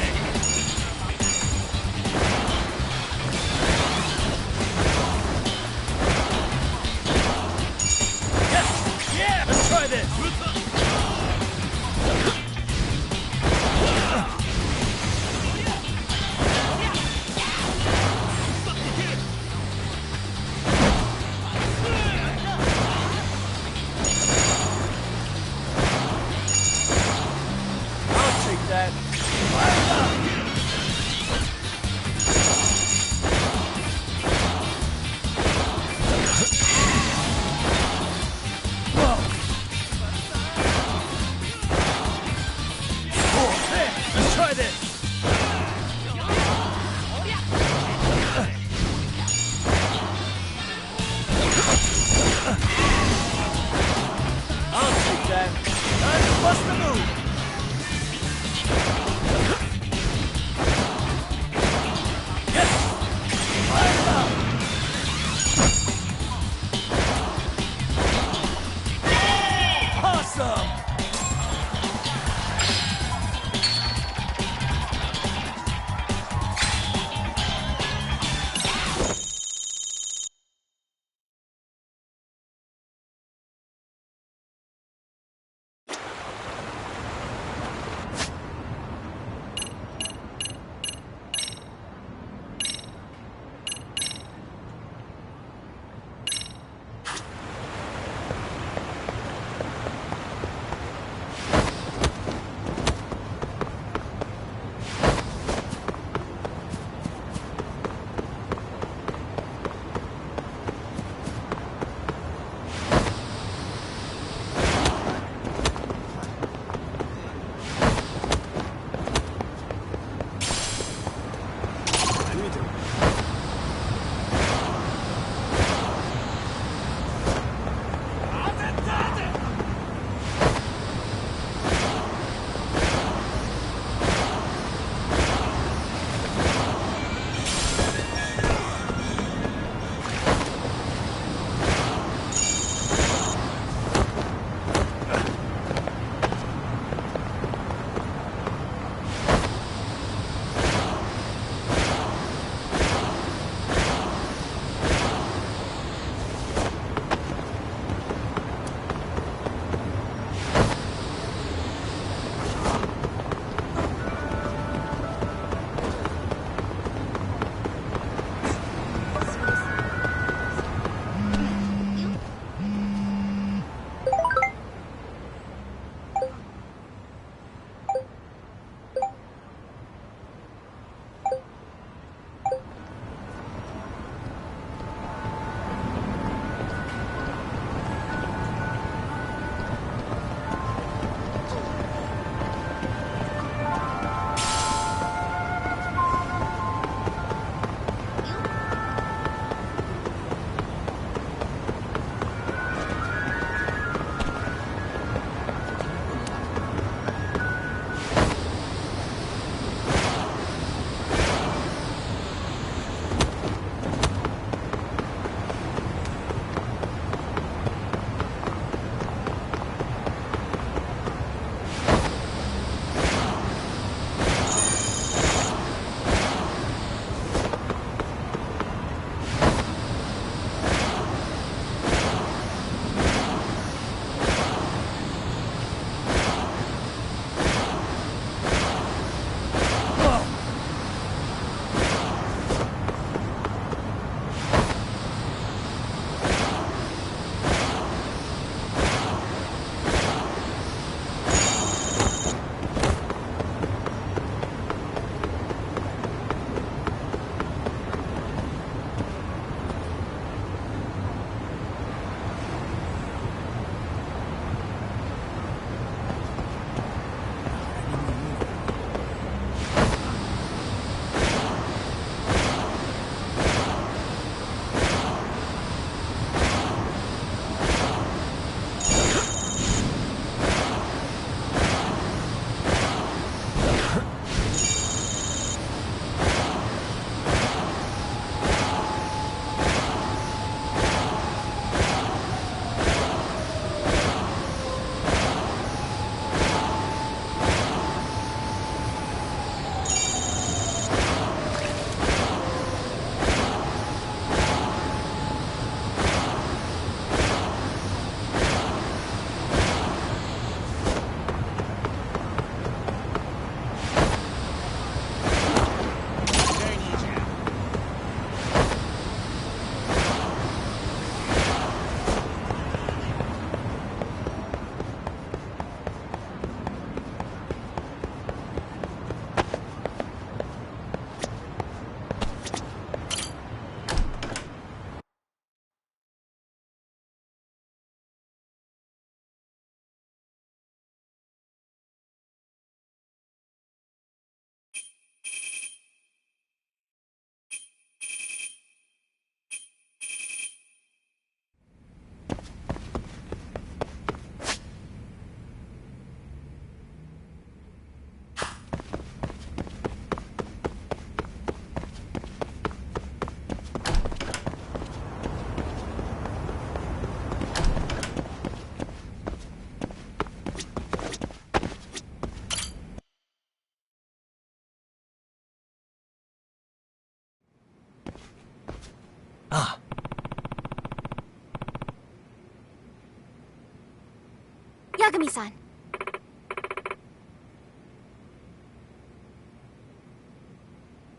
Yagami-san.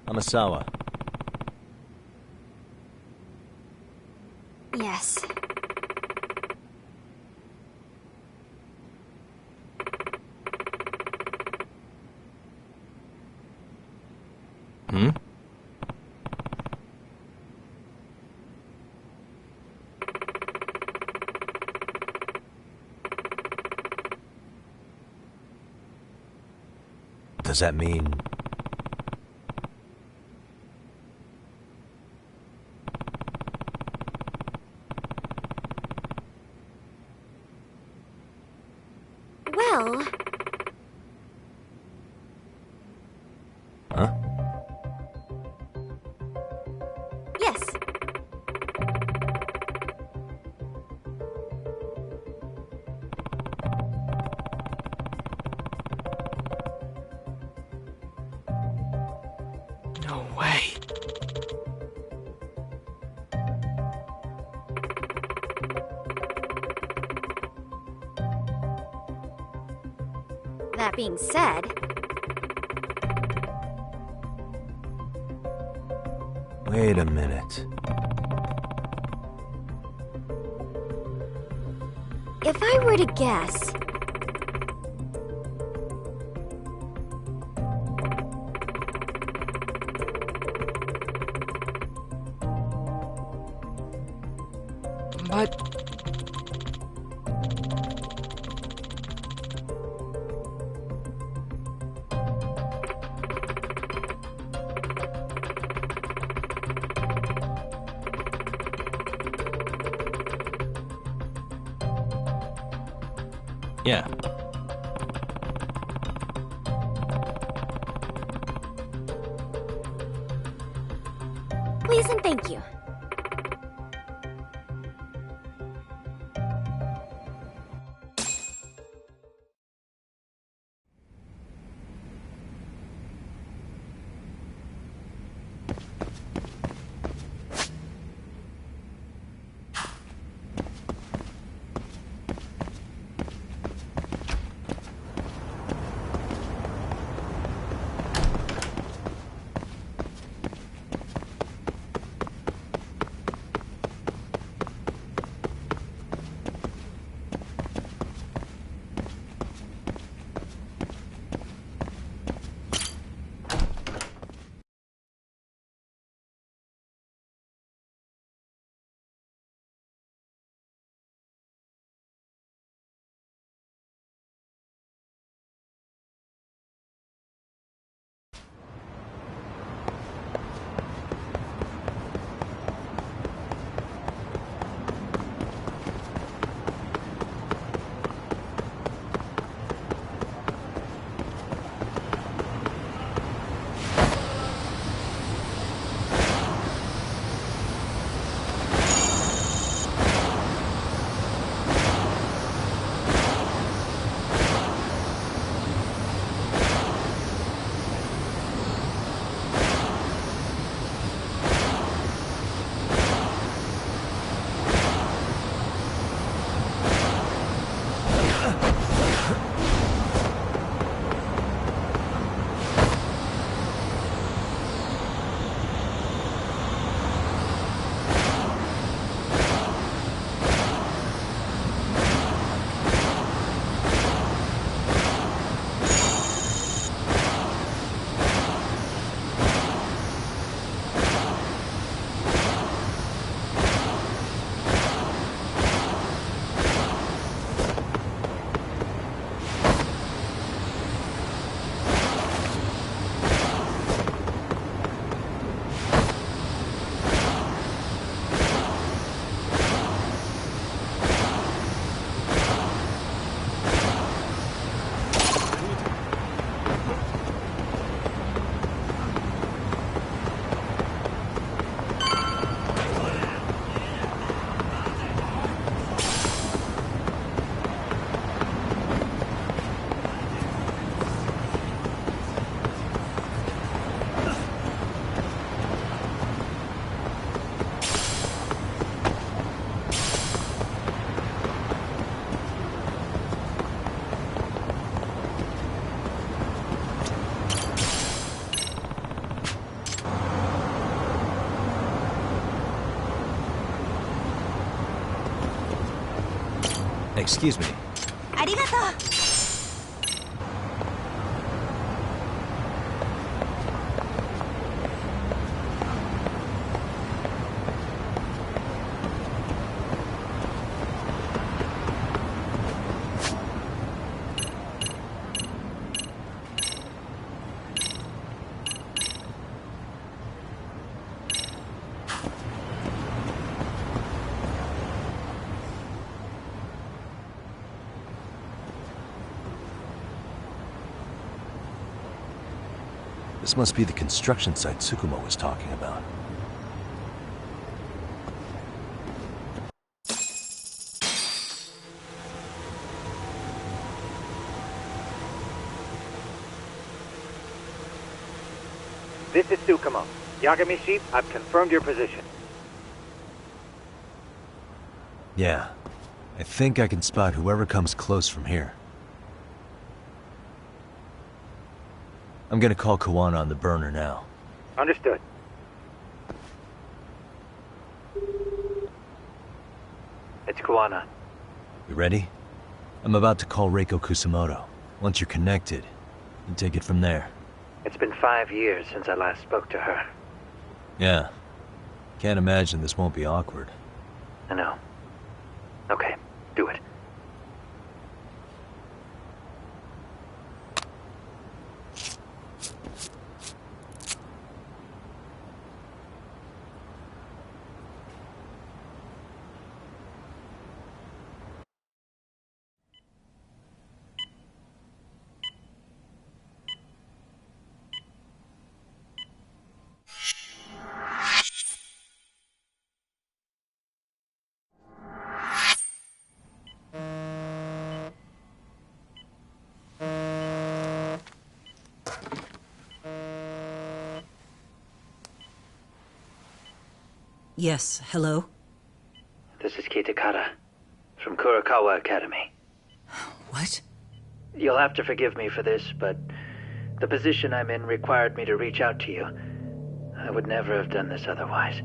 Amasawa. Yes. Hmm? Does that mean... Well... Huh? Yes. No way. That being said, Wait a minute. if I were to guess, But... Yeah. please and thank you. Excuse me. ありがとう。This must be the construction site Tsukumo was talking about. This is Tsukumo. Yagami-shi, I've confirmed your position. Yeah. I think I can spot whoever comes close from here. I'm gonna call Kawana on the burner now. Understood. It's Kawana. You ready? I'm about to call Reiko Kusamoto. Once you're connected, you take it from there. It's been 5 years since I last spoke to her. Yeah. Can't imagine this won't be awkward. I know. Okay, do it. Yes, hello? This is Kitakata, from Kurakawa Academy. What? You'll have to forgive me for this, but the position I'm in required me to reach out to you. I would never have done this otherwise.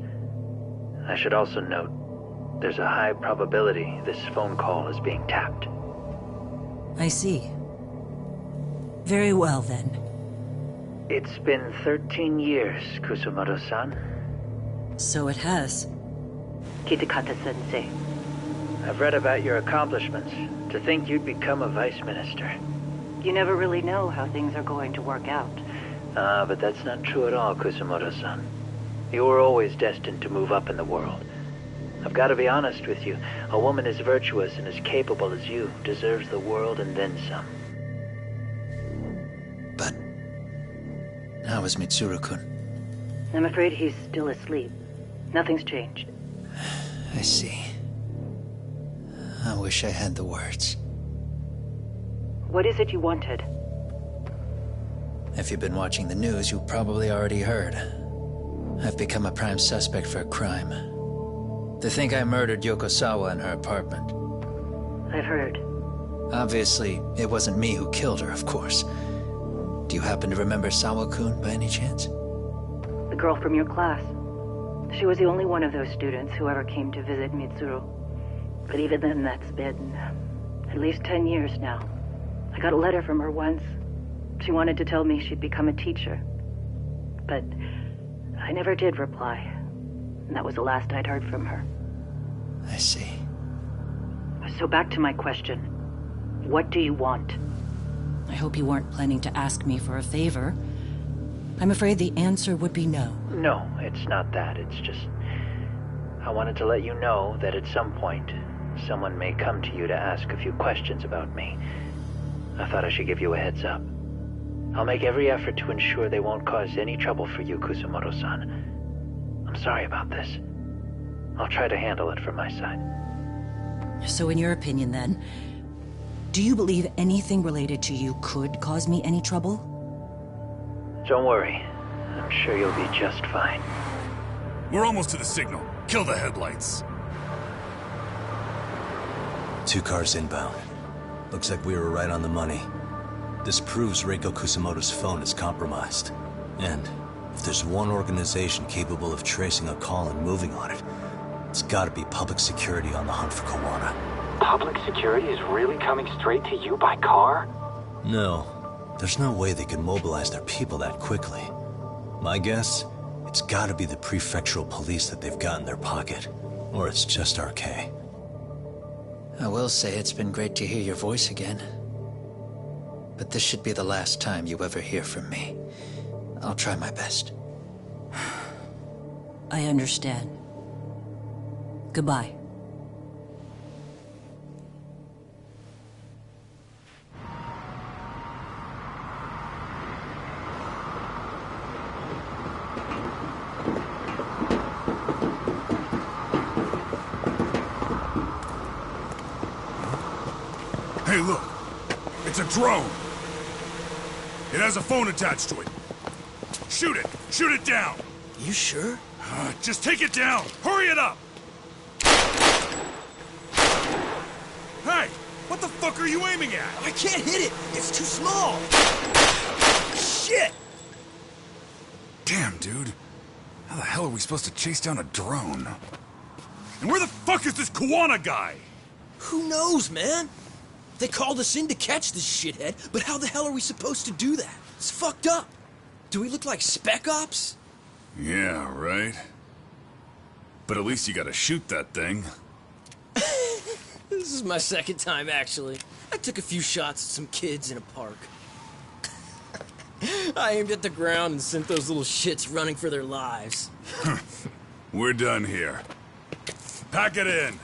I should also note, there's a high probability this phone call is being tapped. I see. Very well, then. It's been 13 years, Kusumoto-san. So it has. Kitakata-sensei. I've read about your accomplishments. To think you'd become a vice minister. You never really know how things are going to work out. But that's not true at all, Kusumoto-san. You were always destined to move up in the world. I've got to be honest with you. A woman as virtuous and as capable as you deserves the world and then some. But how is Mitsuru-kun? I'm afraid he's still asleep. Nothing's changed. I see. I wish I had the words. What is it you wanted? If you've been watching the news, you probably already heard. I've become a prime suspect for a crime. They think I murdered Yokosawa in her apartment. I've heard. Obviously, it wasn't me who killed her, of course. Do you happen to remember Sawa-kun by any chance? The girl from your class. She was the only one of those students who ever came to visit Mitsuru. But even then, that's been at least 10 years now. I got a letter from her once. She wanted to tell me she'd become a teacher. But I never did reply. And that was the last I'd heard from her. I see. So back to my question. What do you want? I hope you weren't planning to ask me for a favor. I'm afraid the answer would be no. No, it's not that. It's just... I wanted to let you know that at some point, someone may come to you to ask a few questions about me. I thought I should give you a heads up. I'll make every effort to ensure they won't cause any trouble for you, Kusumoto-san. I'm sorry about this. I'll try to handle it from my side. So in your opinion, then, do you believe anything related to you could cause me any trouble? Don't worry. I'm sure you'll be just fine. We're almost to the signal. Kill the headlights. 2 cars inbound. Looks like we were right on the money. This proves Reiko Kusamoto's phone is compromised. And if there's one organization capable of tracing a call and moving on it, it's gotta be public security on the hunt for Kawana. Public security is really coming straight to you by car? No. There's no way they could mobilize their people that quickly. My guess? It's gotta be the prefectural police that they've got in their pocket. Or it's just RK. I will say it's been great to hear your voice again. But this should be the last time you ever hear from me. I'll try my best. I understand. Goodbye. Hey, look. It's a drone. It has a phone attached to it. Shoot it! Shoot it down! You sure? Just take it down! Hurry it up! Hey! What the fuck are you aiming at? I can't hit it! It's too small! Shit! Damn, dude. How the hell are we supposed to chase down a drone? And where the fuck is this Kuwana guy? Who knows, man? They called us in to catch this shithead, but how the hell are we supposed to do that? It's fucked up. Do we look like spec ops? Yeah, right. But at least you gotta shoot that thing. This is my second time, actually. I took a few shots at some kids in a park. I aimed at the ground and sent those little shits running for their lives. We're done here. Pack it in.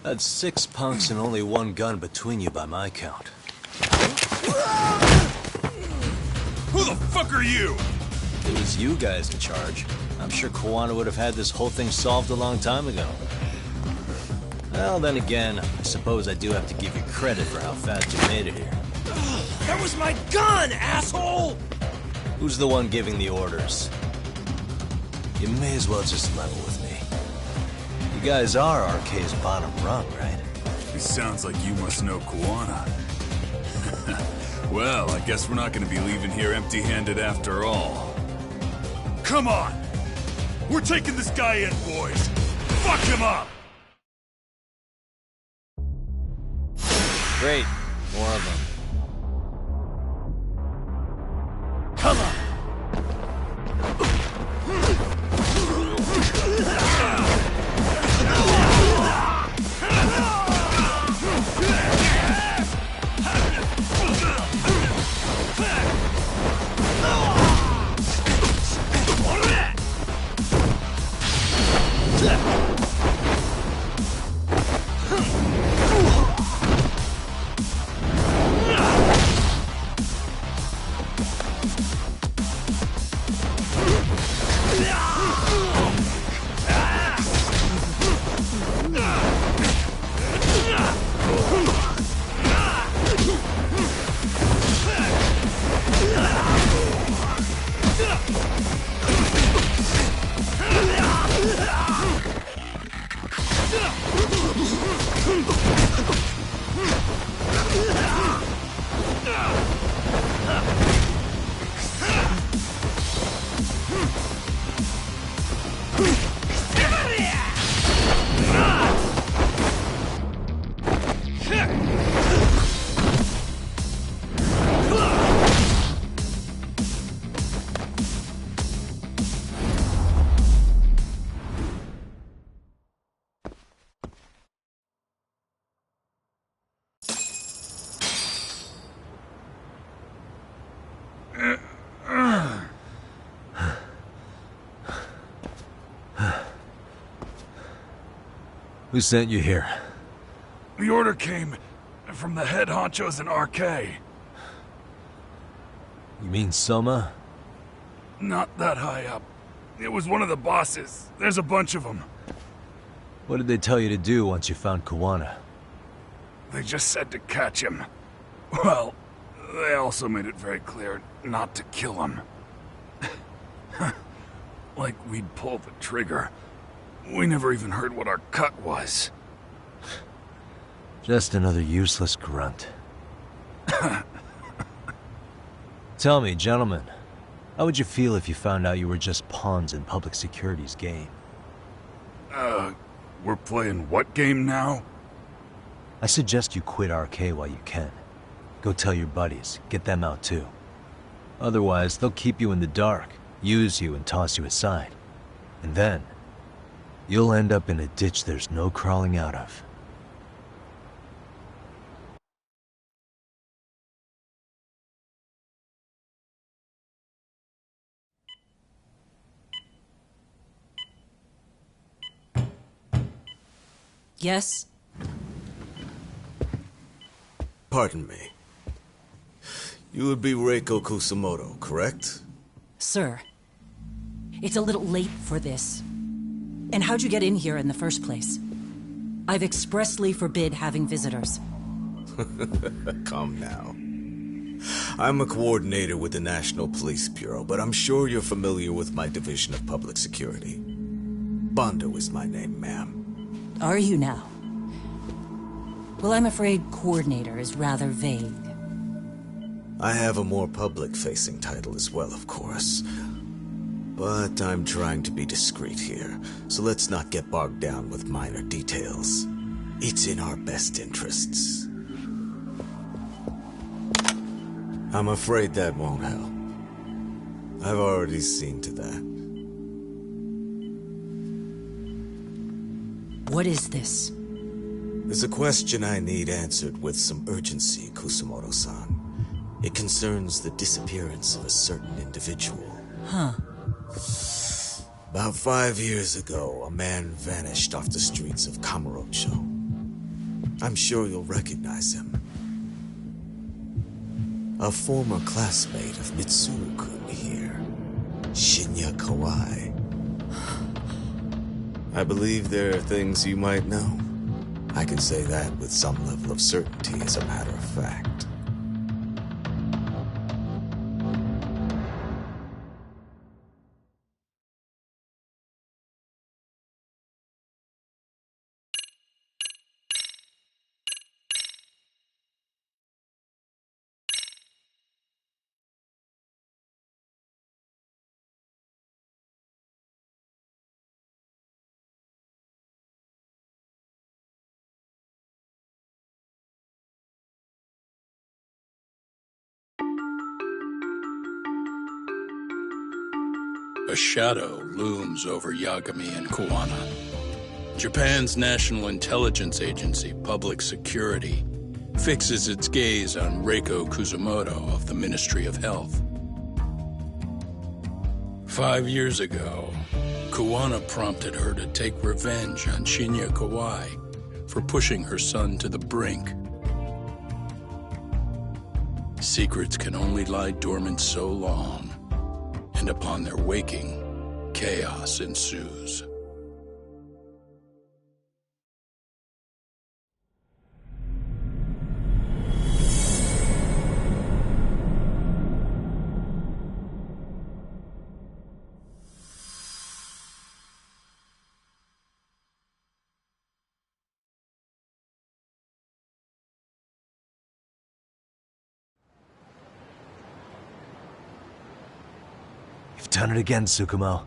That's 6 punks and only 1 gun between you by my count. Who the fuck are you? If it was you guys in charge, I'm sure Kuwana would have had this whole thing solved a long time ago. Well, then again, I suppose I do have to give you credit for how fast you made it here. That was my gun, asshole! Who's the one giving the orders? You may as well just level with me. You guys are RK's bottom rung, right? It sounds like you must know Kuwana. Well, I guess we're not gonna be leaving here empty-handed after all. Come on! We're taking this guy in, boys! Fuck him up! Great. More of them. Come on! Who sent you here? The order came from the head honchos in RK. You mean Soma? Not that high up. It was one of the bosses. There's a bunch of them. What did they tell you to do once you found Kuwana? They just said to catch him. Well, they also made it very clear not to kill him. Like we'd pull the trigger. We never even heard what our cut was. Just another useless grunt. Tell me, gentlemen, How would you feel if you found out you were just pawns in public security's game? We're playing what game now? I suggest you quit RK while you can. Go tell your buddies, get them out too. Otherwise, they'll keep you in the dark, use you and toss you aside. And then, you'll end up in a ditch there's no crawling out of. Yes? Pardon me. You would be Reiko Kusamoto, correct? Sir, it's a little late for this. And how'd you get in here in the first place? I've expressly forbid having visitors. Come now. I'm a coordinator with the National Police Bureau, but I'm sure you're familiar with my Division of Public Security. Bondo is my name, ma'am. Are you now? Well, I'm afraid coordinator is rather vague. I have a more public-facing title as well, of course. But I'm trying to be discreet here, so let's not get bogged down with minor details. It's in our best interests. I'm afraid that won't help. I've already seen to that. What is this? There's a question I need answered with some urgency, Kusamoto-san. It concerns the disappearance of a certain individual. Huh. About 5 years ago, a man vanished off the streets of Kamurocho. I'm sure you'll recognize him. A former classmate of Mitsuru-kun here, Shinya Kawai. I believe there are things you might know. I can say that with some level of certainty, as a matter of fact. A shadow looms over Yagami and Kuwana. Japan's National Intelligence Agency, Public Security, fixes its gaze on Reiko Kusamoto of the Ministry of Health. 5 years ago, Kuwana prompted her to take revenge on Shinya Kawai for pushing her son to the brink. Secrets can only lie dormant so long, and upon their waking, chaos ensues. You've done it again, Tsukumo.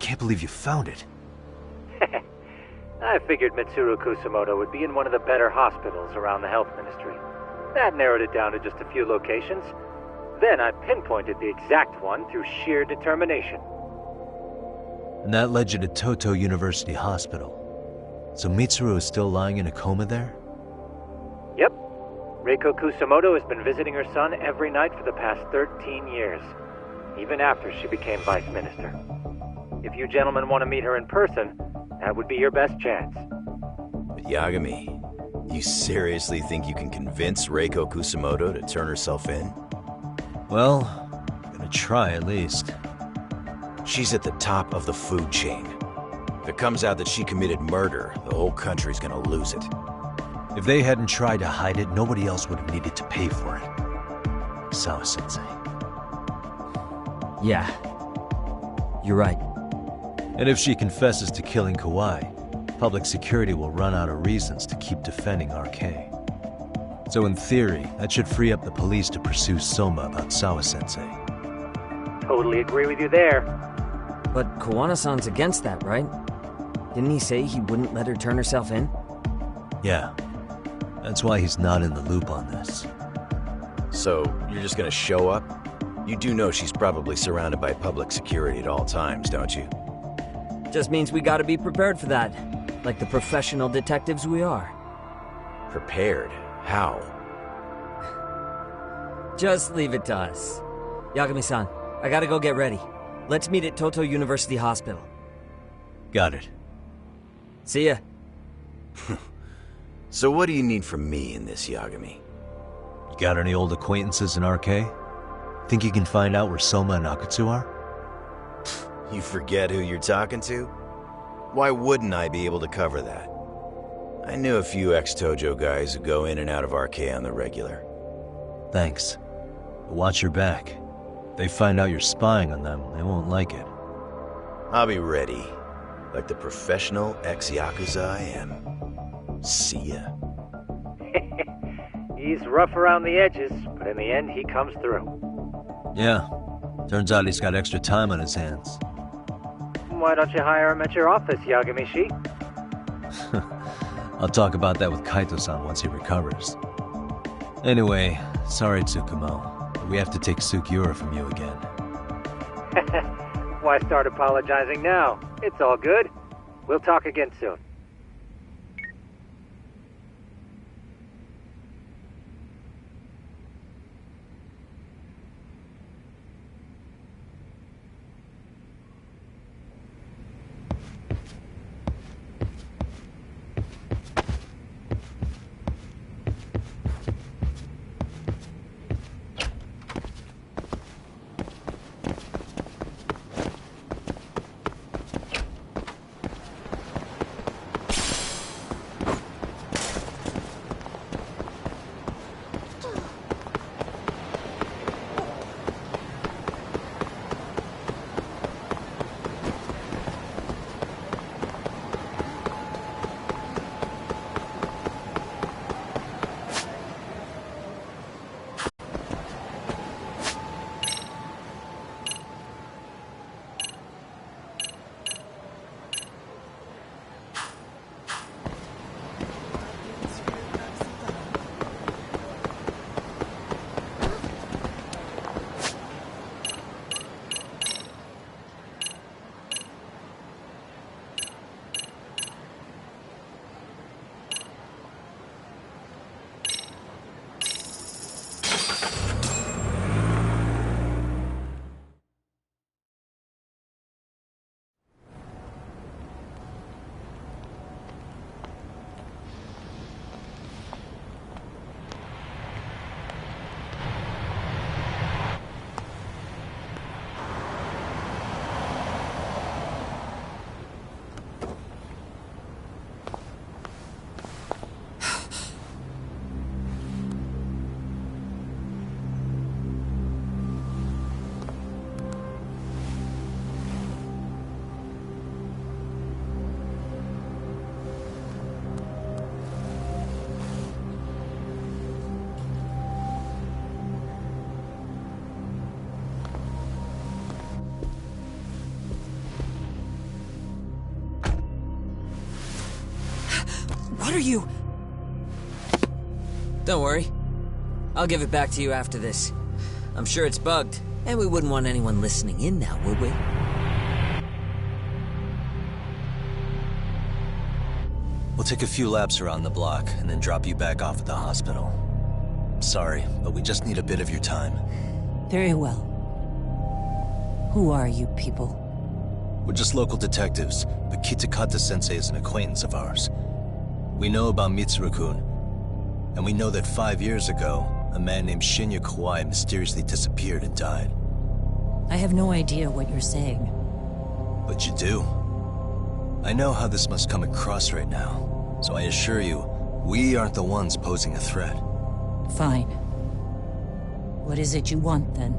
Can't believe you found it. I figured Mitsuru Kusamoto would be in one of the better hospitals around the health ministry. That narrowed it down to just a few locations. Then I pinpointed the exact one through sheer determination. And that led you to Toto University Hospital. So Mitsuru is still lying in a coma there? Yep. Reiko Kusamoto has been visiting her son every night for the past 13 years. Even after she became vice minister. If you gentlemen want to meet her in person, that would be your best chance. But Yagami, you seriously think you can convince Reiko Kusamoto to turn herself in? Well, I'm gonna try at least. She's at the top of the food chain. If it comes out that she committed murder, the whole country's gonna lose it. If they hadn't tried to hide it, nobody else would have needed to pay for it. Sawa-sensei. Yeah. You're right. And if she confesses to killing Kawai, public security will run out of reasons to keep defending RK. So in theory, that should free up the police to pursue Soma about Sawa-sensei. Totally agree with you there. But Kowana-san's against that, right? Didn't he say he wouldn't let her turn herself in? Yeah. That's why he's not in the loop on this. So, you're just gonna show up? You do know she's probably surrounded by public security at all times, don't you? Just means we gotta be prepared for that. Like the professional detectives we are. Prepared? How? Just leave it to us. Yagami-san, I gotta go get ready. Let's meet at Toto University Hospital. Got it. See ya. So what do you need from me in this, Yagami? You got any old acquaintances in RK? Think you can find out where Soma and Akatsu are? You forget who you're talking to? Why wouldn't I be able to cover that? I knew a few ex-Tojo guys who go in and out of RK on the regular. Thanks. But watch your back. If they find out you're spying on them, they won't like it. I'll be ready, like the professional ex-Yakuza I am. See ya. He's rough around the edges, but in the end, he comes through. Yeah. Turns out he's got extra time on his hands. Why don't you hire him at your office, Yagami-shi? I'll talk about that with Kaito-san once he recovers. Anyway, sorry Tsukumo, but we have to take Sukiura from you again. Why start apologizing now? It's all good. We'll talk again soon. What are you? Don't worry. I'll give it back to you after this. I'm sure it's bugged, and we wouldn't want anyone listening in now, would we? We'll take a few laps around the block, and then drop you back off at the hospital. Sorry, but we just need a bit of your time. Very well. Who are you people? We're just local detectives, but Kitakata-sensei is an acquaintance of ours. We know about Mitsuru-kun, and we know that 5 years ago, a man named Shinya Kawai mysteriously disappeared and died. I have no idea what you're saying. But you do. I know how this must come across right now, so I assure you, we aren't the ones posing a threat. Fine. What is it you want, then?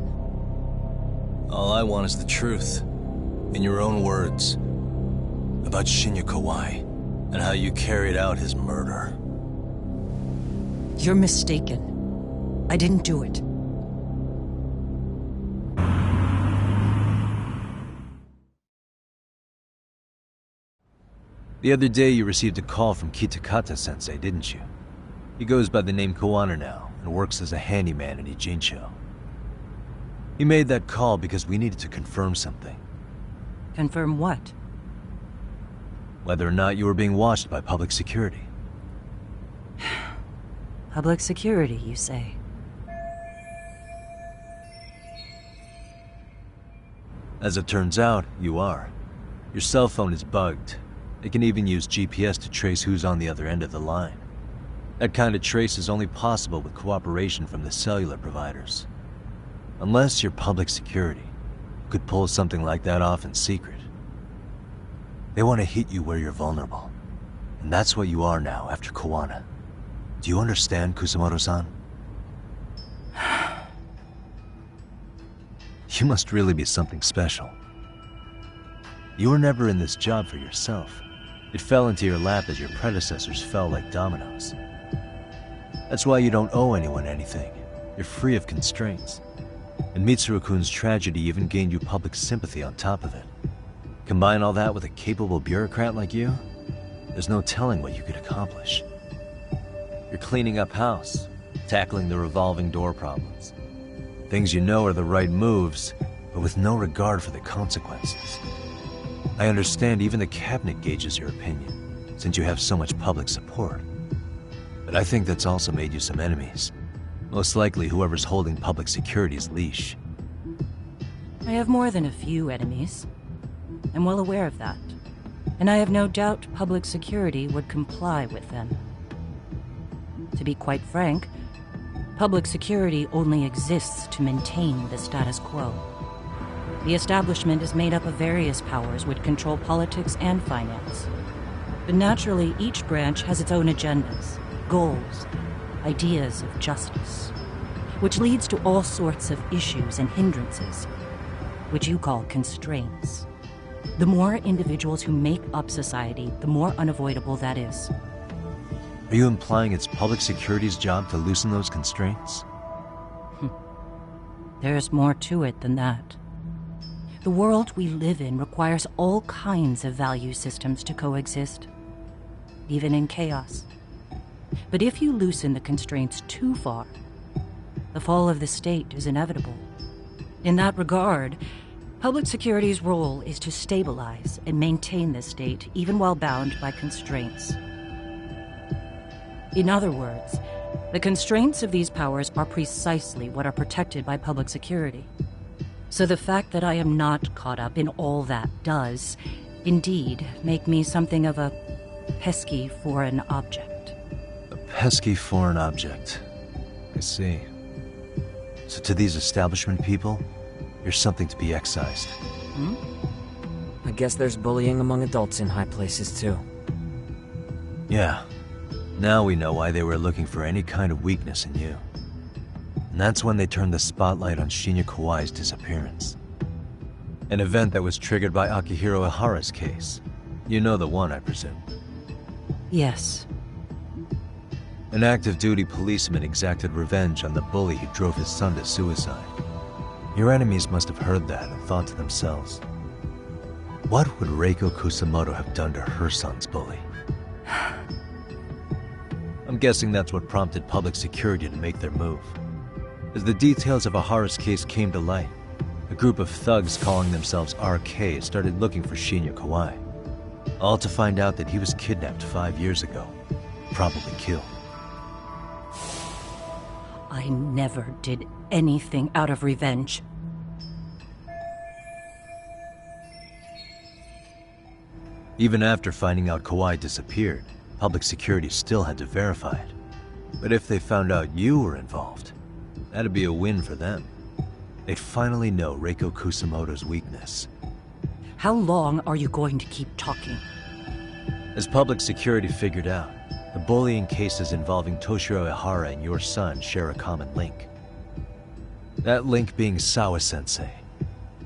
All I want is the truth. In your own words. About Shinya Kawai, and how you carried out his murder. You're mistaken. I didn't do it. The other day you received a call from Kitakata-sensei, didn't you? He goes by the name Koana now, and works as a handyman in Ijincho. He made that call because we needed to confirm something. Confirm what? Whether or not you were being watched by public security. Public security, you say? As it turns out, you are. Your cell phone is bugged. It can even use GPS to trace who's on the other end of the line. That kind of trace is only possible with cooperation from the cellular providers. Unless you're public security, you could pull something like that off in secret. They want to hit you where you're vulnerable. And that's what you are now after Koana. Do you understand, Kusamoto-san? You must really be something special. You were never in this job for yourself. It fell into your lap as your predecessors fell like dominoes. That's why you don't owe anyone anything. You're free of constraints. And Mitsuru-kun's tragedy even gained you public sympathy on top of it. Combine all that with a capable bureaucrat like you, there's no telling what you could accomplish. You're cleaning up house, tackling the revolving door problems. Things you know are the right moves, but with no regard for the consequences. I understand even the cabinet gauges your opinion, since you have so much public support. But I think that's also made you some enemies. Most likely whoever's holding public security's leash. I have more than a few enemies. I'm well aware of that. And I have no doubt public security would comply with them. To be quite frank, public security only exists to maintain the status quo. The establishment is made up of various powers which control politics and finance. But naturally, each branch has its own agendas, goals, ideas of justice, which leads to all sorts of issues and hindrances, which you call constraints. The more individuals who make up society, the more unavoidable that is. Are you implying it's public security's job to loosen those constraints? There's more to it than that. The world we live in requires all kinds of value systems to coexist, even in chaos. But if you loosen the constraints too far, the fall of the state is inevitable. In that regard, public security's role is to stabilize and maintain the state, even while bound by constraints. In other words, the constraints of these powers are precisely what are protected by public security. So the fact that I am not caught up in all that does, indeed, make me something of a pesky foreign object. A pesky foreign object. I see. So to these establishment people, you're something to be excised. I guess there's bullying among adults in high places, too. Yeah. Now we know why they were looking for any kind of weakness in you. And that's when they turned the spotlight on Shinya Kawai's disappearance. An event that was triggered by Akihiro Ihara's case. You know the one, I presume. Yes. An active duty policeman exacted revenge on the bully who drove his son to suicide. Your enemies must have heard that and thought to themselves, what would Reiko Kusamoto have done to her son's bully? I'm guessing that's what prompted public security to make their move. As the details of Ihara's case came to light, a group of thugs calling themselves RK started looking for Shinya Kawai. All to find out that he was kidnapped 5 years ago, probably killed. I never did anything out of revenge. Even after finding out Kawai disappeared, public security still had to verify it. But if they found out you were involved, that'd be a win for them. They'd finally know Reiko Kusamoto's weakness. How long are you going to keep talking? As public security figured out, the bullying cases involving Toshiro Ihara and your son share a common link. That link being Sawa-sensei.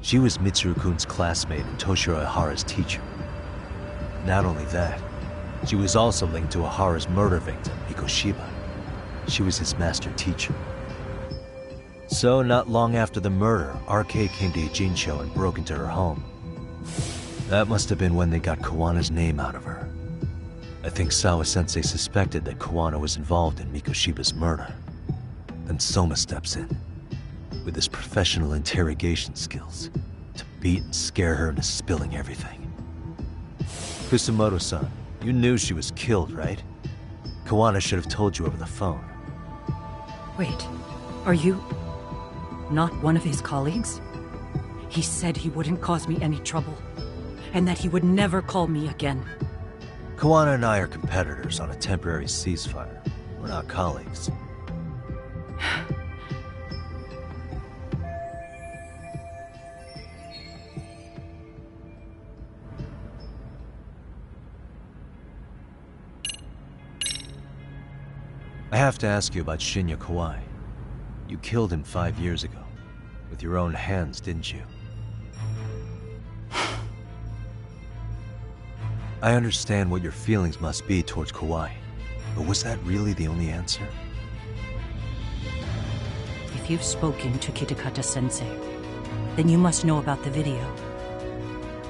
She was Mitsuru-kun's classmate and Toshiro Ihara's teacher. Not only that, she was also linked to Ihara's murder victim, Mikoshiba. She was his master teacher. So, not long after the murder, RK came to Ijincho and broke into her home. That must have been when they got Kawana's name out of her. I think Sawa-sensei suspected that Koana was involved in Mikoshiba's murder. Then Soma steps in, with his professional interrogation skills, to beat and scare her into spilling everything. Kusumoto-san, you knew she was killed, right? Koana should have told you over the phone. Wait, are you not one of his colleagues? He said he wouldn't cause me any trouble, and that he would never call me again. Koana and I are competitors on a temporary ceasefire. We're not colleagues. I have to ask you about Shinya Kawai. You killed him 5 years ago. With your own hands, didn't you? I understand what your feelings must be towards Kawai, but was that really the only answer? If you've spoken to Kitakata-sensei, then you must know about the video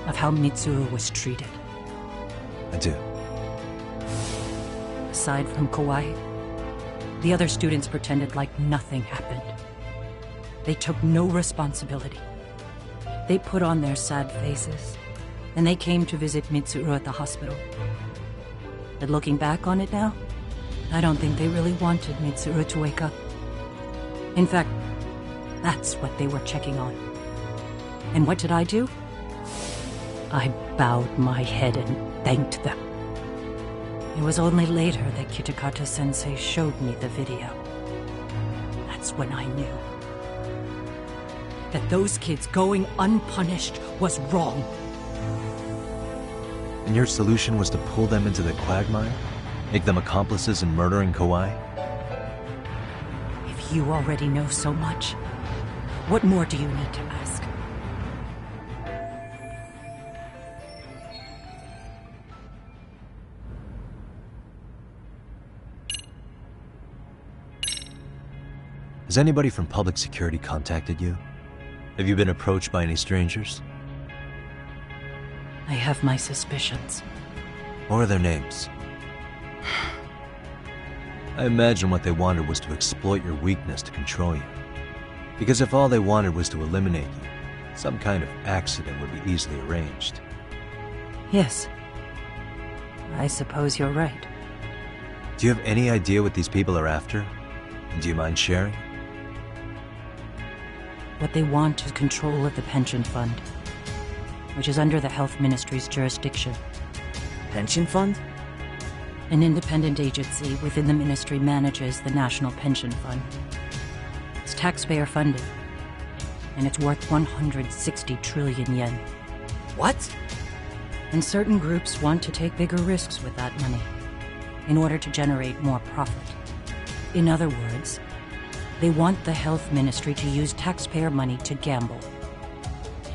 of how Mitsuru was treated. I do. Aside from Kawai, the other students pretended like nothing happened. They took no responsibility. They put on their sad faces, and they came to visit Mitsuru at the hospital. But looking back on it now, I don't think they really wanted Mitsuru to wake up. In fact, that's what they were checking on. And what did I do? I bowed my head and thanked them. It was only later that Kitakata-sensei showed me the video. That's when I knew that those kids going unpunished was wrong. And your solution was to pull them into the quagmire? Make them accomplices in murdering Kawai? If you already know so much, what more do you need to ask? Has anybody from public security contacted you? Have you been approached by any strangers? I have my suspicions. What are their names? I imagine what they wanted was to exploit your weakness to control you. Because if all they wanted was to eliminate you, some kind of accident would be easily arranged. Yes. I suppose you're right. Do you have any idea what these people are after? And do you mind sharing? What they want is control of the pension fund, which is under the Health Ministry's jurisdiction. Pension fund? An independent agency within the ministry manages the National Pension Fund. It's taxpayer funded, and it's worth 160 trillion yen. What? And certain groups want to take bigger risks with that money in order to generate more profit. In other words, they want the health ministry to use taxpayer money to gamble.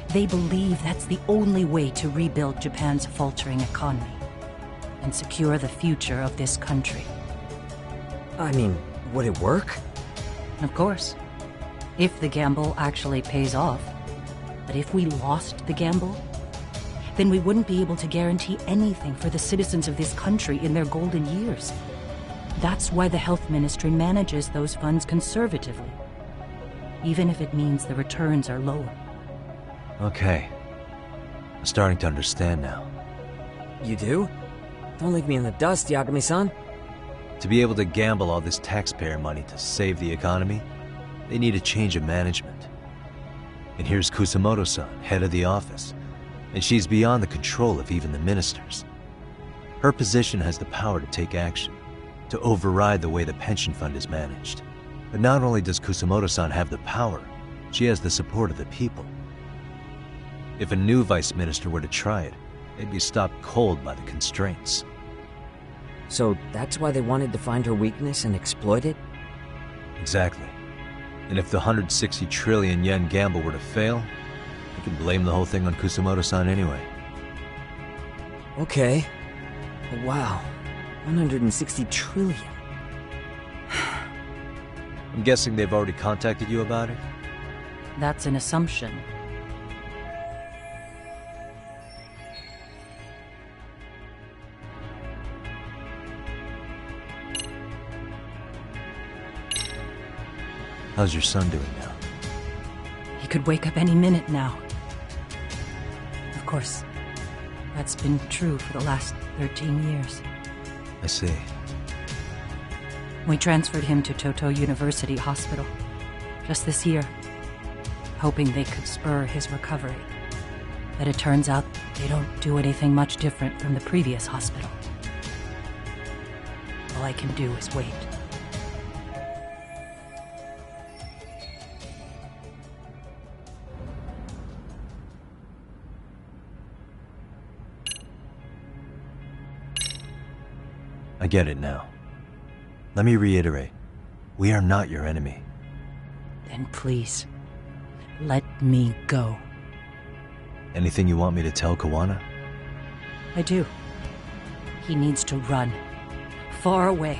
They believe that's the only way to rebuild Japan's faltering economy and secure the future of this country. I mean, would it work? Of course. If the gamble actually pays off. But if we lost the gamble, then we wouldn't be able to guarantee anything for the citizens of this country in their golden years. That's why the health ministry manages those funds conservatively, even if it means the returns are lower. Okay. I'm starting to understand now. You do? Don't leave me in the dust, Yagami-san. To be able to gamble all this taxpayer money to save the economy, they need a change of management. And here's Kusumoto-san, head of the office, and she's beyond the control of even the ministers. Her position has the power to take action, to override the way the pension fund is managed. But not only does Kusumoto-san have the power, she has the support of the people. If a new vice minister were to try it, they'd be stopped cold by the constraints. So that's why they wanted to find her weakness and exploit it? Exactly. And if the 160 trillion yen gamble were to fail, you can blame the whole thing on Kusumoto-san anyway. Okay. But wow. 160 trillion. I'm guessing they've already contacted you about it? That's an assumption. How's your son doing now? He could wake up any minute now. Of course, that's been true for the last 13 years. I see. We transferred him to Toto University Hospital just this year, hoping they could spur his recovery. But it turns out they don't do anything much different from the previous hospital. All I can do is wait. I get it now. Let me reiterate. We are not your enemy. Then please, let me go. Anything you want me to tell Kawana? I do. He needs to run. Far away.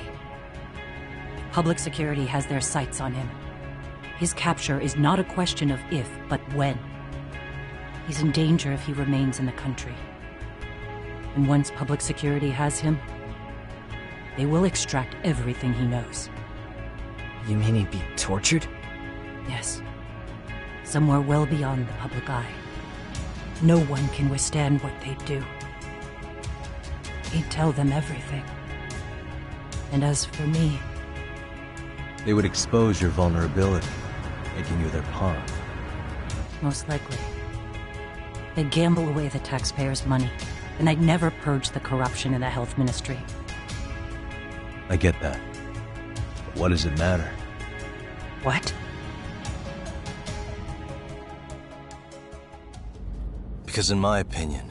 Public security has their sights on him. His capture is not a question of if, but when. He's in danger if he remains in the country. And once public security has him, they will extract everything he knows. You mean he'd be tortured? Yes. Somewhere well beyond the public eye. No one can withstand what they do. He'd tell them everything. And as for me... They would expose your vulnerability, making you their pawn. Most likely. They'd gamble away the taxpayers' money, and they'd never purge the corruption in the health ministry. I get that. But what does it matter? What? Because in my opinion,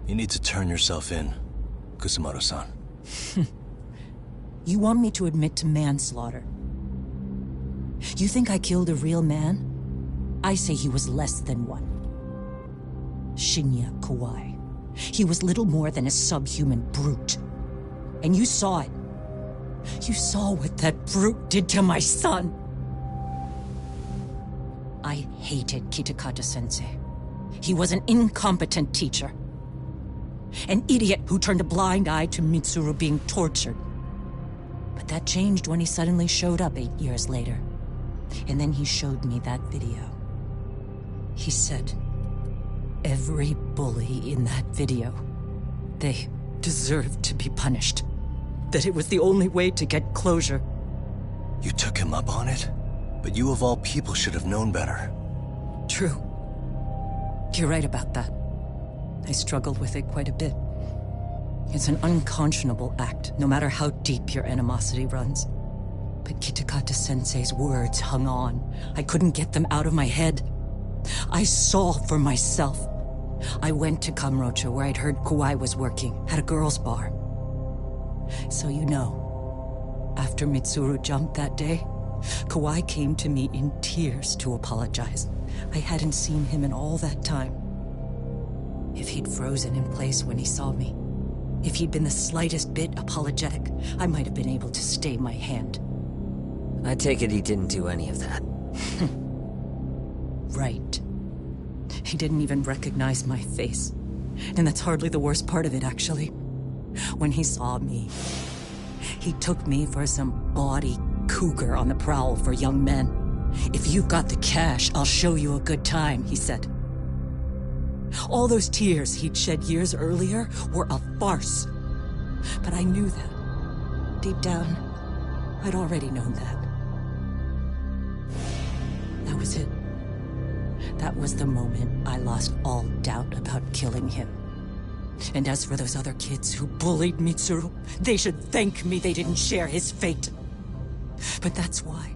you need to turn yourself in, Kusumoto-san. You want me to admit to manslaughter? You think I killed a real man? I say he was less than one. Shinya Kawai. He was little more than a subhuman brute. And you saw it. You saw what that brute did to my son. I hated Kitakata-sensei. He was an incompetent teacher. An idiot who turned a blind eye to Mitsuru being tortured. But that changed when he suddenly showed up 8 years later. And then he showed me that video. He said, every bully in that video, they deserved to be punished. That it was the only way to get closure. You took him up on it? But you of all people should have known better. True. You're right about that. I struggled with it quite a bit. It's an unconscionable act, no matter how deep your animosity runs. But Kitakata-sensei's words hung on. I couldn't get them out of my head. I saw for myself. I went to Kamurocho, where I'd heard Kawai was working, at a girls' bar. So you know, after Mitsuru jumped that day, Kawai came to me in tears to apologize. I hadn't seen him in all that time. If he'd frozen in place when he saw me, if he'd been the slightest bit apologetic, I might have been able to stay my hand. I take it he didn't do any of that. Right. He didn't even recognize my face. And that's hardly the worst part of it, actually. When he saw me, he took me for some bawdy cougar on the prowl for young men. If you've got the cash, I'll show you a good time, he said. All those tears he'd shed years earlier were a farce. But I knew that. Deep down, I'd already known that. That was it. That was the moment I lost all doubt about killing him. And as for those other kids who bullied Mitsuru, they should thank me they didn't share his fate. But that's why.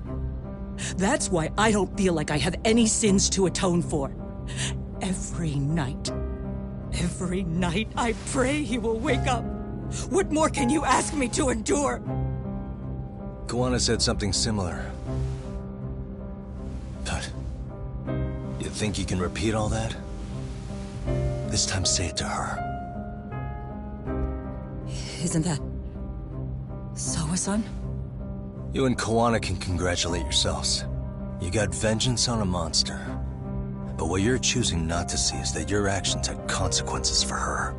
That's why I don't feel like I have any sins to atone for. Every night I pray he will wake up. What more can you ask me to endure? Kawana said something similar. But you think you can repeat all that? This time say it to her. Isn't that Sawa-san? You and Kawana can congratulate yourselves. You got vengeance on a monster. But what you're choosing not to see is that your actions had consequences for her.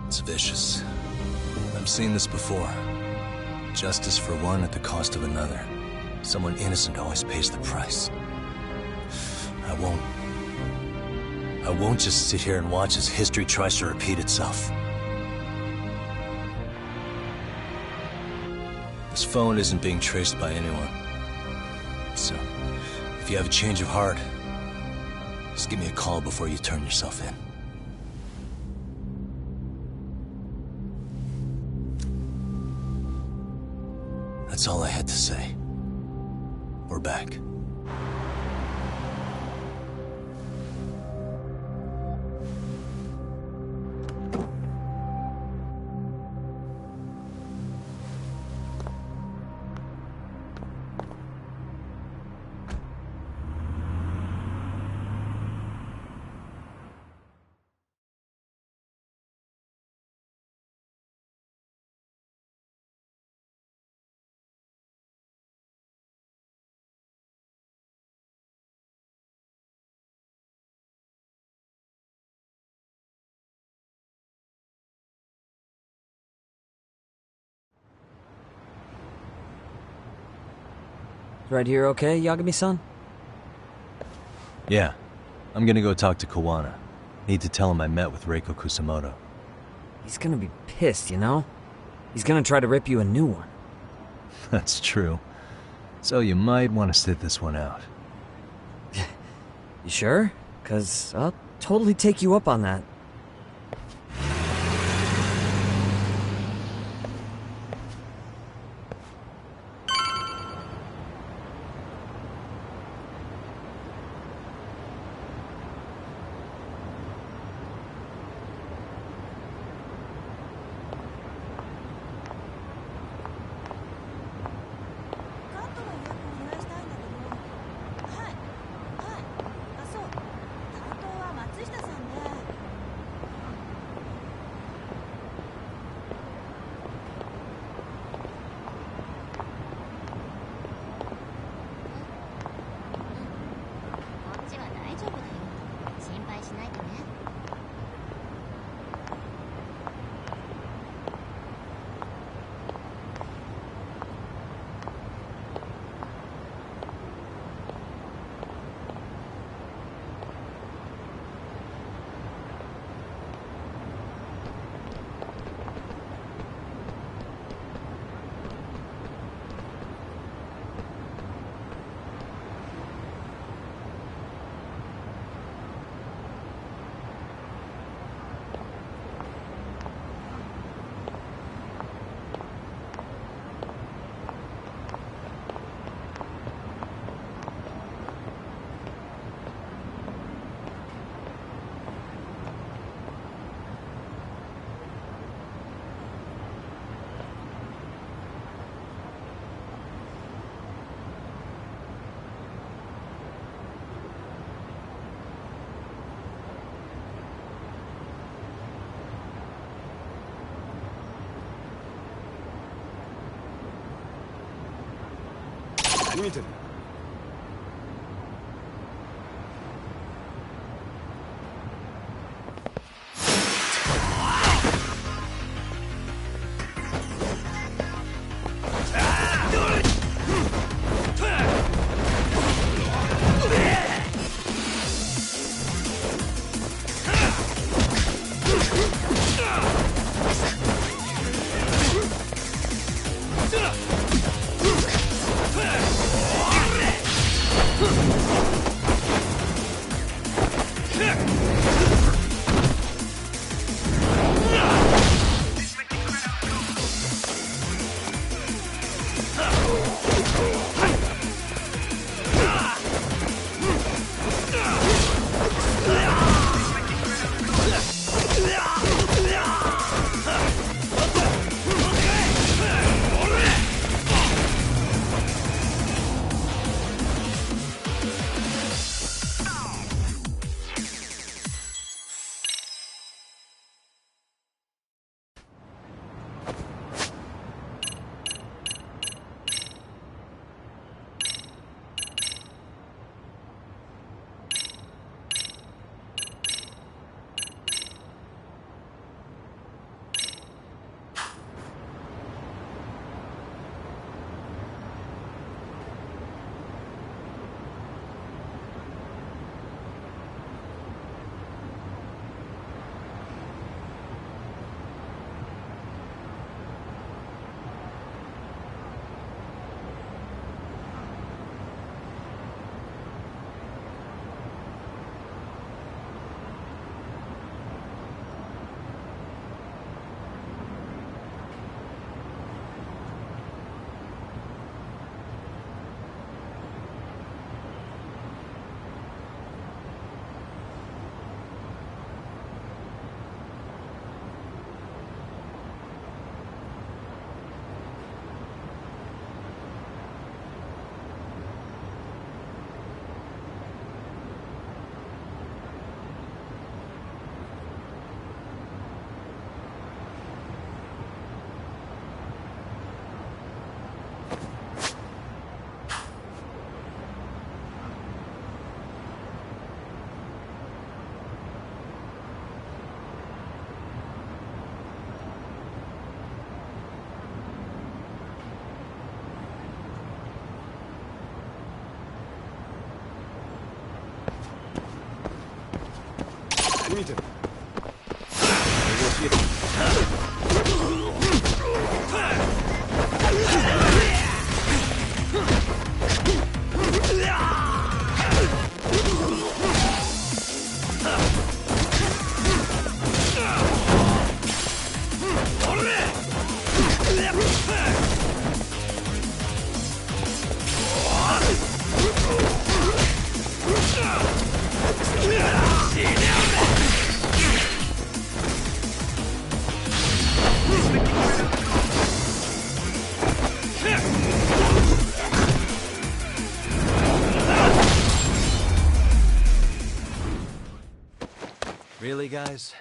It's vicious. I've seen this before. Justice for one at the cost of another. Someone innocent always pays the price. I won't just sit here and watch as history tries to repeat itself. This phone isn't being traced by anyone. So, if you have a change of heart, just give me a call before you turn yourself in. That's all I had to say. We're back. Right here okay, Yagami-san? Yeah. I'm gonna go talk to Kawana. Need to tell him I met with Reiko Kusamoto. He's gonna be pissed, you know? He's gonna try to rip you a new one. That's true. So you might want to sit this one out. You sure? 'Cause I'll totally take you up on that. Limited. Ugh! Really, guys?